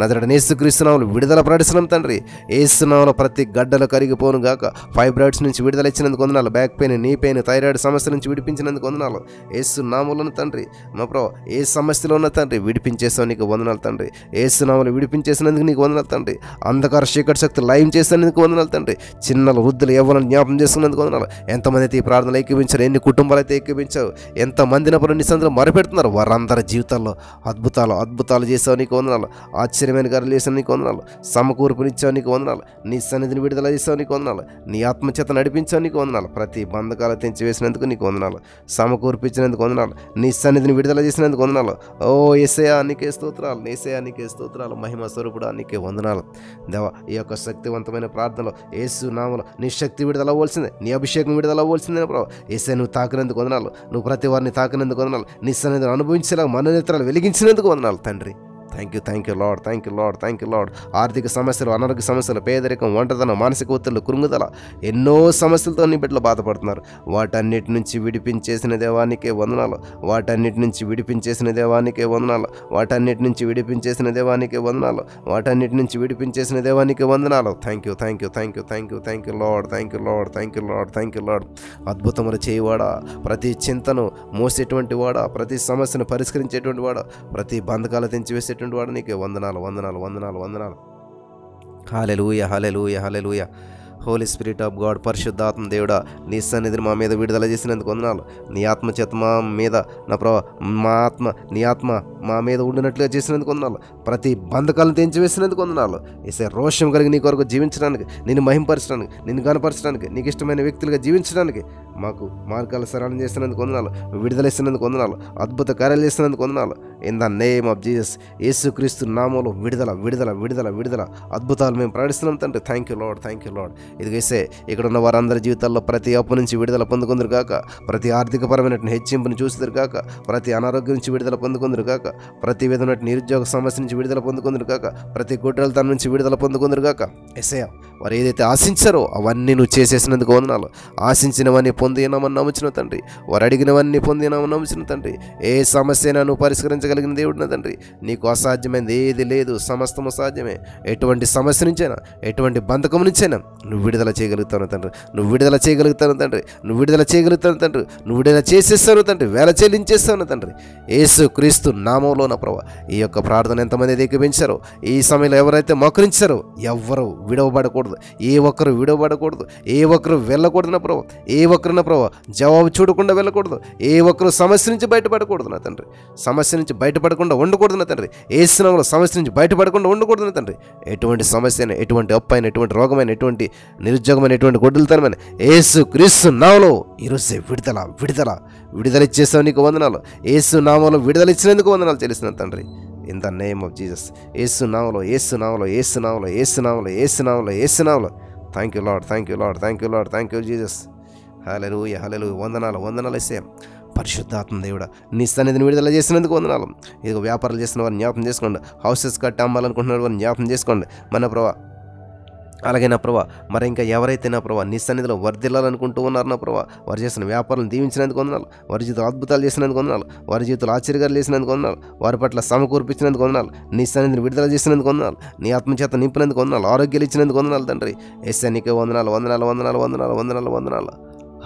నజరేయుడైన యేసుక్రీస్తు నామములో విడుదల ప్రకటిస్తున్నాం తండ్రి. యేసు నామములో ప్రతి గడ్డలు కరిగిపోను గాక. ఫైబ్రాయిడ్స్ నుంచి విడుదల ఇచ్చినందుకు వందనాలు. Back pain, knee pain, thyroid సమస్య నుంచి విడిపించినందుకు వందనాలు. యేసు నామములో తండ్రి. మా ప్రభు ఏ సమస్యలో ఉన్న తండ్రి విడిపించేసావు నీకు వందనాలు తండ్రి. యేసు నామములో విడిపించేసినందుకు నీకు వందనాలు తండ్రి. అంధకార చీకటి శక్తి లయం చేసినందుకు వందనాలు తండ్రి. చిన్నలు, వృద్ధులు, యవ్వనులను జ్ఞాపం చేసుకున్నందుకు వందనాలు. ఎంతమంది అయితే ఈ ప్రార్థనలు ఏకీపించారు, ఎన్ని కుటుంబాలు అయితే ఏకీపించావు, ఎంతమందిని అప్పుడు నీ సందులో మొరపెడుతున్నారు, వారందరి జీవితాల్లో అద్భుతాలు అద్భుతాలు చేసావు నీకు వందనాలు. ఆశ్చర్యమైన కార్యాలు చేసావు నీకు వందనాలు. సమకూర్పునిచ్చావు నీకు వందనాలు. నీ సన్నిధిని విడుదల చేసావు నీకు వందనాలు. నీ ఆత్మచేత నడిపించావు నీకు వందనాలు. ప్రతి బంధకాలు తెంచివేసినందుకు నీకు వందనాలు. సమకూర్పించినందుకు వందనాలు. నీ సన్నిధిని విడుదల చేసినందుకు వందనాలు. ఓ యేసయ్యా నీకే స్తోత్రాలు, యేసయ్యా నీకే స్తోత్రాలు. మహిమ స్వరూపుడా నీకే వందనాలు. దేవా ఈ యొక్క శక్తివంతమైన ప్రార్థనలో యేసు నామములో నీ శక్తి విడుదల అవ్వాల్సిందే, నీ అభిషేకం విడుదల అవ్వాల్సిందే ప్రభావ. యేసయ్యా నువ్వు తాకినందుకు వందనాలు. నువ్వు ప్రతి వారిని తాకినందుకు వందనాలు. నీ సన్నిధిని అనుభవించేలా మనోనేత్రాలు వెలిగించినందుకు వందనాలు తండ్రి. Thank you Lord, thank you Lord, thank you lord. ఆర్థిక సమస్యలు, అనారోగ్య సమస్యలు, పేదరికం, ఒంటరితనం, మానసిక ఒత్తిళ్లు, కృంగుదల, ఎన్నో సమస్యలతో నీ బిడ్డలు బాధపడుతున్నారు. వాటన్నిటి నుంచి విడిపించేసిన దేవానికే వందనాలు. వాటన్నిటి నుంచి విడిపించేసిన దేవానికే వందనాలు. వాటన్నిటి నుంచి విడిపించేసిన దేవానికే వందనాలు. వాటన్నిటి నుంచి విడిపించేసిన దేవానికే వందనాలు. Thank you, thank you, thank you, thank you, thank you Lord, thank you Lord, thank you Lord, thank you lord. అద్భుతములు చేయవాడా, ప్రతి చింతను మోసేటువంటి వాడా, ప్రతి సమస్యను పరిష్కరించేటువంటి వాడా, ప్రతి బంధకాలు తెంచివేసేటువంటి వాడు నీకే వందనాలు, వందనాలు, వందనాలు, వందనాలు. హల్లెలూయా, హల్లెలూయా, హల్లెలూయా. హోలీ స్పిరిట్ ఆఫ్ గాడ్, పరిశుద్ధాత్మ దేవుడా నీ సన్నిధిని మా మీద విడుదల చేసినందుకు వందనాలు. నీ ఆత్మచేత మా మీద నా ప్రభా నీ ఆత్మ మా మీద ఉండినట్లుగా చేసినందుకు వందనాలు. ప్రతి బంధకాలను తెంచివేసినందుకు వందనాలు. యేసయ్యా రోషం కలిగి నీ కొరకు జీవించడానికి, నిన్ను మహింపరచడానికి, నిన్ను కనపరచడానికి, నీకు ఇష్టమైన వ్యక్తులుగా జీవించడానికి మాకు మార్గాలు సరళం చేసినందుకు వందనాలు. విడుదల ఇస్తున్నందుకు వందనాలు. అద్భుత కార్యాలు చేస్తున్నందుకు వందనాలు. In the name of Jesus, యేసుక్రీస్తు నామములో విడుదల విడుదల విడుదల విడుదల అద్భుతాలు మేము ప్రకటిస్తున్నాం తండ్రి. Thank you Lord, thank you Lord. ఇదిగేసే ఇక్కడ ఉన్న వారందరి జీవితాల్లో ప్రతి అప్పు నుంచి విడుదల పొందుకుందరు కాక, ప్రతి ఆర్థికపరమైన హెచ్చింపుని చూస్తురు కాక, ప్రతి అనారోగ్యం నుంచి విడుదల పొందుకుందరు కాక, ప్రతి విధమైన నిరుద్యోగ సమస్య నుంచి విడుదల పొందుకుందరు కాక, ప్రతి కుట్రలతనం నుంచి విడుదల పొందుకుందరు కాక. యేసయ్యా వారు ఏదైతే ఆశించారో అవన్నీ నువ్వు చేసేసినందుకు వందనాలు. ఆశించినవన్నీ పొందినామని నమ్ముచిన తండ్రి. వారు అడిగినవన్నీ పొందినామని నమ్ముచిన తండ్రి. ఏ సమస్యను నువ్వు పరిష్కరించగలిగిన దేవుడిన తండ్రి. నీకు అసాధ్యమైనది ఏది లేదు, సమస్తము సాధ్యమే. ఎటువంటి సమస్య నుంచైనా, ఎటువంటి బంధకం నుంచైనా నువ్వు విడుదల చేయగలుగుతాను తండ్రి. నువ్వు విడుదల చేయగలుగుతాను తండ్రి. నువ్వు విడుదల చేయగలుగుతాను తండ్రి. నువ్వు విడుదల చేసేస్తాను తండ్రి. వేల చెల్లించేస్తాను తండ్రి. యేసు క్రీస్తు నామములో నా ప్రభా ఈ యొక్క ప్రార్థన ఎంతమంది ఏకీభించారో, ఈ సమయంలో ఎవరైతే మోకరించారో ఎవ్వరూ విడవబడకూడదు. ఏ ఒక్కరు విడవబడకూడదు. ఏ ఒక్కరు వెళ్ళకూడదు నా ప్రభా. ఏ ఒక్కరు నా ప్రభా జవాబు చూడకుండా వెళ్ళకూడదు. ఏ ఒక్కరు సమస్య నుంచి బయటపడకూడదు నా తండ్రి. సమస్య నుంచి బయటపడకుండా ఉండకూడదు నా తండ్రి. యేసు నామములో సమస్య నుంచి బయటపడకుండా ఉండకూడదు నా తండ్రి. ఎటువంటి సమస్య అయినా, ఎటువంటి అప్పు అయినా, ఎటువంటి రోగమైన, ఎటువంటి నిరుద్యోగమైన, ఎటువంటి గొడ్డలతనమైన యేసు క్రీస్తు నామములో ఈరోజే విడుదల విడుదల విడుదల ఇచ్చేసావు నీకు వందనాలు. యేసు నామములో విడుదల ఇచ్చినందుకు వందనాలు చెల్లిస్తున్నాను తండ్రి. In the name of Jesus. యేసు నామములో, యేసు నామములో, యేసు నామములో, యేసు నామములో, యేసు నామములో, యేసు నామములో thank you Lord, thank you Lord, thank you Lord, thank you Jesus. హల్లెలూయా, హల్లెలూయా. వందనాలు, వందనాలు యేసయ్యా. పరిశుద్ధాత్మ దేవుడా, నీ సన్నిధిని విడుదల చేసినందుకు వందనాలు. ఇదిగో వ్యాపారాలు చేసిన వారిని జ్ఞాపకం చేసుకోండి, హౌసెస్ కట్టి అమ్మాలనుకుంటున్న వారిని జ్ఞాపకం చేసుకోండి మన ప్రభా. అలాగే నా ప్రభా, మరి ఇంకా ఎవరైతే నా ప్రభా నీ సన్నిధిలో వర్ధిల్లాలనుకుంటూ ఉన్నారు నా ప్రభా, వారు చేసిన వ్యాపారాలను దీవించినందుకు వందనాలు, వారి జీవితంలో అద్భుతాలు చేసినందుకు వందనాలు, వారి జీవితంలో ఆశ్చర్యకాలు చేసినందుకు వందనాలు, వారి పట్ల సమకూర్పించినందుకు వందనాలు, నీ సన్నిధిని విడుదల చేసినందుకు వందనాలు, నీ ఆత్మచేత నింపినందుకు వందనాలు, ఆరోగ్యాలు ఇచ్చినందుకు వందనాలు తండ్రి. యేసయ్యా నీకే వందనాలు, వందనాలు, వందనాలు, వందనాలు, వందనాలు, వందనాలు.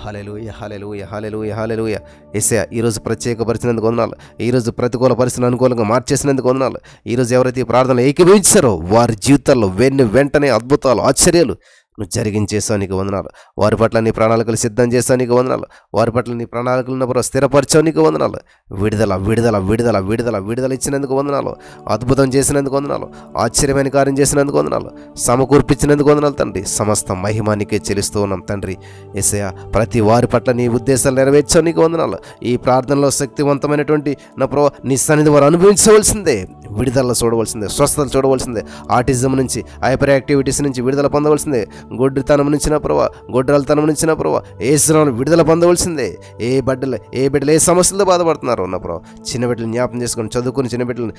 హల్లెలూయా, హల్లెలూయా, హల్లెలూయా, హల్లెలూయా. యేసయ్యా ఈరోజు ప్రత్యేకపరిచినందుకు వందనాలు, ఈరోజు ప్రతికూల పరిస్థితులను అనుకూలంగా మార్చేసినందుకు వందనాలు. ఈరోజు ఎవరైతే ఈ ప్రార్థనలు ఏకీభవించారో వారి జీవితాల్లో వెంటనే అద్భుతాలు, ఆశ్చర్యాలు నువ్వు జరిగించేసావు, నీకు వందనాలు. వారి పట్ల నీ ప్రణాళికలు సిద్ధం చేసావు, నీకు వందనాలు. వారి పట్ల నీ ప్రణాళికలను స్థిరపరిచావు, నీకు వందనాలు. విడుదల విడుదల విడుదల విడుదల విడుదల ఇచ్చినందుకు వందనాలు, అద్భుతం చేసినందుకు వందనాలు, ఆశ్చర్యమైన కార్యం చేసినందుకు వందనాలు, సమకూర్పించినందుకు వందనాలు తండ్రి. సమస్త మహిమానికే చెల్లిస్తూ ఉన్నాం తండ్రి. యేసయ్యా ప్రతి వారి పట్ల నీ ఉద్దేశాలు నెరవేర్చావు, నీకు వందనాలు. ఈ ప్రార్థనలో శక్తివంతమైనటువంటి నా ప్రభు నీ సన్నిధి వారు అనుభవించవలసిందే, విడుదల చూడవలసిందే, స్వస్థతలు చూడవలసిందే, ఆటిజం నుంచి, హైపర్ యాక్టివిటీస్ నుంచి విడుదల పొందవలసిందే, గొడ్డితనం నుంచి నా ప్రభా, గొడ్రాలతనం నుంచి నా ప్రభా ఏసునామములో విడుదల పొందవలసిందే. ఏ బిడ్డలు ఏ సమస్యలతో బాధపడుతున్నారు నా ప్రభా, చిన్న బిడ్డలు జ్ఞాపం చేసుకోండి, చదువుకుని చిన్న బిడ్డలు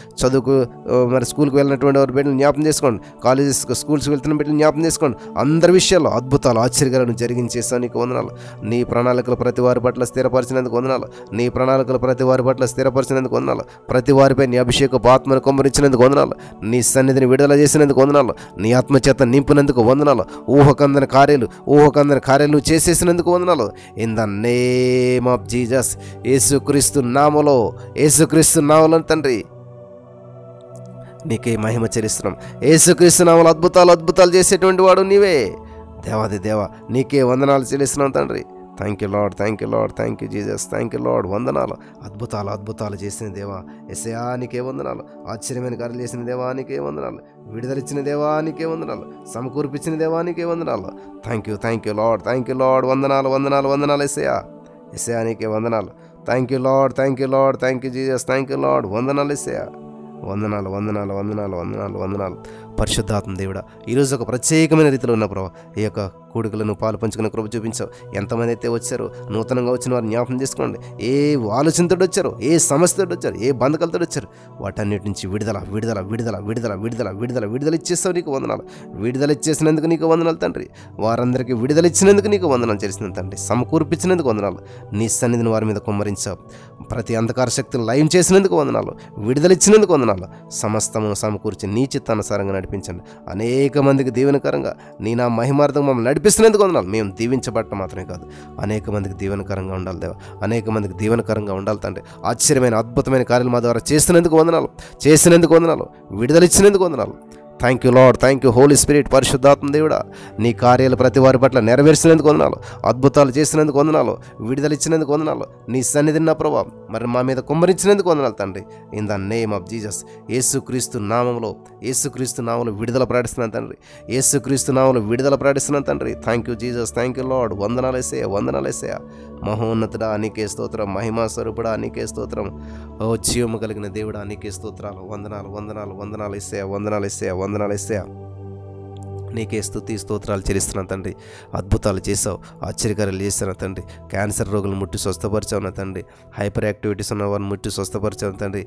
మరి స్కూల్కి వెళ్ళినటువంటి వారి బిడ్డలు జ్ఞాపం చేసుకోండి, కాలేజెస్ స్కూల్స్కి వెళ్తున్న బిడ్డలు జ్ఞాపం చేసుకోండి. అందరి విషయాల్లో అద్భుతాలు, ఆశ్చర్యాలను జరిగించేస్తాను, నీకు వందనాలు. నీ ప్రణాళికలు ప్రతి వారి పట్ల స్థిరపరిచినందుకు వందనాలు, నీ ప్రణాళికలు ప్రతి వారి పట్ల స్థిరపరిచినందుకు వందనాలు, ప్రతి వారిపై నీ అభిషేకపు ఆత్మను కుమ్మరించినందుకు వందనాలు, నీ సన్నిధిని విడుదల చేసినందుకు వందనాలు, నీ ఆత్మచేత నింపినందుకు వందనాలు, ఊహకందని కార్యాలు చేసేసినందుకు వందనాలు. In the name of Jesus, యేసుక్రీస్తు నామములో తండ్రి నీకే మహిమ చెల్లిస్తున్నాం. యేసుక్రీస్తు నామములో అద్భుతాలు చేసేటువంటి వాడు నీవే దేవాది దేవ, నీకే వందనాలు చెల్లిస్తున్నాం తండ్రి. Thank you Lord, thank you Lord, thank you Jesus, thank you Lord. వందనాలు. అద్భుతాలు చేసిన దేవా యేసయ్యా నీకే వందనాలు, ఆశ్చర్యమైన కార్యాలు చేసిన దేవా నీకే వందనాలు, విడుదలిచ్చిన దేవా నీకే వందనాలు, సమకూర్పించిన దేవా నీకే వందనాలు. Thank you Lord, thank you Lord. వందనాలు యేసయ్యా నీకే వందనాలు. Thank you Lord, thank you Jesus, thank you Lord. వందనాలు యేసయ్యా, వందనాలు. పరిశుద్ధాత్మ దేవుడా, ఈరోజు ఒక ప్రత్యేకమైన రీతిలో ఉన్న ప్రభావ ఈ యొక్క కూడికలను పాలు పంచుకున్న కృప చూపించావు. ఎంతమంది అయితే వచ్చారో నూతనంగా వచ్చిన వారు జ్ఞాపకం చేసుకోండి. ఏ ఆలోచనతో వచ్చారో, ఏ సమస్యతో వచ్చారు, ఏ బంధకాలతో వచ్చారు, వాటన్నిటి నుంచి విడుదల ఇచ్చేస్తావు, నీకు వందనాలు. విడుదల ఇచ్చేసినందుకు నీకు వందనాలు తండ్రి. వారందరికీ విడుదల ఇచ్చినందుకు నీకు వందనాలు చేసిన తండ్రి. సమకూర్పించినందుకు వందనాలు. నీ సన్నిధిని వారి మీద కుమ్మరించావు. ప్రతి అంధకార శక్తులు లయం చేసినందుకు వందనాలు, విడుదల ఇచ్చినందుకు వందనాలు. సమస్తమును సమకూర్చి నీ చిత్తానుసారంగా నడిపించండి. అనేక మందికి దీవెనకరంగా నీ నా మహిమార్థం మమ్మల్ని నడిపిస్తున్నందుకు వందనాలు. మేము దీవించబడటం మాత్రమే కాదు, అనేక మందికి దీవెనకరంగా ఉండాలి దేవా, అనేక మందికి దీవెనకరంగా ఉండాలి తండ్రి. ఆశ్చర్యమైన అద్భుతమైన కార్యాలు మా ద్వారా చేసినందుకు వందనాలు, విడుదలిచ్చినందుకు వందనాలు. Thank you Lord, thank you Holy Spirit. పరిశుద్ధాత్మ దేవుడా, నీ కార్యాలు ప్రతి వారి పట్ల నెరవేర్చినందుకు వందనాలు, అద్భుతాలు చేసినందుకు వందనాలు, విడుదలిచ్చినందుకు వందనాలు. నీ సన్నిధిని నా ప్రభావం మరి మా మీద కుమ్మరించినందుకు వందనాలు తండ్రి. In the name of Jesus, యేసుక్రీస్తు నామములో విడుదల ప్రకటిస్తున్నాను తండ్రి. యేసుక్రీస్తు నామములో విడుదల ప్రకటిస్తున్నాను తండ్రి. Thank you Jesus, thank you Lord. వందనాలు యేసయ్యా. మహోన్నతుడా నీకే స్తోత్రం, మహిమా స్వరూపుడా నీకే స్తోత్రం, ఓ జీవము కలిగిన దేవుడా నీకే స్తోత్రాలు. వందనాలు యేసయ్యా. నీకే స్తుతి స్తోత్రాలు చెల్లిస్తున్నాను తండ్రి. అద్భుతాలు చేసావు, ఆశ్చర్యకార్యాలు చేస్తున్నావు తండ్రి. క్యాన్సర్ రోగులను ముట్టి స్వస్థపరిచావు తండ్రి. హైపర్ యాక్టివిటీస్ ఉన్న వారిని ముట్టి స్వస్థపరిచావు తండ్రి.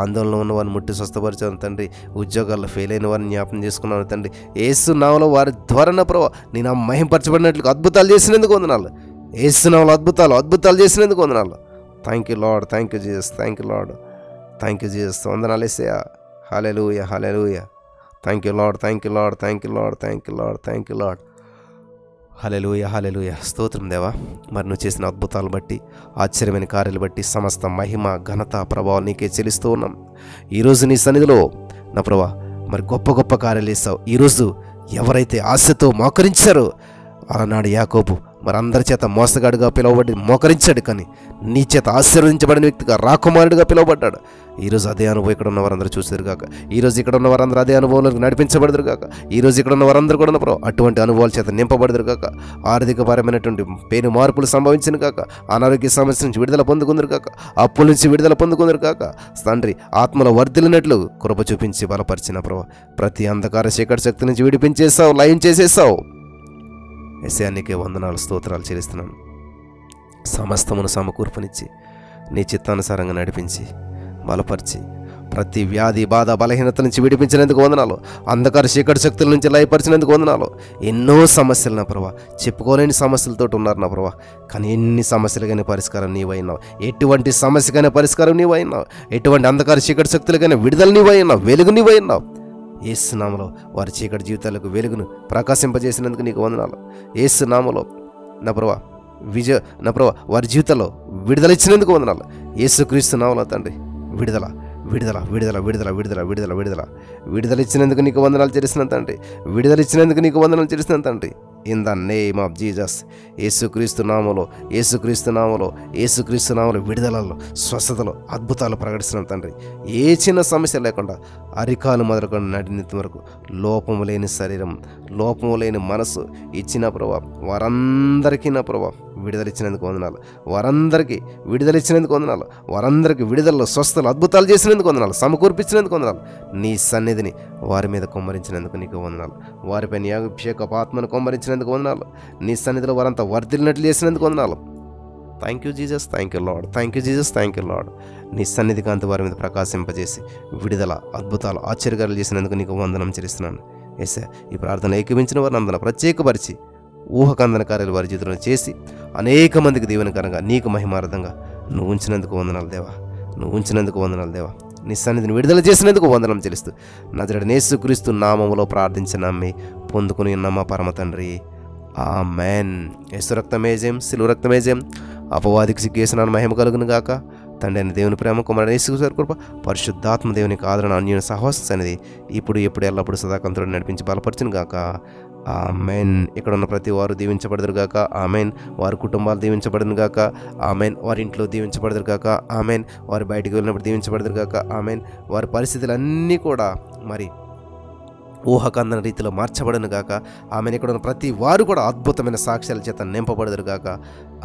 ఆందోళనలో ఉన్న వారిని ముట్టి స్వస్థపరిచావు తండ్రి. ఉద్యోగాల్లో ఫెయిల్ అయిన వారిని జ్ఞాపకం చేసుకున్నాను తండ్రి. యేసు నామములో వారి ద్వారా ప్రభావ నేను మహింపరచబడినట్లు అద్భుతాలు చేసినందుకు వందనాలు. యేసు నామములో అద్భుతాలు చేసినందుకు వందనాలు. Thank you Lord, thank you Jesus, thank you Lord, thank you Jesus. వందనాలు యేసయ్యా. హల్లెలూయా. థ్యాంక్ యూ లార్డ్, హల్లెలూయా. స్తోత్రం దేవా. మరి నువ్వు చేసిన అద్భుతాలు బట్టి, ఆశ్చర్యమైన కార్యాలు బట్టి సమస్త మహిమ, ఘనత, ప్రభావం నీకే చెల్లిస్తూ ఉన్నాం. ఈరోజు నీ సన్నిధిలో నా ప్రభా మరి గొప్ప కార్యాలు చేస్తావు. ఈరోజు ఎవరైతే ఆశతో మోకరించారో అలనాడు యాకోబు మరి అందరి చేత మోసగాడుగా పిలువబడి మోకరించాడు, కానీ నీ చేత ఆశీర్వదించబడిన వ్యక్తిగా రాకుమారుడిగా పిలువబడ్డాడు. ఈరోజు అదే అనుభవం ఇక్కడ ఉన్న వారందరూ చూసారు కాక, ఈరోజు ఇక్కడ ఉన్న వారందరూ అదే అనుభవంలోకి నడిపించబడదురు కాక, ఈరోజు ఇక్కడ ఉన్న వారందరూ కూడా ప్రభు అటువంటి అనుభవాల చేత నింపబడదురు కాక, ఆర్థికపరమైనటువంటి పేరు మార్పులు సంభవించిన కాక, అనారోగ్య సమస్య నుంచి విడుదల పొందుకుందరు కాక, అప్పుల నుంచి విడుదల పొందుకుందరు కాక, తండ్రి ఆత్మలో వర్ధిల్లినట్లు కృప చూపించి బలపరిచిన ప్రభు ప్రతి అంధకార చీకటి శక్తి నుంచి విడిపించేసావు, లయం చేసేసావు. యేసయ్యా నీకే వందనాలు స్తోత్రాలు చెల్లిస్తున్నాను. సమస్తమును సమకూర్పునిచ్చి నీ చిత్తానుసారంగా నడిపించి బలపరిచి ప్రతి వ్యాధి బాధ బలహీనత నుంచి విడిపించినందుకు వందనాలు. అంధకార చీకటి శక్తుల నుంచి లయపరిచినందుకు వందనాలు. ఎన్నో సమస్యలు నా ప్రభా, చెప్పుకోలేని సమస్యలతో ఉన్నారు నా ప్రభా. కానీ ఎన్ని సమస్యలుగానే పరిష్కారం నీవైనావు. ఎటువంటి సమస్యకైనా పరిష్కారం నీవైనావు. ఎటువంటి అంధకార చీకటి శక్తులకైనా విడుదల నీవైనావు, వెలుగు నీవైనావు. యేసు నామములో వారి చీకటి జీవితాలకు వెలుగును ప్రకాశింపజేసినందుకు నీకు వందనాలు. యేసు నామములో నా ప్రభా నా ప్రభా వారి జీవితంలో విడుదల ఇచ్చినందుకు వందనాలు. యేసుక్రీస్తు నామములో తండ్రి విడుదల విడుదల విడుదల విడుదల విడుదల విడుదల విడుదల విడుదల ఇచ్చినందుకు నీకు వందనాలు చెల్లిస్తున్నాను తండ్రి. విడుదల ఇచ్చినందుకు నీకు వందనాలు చెల్లిస్తున్నాను తండ్రి. In the name of Jesus. యేసుక్రీస్తు నామములో యేసుక్రీస్తు నామములో యేసుక్రీస్తు నామములో విడుదలలో స్వస్థతలో అద్భుతాలు ప్రకటిస్తున్నాను తండ్రి. ఏ చిన్న సమస్య లేకుండా అరికాలు మొదలుకొని నడినెత్తి వరకు లోపము లేని శరీరం, లోపము లేని మనసు ఇచ్చిన ప్రభా వారందరికీ నా ప్రభా విడుదల ఇచ్చినందుకు వందనాలు. వారందరికీ విడుదల ఇచ్చినందుకు వందనాలు. వారందరికీ విడుదలలో స్వస్థలు అద్భుతాలు చేసినందుకు వందనాలు. సమకూర్పించినందుకు వందనాలు. నీ సన్నిధిని వారి మీద కొమ్మరించినందుకు నీకు వందనాలు. వారిపై నీ అభిషేక ఆత్మను కొమ్మరించినందుకు వందనాలు. నీ సన్నిధిలో వారంతా వర్ధిల్లినట్లు చేసినందుకు వందనాలు. Thank you Jesus, thank you Lord, thank you Jesus, thank you lord. నీ సన్నిధి కాంతి వారి మీద ప్రకాశింపజేసి విడుదల అద్భుతాలు ఆశ్చర్యకాలు చేసినందుకు నీకు వందనం చెల్లిస్తున్నాను. యేసయ్యా ఈ ప్రార్థన ఏకీవించిన వారిని అందరూ ప్రత్యేకపరిచి ఊహకందన కార్యాలు వారి జీవితంలో చేసి అనేక మందికి దీవెనకరంగా నీకు మహిమార్థంగా నువ్వు ఉంచినందుకు వందనాలు దేవా. నువ్వు ఉంచినందుకు వందనాలు దేవా. నీ సన్నిధిని విడుదల చేసినందుకు వందనం చెల్లిస్తూ నజరేయుడైన యేసుక్రీస్తు నామములో ప్రార్థించి నమ్మి పొందుకుని ఉన్నామా పరమ తండ్రి. ఆమేన్. యేసు రక్తమే జయం, సిలువ రక్తమే జయం. అపవాదికి సిగ్గేసిన మహిమ కలుగును గాక. తండ్రి అయిన దేవుని ప్రేమ, కుమారుడైన యేసు కృప, పరిశుద్ధాత్మ దేవునికి ఆదరణ, అన్యోన్య సహవాసం అనేది ఇప్పుడు ఎప్పుడు ఎల్లప్పుడు సదాకాలంతో నడిపించి బలపరచును గాక. ఆమెన్. ఇక్కడ ఉన్న ప్రతి వారు దీవించబడదురు గాక. ఆమెన్. వారి కుటుంబాలు దీవించబడను గాక. ఆమెన్. వారి ఇంట్లో దీవించబడదురు గాక. ఆమెన్. వారి బయటికి వెళ్ళినప్పుడు దీవించబడదురు గాక. ఆమెన్. వారి పరిస్థితులన్నీ కూడా మరి ఊహకందన రీతిలో మార్చబడను గాక. ఆమెన్. ఇక్కడ ఉన్న ప్రతి వారు కూడా అద్భుతమైన సాక్ష్యాల చేత నింపబడదురు గాక.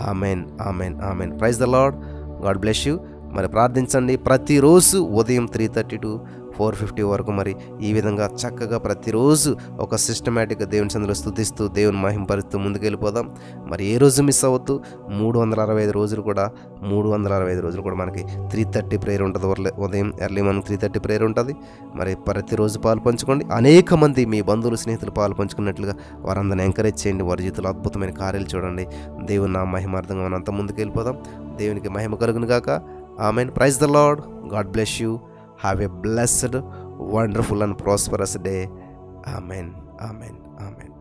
Amen, amen, amen. Praise the Lord. God bless you. మరి ప్రార్థించండి ప్రతిరోజు ఉదయం 3:30 to 4:50 వరకు. మరి ఈ విధంగా చక్కగా ప్రతిరోజు ఒక సిస్టమేటిక్గా దేవుని సందులో స్తుతిస్తూ దేవుని మహింపరుస్తూ ముందుకెళ్ళిపోదాం. మరి ఏ రోజు మిస్ అవ్వద్దు. 365 రోజులు కూడా 365 రోజులు కూడా మనకి 3:30 ప్రేయర్ ఉంటుంది. ఉదయం ఎర్లీ మార్నింగ్ 3:30 ప్రేయర్ ఉంటుంది. మరి ప్రతిరోజు పాలు పంచుకోండి. అనేక మంది మీ బంధువులు స్నేహితులు పాలు పంచుకున్నట్లుగా వారందరిని ఎంకరేజ్ చేయండి. వారి జీవితంలో అద్భుతమైన కార్యాలు చూడండి. దేవుని నా మహిమార్థంగా మనం అంతా ముందుకెళ్ళిపోదాం. దేవునికి మహిమ కలుగును గాక. Amen. Praise the Lord. God bless you. Have a blessed, wonderful and prosperous day. Amen. Amen. Amen.